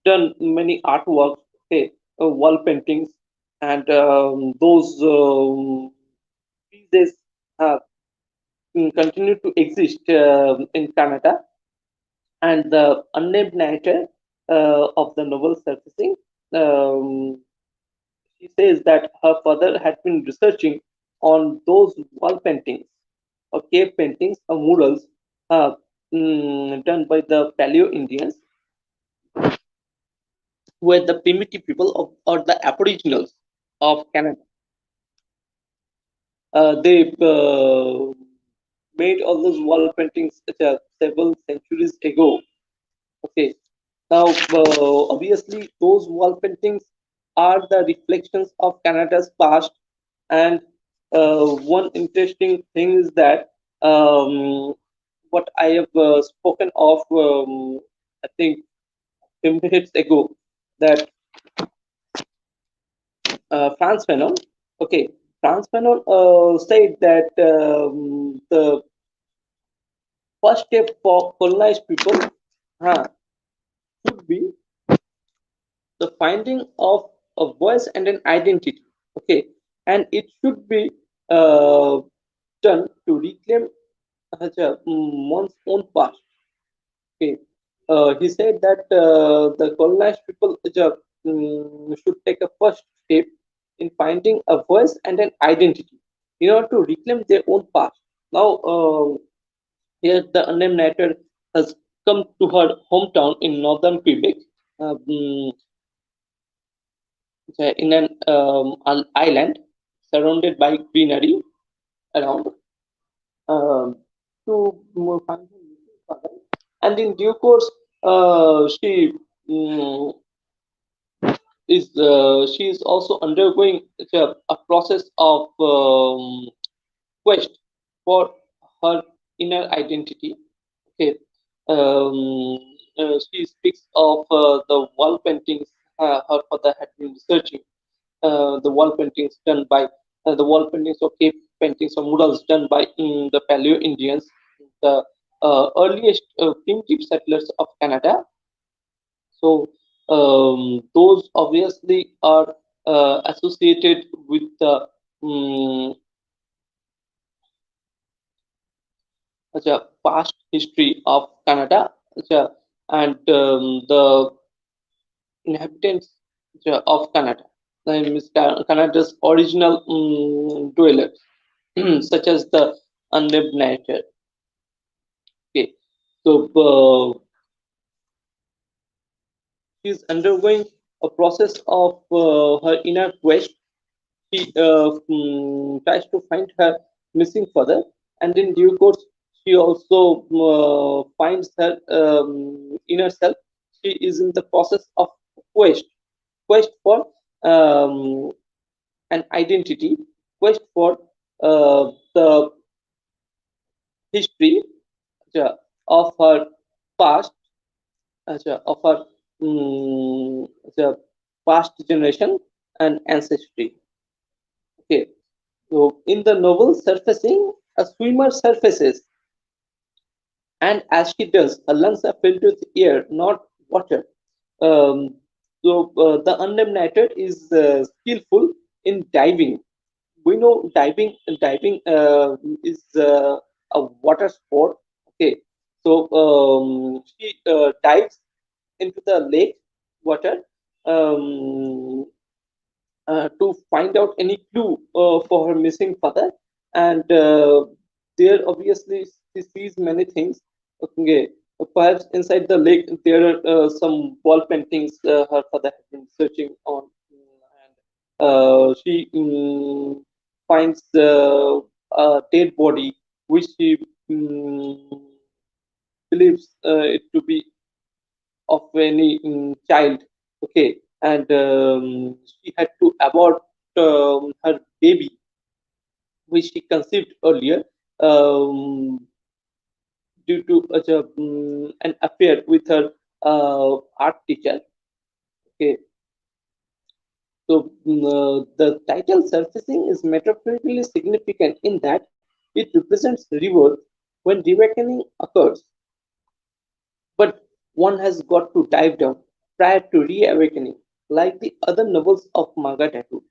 done many artworks, okay, wall paintings, and those pieces have continue to exist in Canada. And the unnamed narrator of the novel Surfacing, she says that her father had been researching on those wall paintings or cave paintings or murals done by the Paleo Indians, who were the primitive people of, or the aboriginals of Canada. They made all those wall paintings several centuries ago. Okay, now obviously those wall paintings are the reflections of Canada's past, and one interesting thing is that what I have spoken of, I think, 10 minutes ago, that Frantz Fanon, okay, Frantz Fanon said that the first step for colonized people should the finding of a voice and an identity. Okay, and it should be done to reclaim one's own past. Okay, he said that the colonized people should take a first step in finding a voice and an identity in order to reclaim their own past. Now, here the unnamed narrator has come to her hometown in northern Quebec, um, in an island surrounded by greenery around, to find her missing father. And in due course, she she is also undergoing a process of quest for her inner identity. Okay, she speaks of the wall paintings her father had been researching. The wall paintings done by the wall paintings or cave paintings or murals done by the Paleo Indians, the earliest primitive settlers of Canada. So those obviously are associated with the past history of Canada, and the inhabitants of Canada, Canada's original dwellers, such as the unnamed narrator. Okay, so she's undergoing a process of her inner quest. She tries to find her missing father, and in due course, she also finds her inner self. She is in the process of quest for an identity, quest for the history of her past, of her past generation and ancestry. Okay, so in the novel Surfacing, a swimmer surfaces, and as she does, her lungs are filled with air, not water. Um, so the unnamed narrator is skillful in diving. We know diving is a water sport. Okay, so she dives into the lake water, um, to find out any clue for her missing father, and there obviously she sees many things. Okay, perhaps inside the lake there are some wall paintings her father has been searching on, and she finds a dead body which she believes it to be of any child. Okay, and she had to abort her baby which she conceived earlier, um, due to an affair with her art teacher. Okay, so the title Surfacing is metaphorically significant in that it represents rebirth when reawakening occurs, but one has got to dive down prior to reawakening. Like the other novels of Margaret Atwood,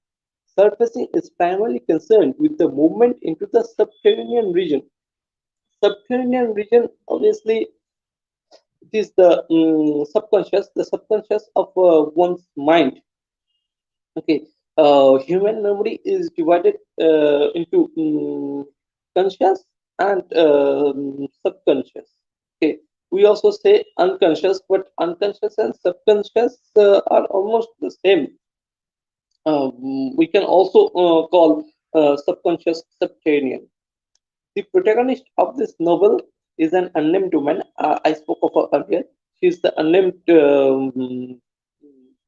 Surfacing is primarily concerned with the movement into the subterranean region. Subterranean region, obviously, it is the subconscious of one's mind. Okay, human memory is divided into conscious and subconscious. Okay, we also say unconscious, but unconscious and subconscious are almost the same. We can also call subconscious subterranean. The protagonist of this novel is an unnamed woman. I spoke of her earlier. She's the unnamed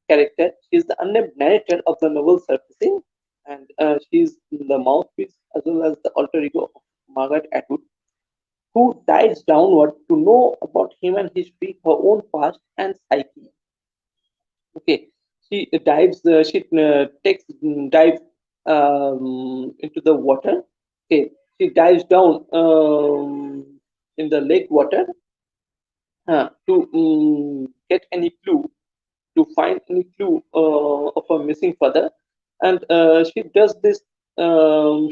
character. She's the unnamed narrator of the novel Surfacing, and she's the mouthpiece as well as the alter ego of Margaret Atwood, who dives downward to know about human history, her own past, and psyche. Okay, she dives. She takes dive into the water. Okay, she dives down in the lake water to get any clue to find any clue of her missing father, and she does this.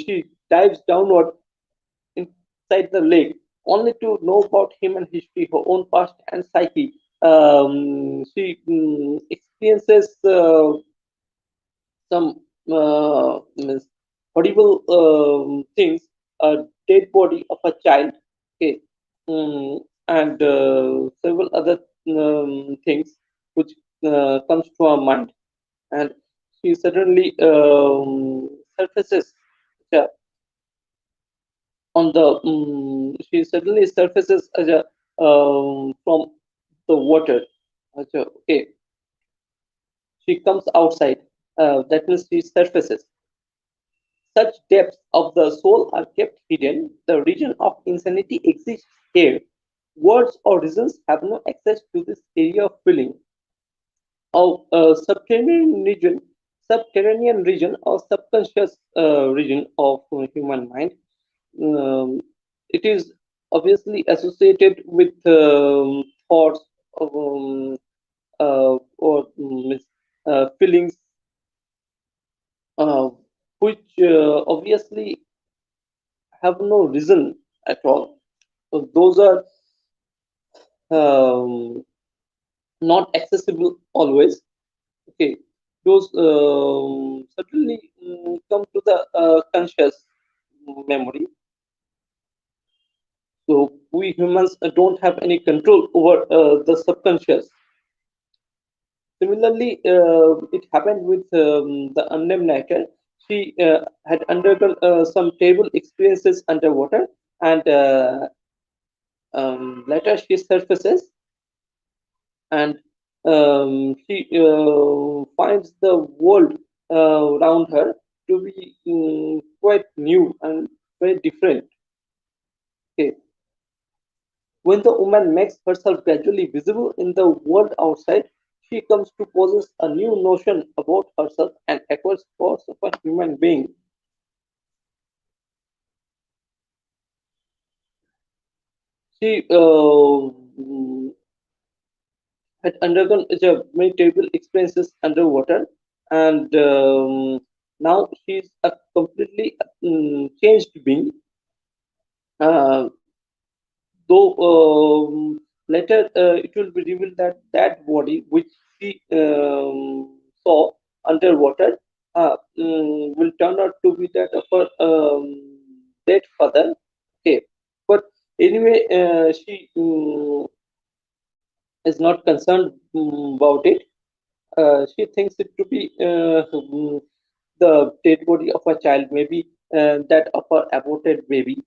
She dives downward inside the lake, only to know about human history, her own past and psyche. She experiences some means horrible things, a dead body of a child, okay, and several other things which comes to our mind, and she suddenly surfaces uh, on the she suddenly surfaces as a from the water. Okay, she comes outside. That means she surfaces. Such depths of the soul are kept hidden. The region of insanity exists here. Words or reasons have no access to this area of feeling. Of subterranean region or subconscious region of human mind. Um, it is obviously associated with thoughts of, or feelings, uh, which obviously have no reason at all. So those are not accessible always. Okay, those certainly come to the conscious memory. So we humans don't have any control over the subconscious. Similarly, it happened with the unnamed narrator. She had undergone some terrible experiences underwater, and later she surfaces, and she finds the world around her to be quite new and very different. Okay. When the woman makes herself gradually visible in the world outside, she comes to possess a new notion about herself and acquires force of a human being. She had undergone many terrible experiences underwater, and now she's a completely changed being. Uh, though later it will be revealed that that body which she saw underwater will turn out to be that of her dead father. Okay, but anyway, she is not concerned about it. She thinks it to be the dead body of a child, maybe that of her aborted baby,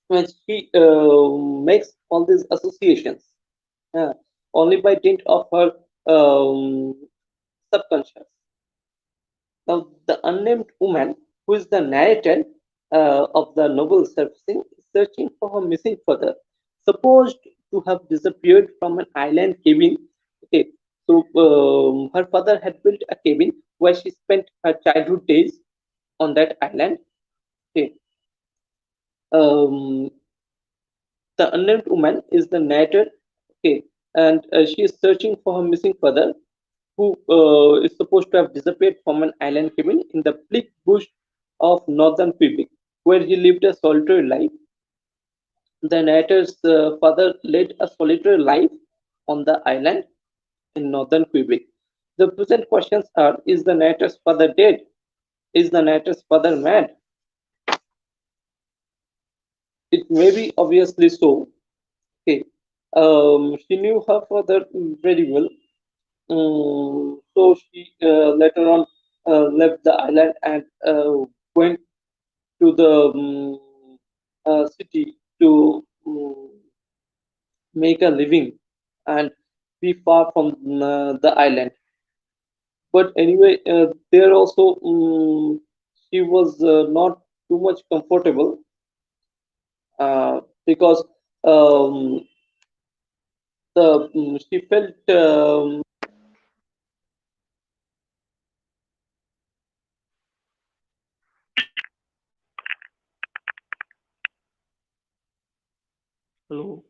when she makes all these associations uh, only by dint of her um, subconscious. Now, the unnamed woman, who is the narrator of the novel surfacing, is searching for her missing father, supposed to have disappeared from an island cabin. Okay, so her father had built a cabin where she spent her childhood days on that island. Okay, um, the unnamed woman is the narrator. Okay, and she is searching for her missing father, who is supposed to have disappeared from an island cabin in the bleak bush of northern Quebec, where he lived a solitary life. The narrator's father led a solitary life on the island in northern Quebec. The present questions are: is the narrator's father dead? Is the narrator's father mad? It may be obviously so. Okay. She knew her father very well. So she later on left the island and went to the city to make a living and be far from the island. But anyway, there also she was not too much comfortable because um, the she felt hello.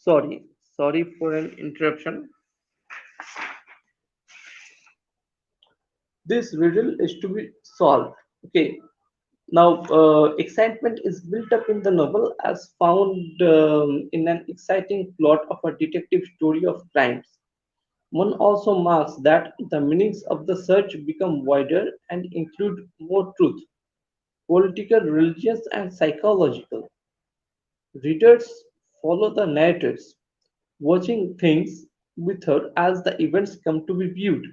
Sorry for an interruption. This riddle is to be solved. Okay. Now, excitement is built up in the novel as found in an exciting plot of a detective story of crimes. One also marks that the meanings of the search become wider and include more truth, political, religious, and psychological. Readers follow the narrators, watching things with her as the events come to be viewed.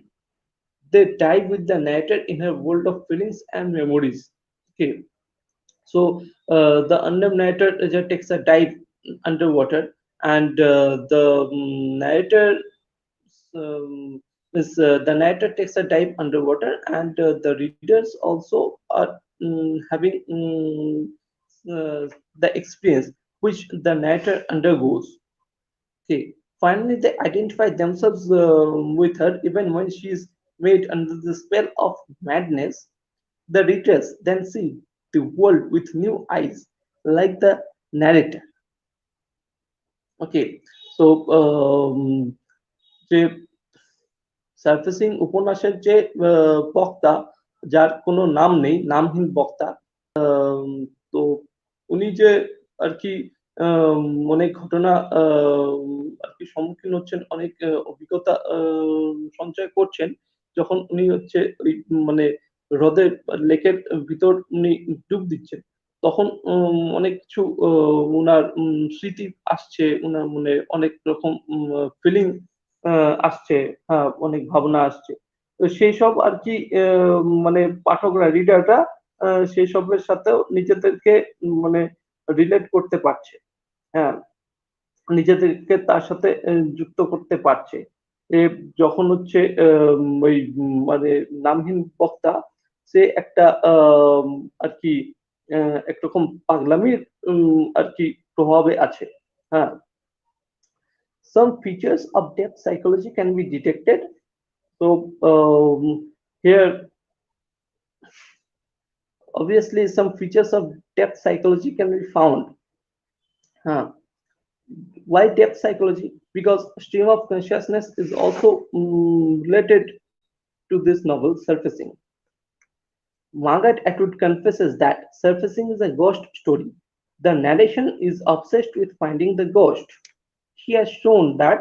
They dive with the narrator in her world of feelings and memories. Okay, so the unknown narrator just takes a dive underwater, and the narrator the narrator takes a dive underwater, and the readers also are having the experience which the narrator undergoes. Okay. Finally, they identify themselves with her even when she is made under the spell of madness. The readers then see the world with new eyes, like the narrator. Okay, so যে সার্ফেসিং উপন্যাসের যে বক্তা, যার কোনো নাম নেই, নামহীন বক্তা, তো উনি যে আর কি অনেক ঘটনা আর কি সম্মুখীন হচ্ছেন, অনেক অভিজ্ঞতা সঞ্চয় করছেন যখন উনি হচ্ছে ওই মানে হ্রদের লেকের ভিতর উনি ডুব দিচ্ছেন, তখন অনেক কিছু উনার স্মৃতি আসছে, উনার মনে অনেক রকম ফিলিং আসছে, হ্যাঁ, অনেক ভাবনা আসছে। তো সেই সব আর কি মানে পাঠকরা, রিডাররা সেই সবের সাথেও নিজেদেরকে মানে রিলেট করতে পারছে, হ্যাঁ, নিজেদেরকে তার সাথে যুক্ত করতে পারছে। যখন হচ্ছে ওই মানে নামহীন বক্তা, সে একটা আর কি একরকম পাগলামির আর কি প্রভাবে আছে, হ্যাঁ। Some features of depth psychology can be detected. So here, obviously, some features of depth psychology can be found. Why depth psychology? Because stream of consciousness is also related to this novel, Surfacing. Margaret Atwood confesses that Surfacing is a ghost story. The narration is obsessed with finding the ghost. She has shown that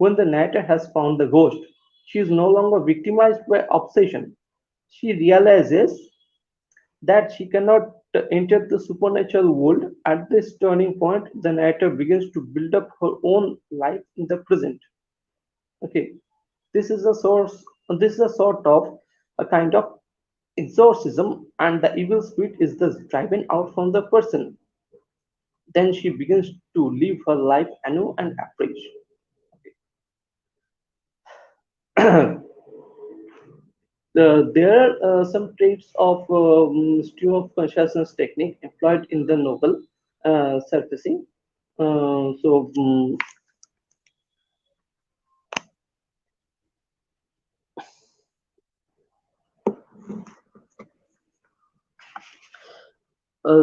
when the narrator has found the ghost, she is no longer victimized by obsession. She realizes that she cannot enter the supernatural world. At this turning point, the narrator begins to build up her own life in the present. Okay, this is a sort of a kind of exorcism, and the evil spirit is thus driven out from the person. Then she begins to live her life anew and afresh. There are some traits of stream of consciousness technique employed in the novel Surfacing.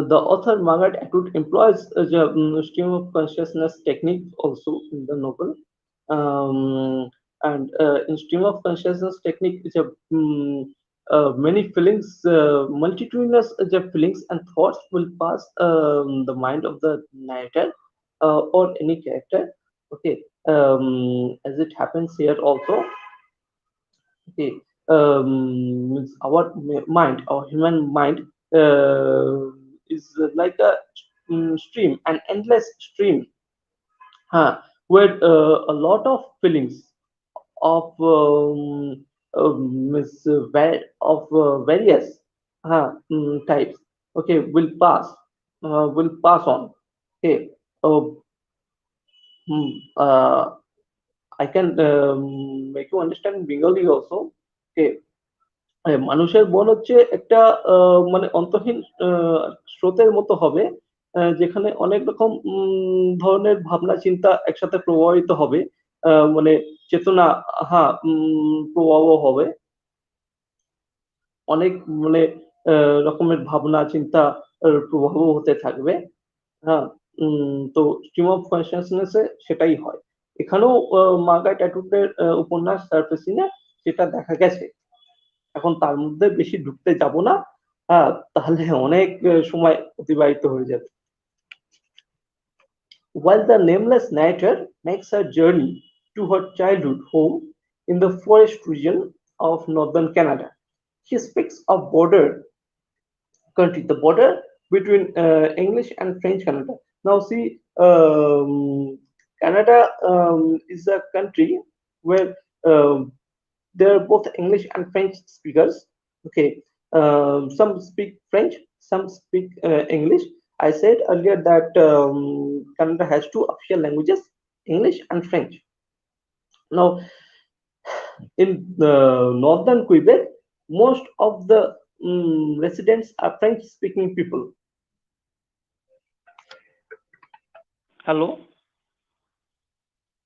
The author Margaret Atwood employs the stream of consciousness technique also in the novel. And in stream of consciousness technique, many feelings, multitudinous feelings and thoughts will pass the mind of the narrator or any character. Okay, as it happens here also. Okay, our mind, our human mind is like a stream, an endless stream, where a lot of feelings of various types, okay, will pass on. Okay, I can make you understand Bengali also. Okay, মানুষের মন হচ্ছে একটা মানে অন্তহীন স্রোতের মতো হবে, যেখানে অনেক রকম ধরনের ভাবনা চিন্তা একসাথে প্রবাহিত হবে, মানে চেতনা প্রবাহ হবে, অনেক মানে রকমের ভাবনা চিন্তা প্রবাহ হতে থাকবে, হ্যাঁ। তো স্ট্রিম অফ কনসিয়াসনেসে সেটাই হয়। এখানেও মার্গারেট অ্যাটউডের উপন্যাস সারফেসিংয়ে সেটা দেখা গেছে। এখন তার মধ্যে বেশি ঢুকতে যাব না, তাহলে অনেক সময় অতিবাহিত হয়ে যাবে। While the nameless narrator makes her journey to her childhood home in the forest region of northern Canada, she speaks of border country, the border between English and French Canada. Now see, Canada is a country where there are both English and French speakers. Okay, some speak French, some speak English. I said earlier that Canada has two official languages, English and French. Now, in northern Quebec, most of the residents are French-speaking people. Hello,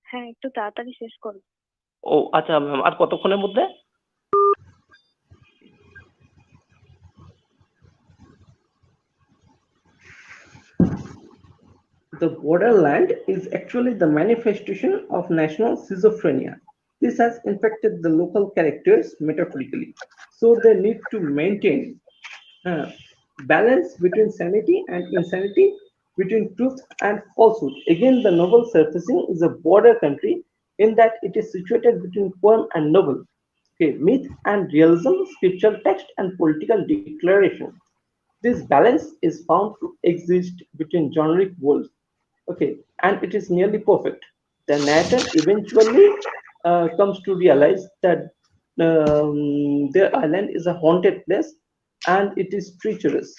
হ্যাঁ, একটু তাড়াতাড়ি শেষ করো। ও আচ্ছা ma'am, আর কতক্ষণের মধ্যে? The borderland is actually the manifestation of national schizophrenia. This has infected the local characters metaphorically, so they need to maintain balance between sanity and insanity, between truth and falsehood. Again, the novel surfacing is a border country in that it is situated between poem and novel, okay, myth and realism, scriptural text and political declaration. This balance is found to exist between generic worlds, okay, and it is nearly perfect. The narrator eventually comes to realize that their island is a haunted place and it is treacherous.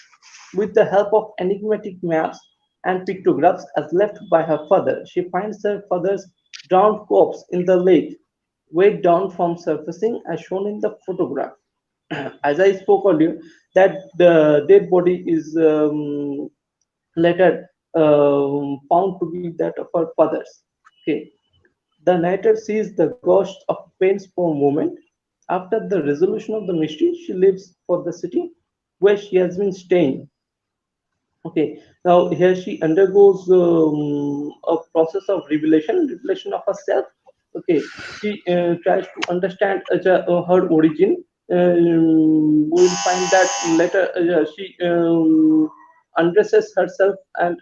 With the help of enigmatic maps and pictographs as left by her father, she finds her father's drowned corpse in the lake, weighed down from surfacing as shown in the photograph. As I spoke earlier, that the dead body is later found to be that of her father's. Okay, the narrator sees the ghost of pains for a moment. After the resolution of the mystery, she leaves for the city where she has been staying. Okay, now here she undergoes a process of revelation of herself. Okay, she tries to understand her origin. We will find that later she undresses herself and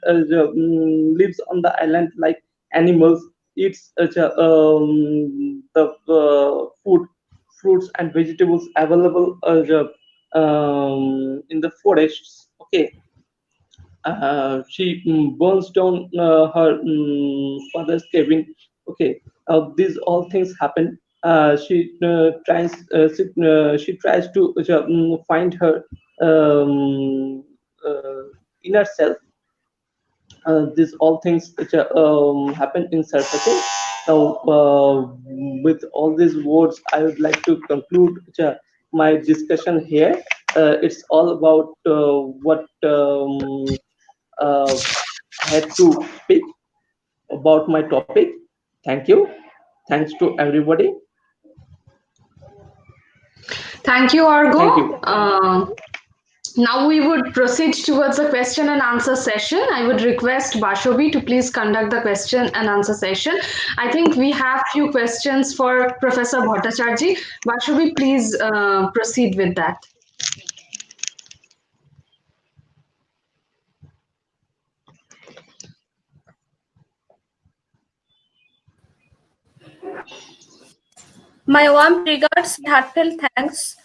lives on the island like animals, eats the fruits and vegetables available in the forests. Okay, she burns down her father's cabin. Okay, these all things happen. She tries to find her inner self. These all things which happen in surfacing. Now, with all these words, I would like to conclude my discussion here. It's all about what I had to speak about my topic. Thank you. Thanks to everybody. Thank you, Arghya. Thank you. Now we would proceed towards a question and answer session. I would request Bashobi to please conduct the question and answer session. I think we have few questions for Professor Bhattacharjee. Bashobi, please proceed with that. My warm regards and heartfelt thanks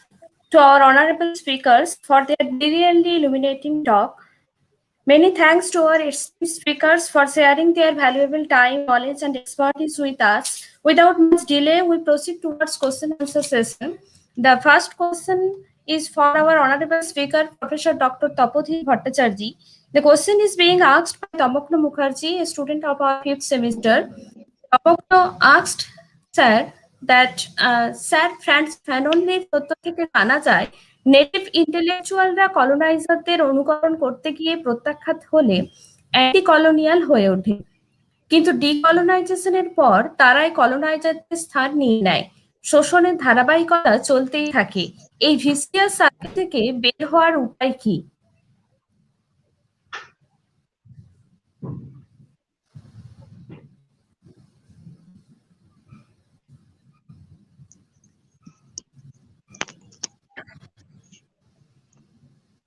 to our honorable speakers for their brilliantly illuminating talk. Many thanks to our esteemed speakers for sharing their valuable time, knowledge, and expertise with us. Without much delay, we proceed towards question and answer session. The first question is for our honorable speaker, Professor Dr. Tapodhir Bhattacharjee. The question is being asked by Tamokno Mukherjee, a student of our 5th semester. Tamokno asked, sir, that Sir Franz Fanon's তথ্য থেকে জানা যায় native ইন্টেলেকচুয়ালরা কলোনাইজারদের অনুকরণ করতে গিয়ে প্রত্যাখ্যাত হলে anti colonial হয়ে ওঠে, কিন্তু ডিকলোনাইজেশনের পর তারাই কলোনাইজারদের স্থান নিয়ে নেয়। শোষণের ধারাবাহিকতা চলতেই থাকে। এই ভিসিয়াস সার্কেল থেকে বের হওয়ার উপায় কি?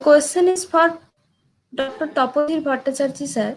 question is for Dr. Tapodhir Bhattacharjee, sir.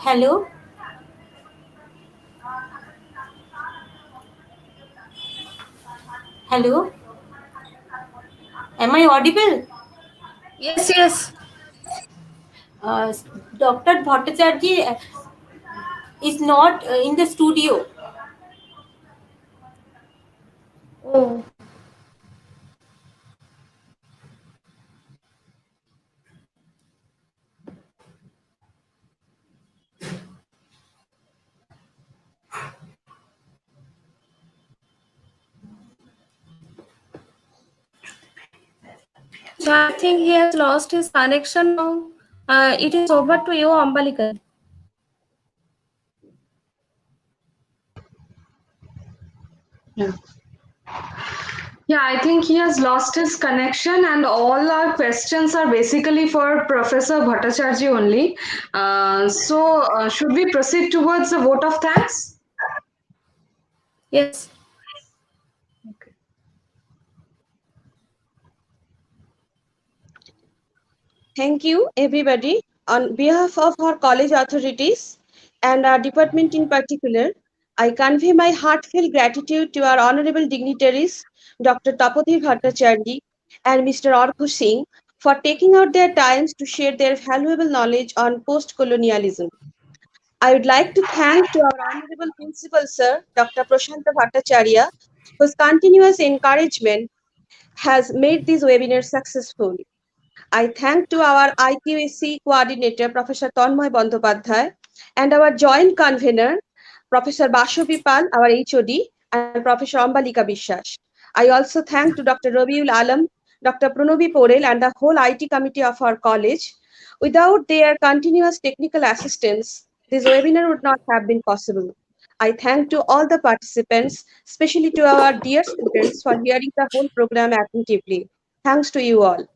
Hello. Hello. Am I audible? Yes, yes. Dr. Bhattacharjee is not in the studio. Oh. So I think he has lost his connection now. It is over to you, Ambalika. Yeah, I think he has lost his connection, and all our questions are basically for Professor Bhattacharjee only. Should we proceed towards a vote of thanks? Yes. Okay. Thank you, everybody. On behalf of our college authorities and our department in particular, I convey my heartfelt gratitude to our honorable dignitaries, Dr. Tapodhir Bhattacharjee and Mr. Arghya Singh, for taking out their times to share their valuable knowledge on post-colonialism. I would like to thank to our honorable principal, sir, Dr. Prasanta Bhattacharya, whose continuous encouragement has made this webinar successful. I thank to our IQAC coordinator, Professor Tanmay Bandyopadhyay, and our joint convener, Professor Bashavi Pal, our HOD, and Professor Ambalika Bishwas. I also thank to Dr. Rabiul Alam, Dr. Pranovi Porel, and the whole IT committee of our college. Without their continuous technical assistance, this webinar would not have been possible. I thank to all the participants, especially to our dear students, for hearing the whole program attentively. Thanks to you all.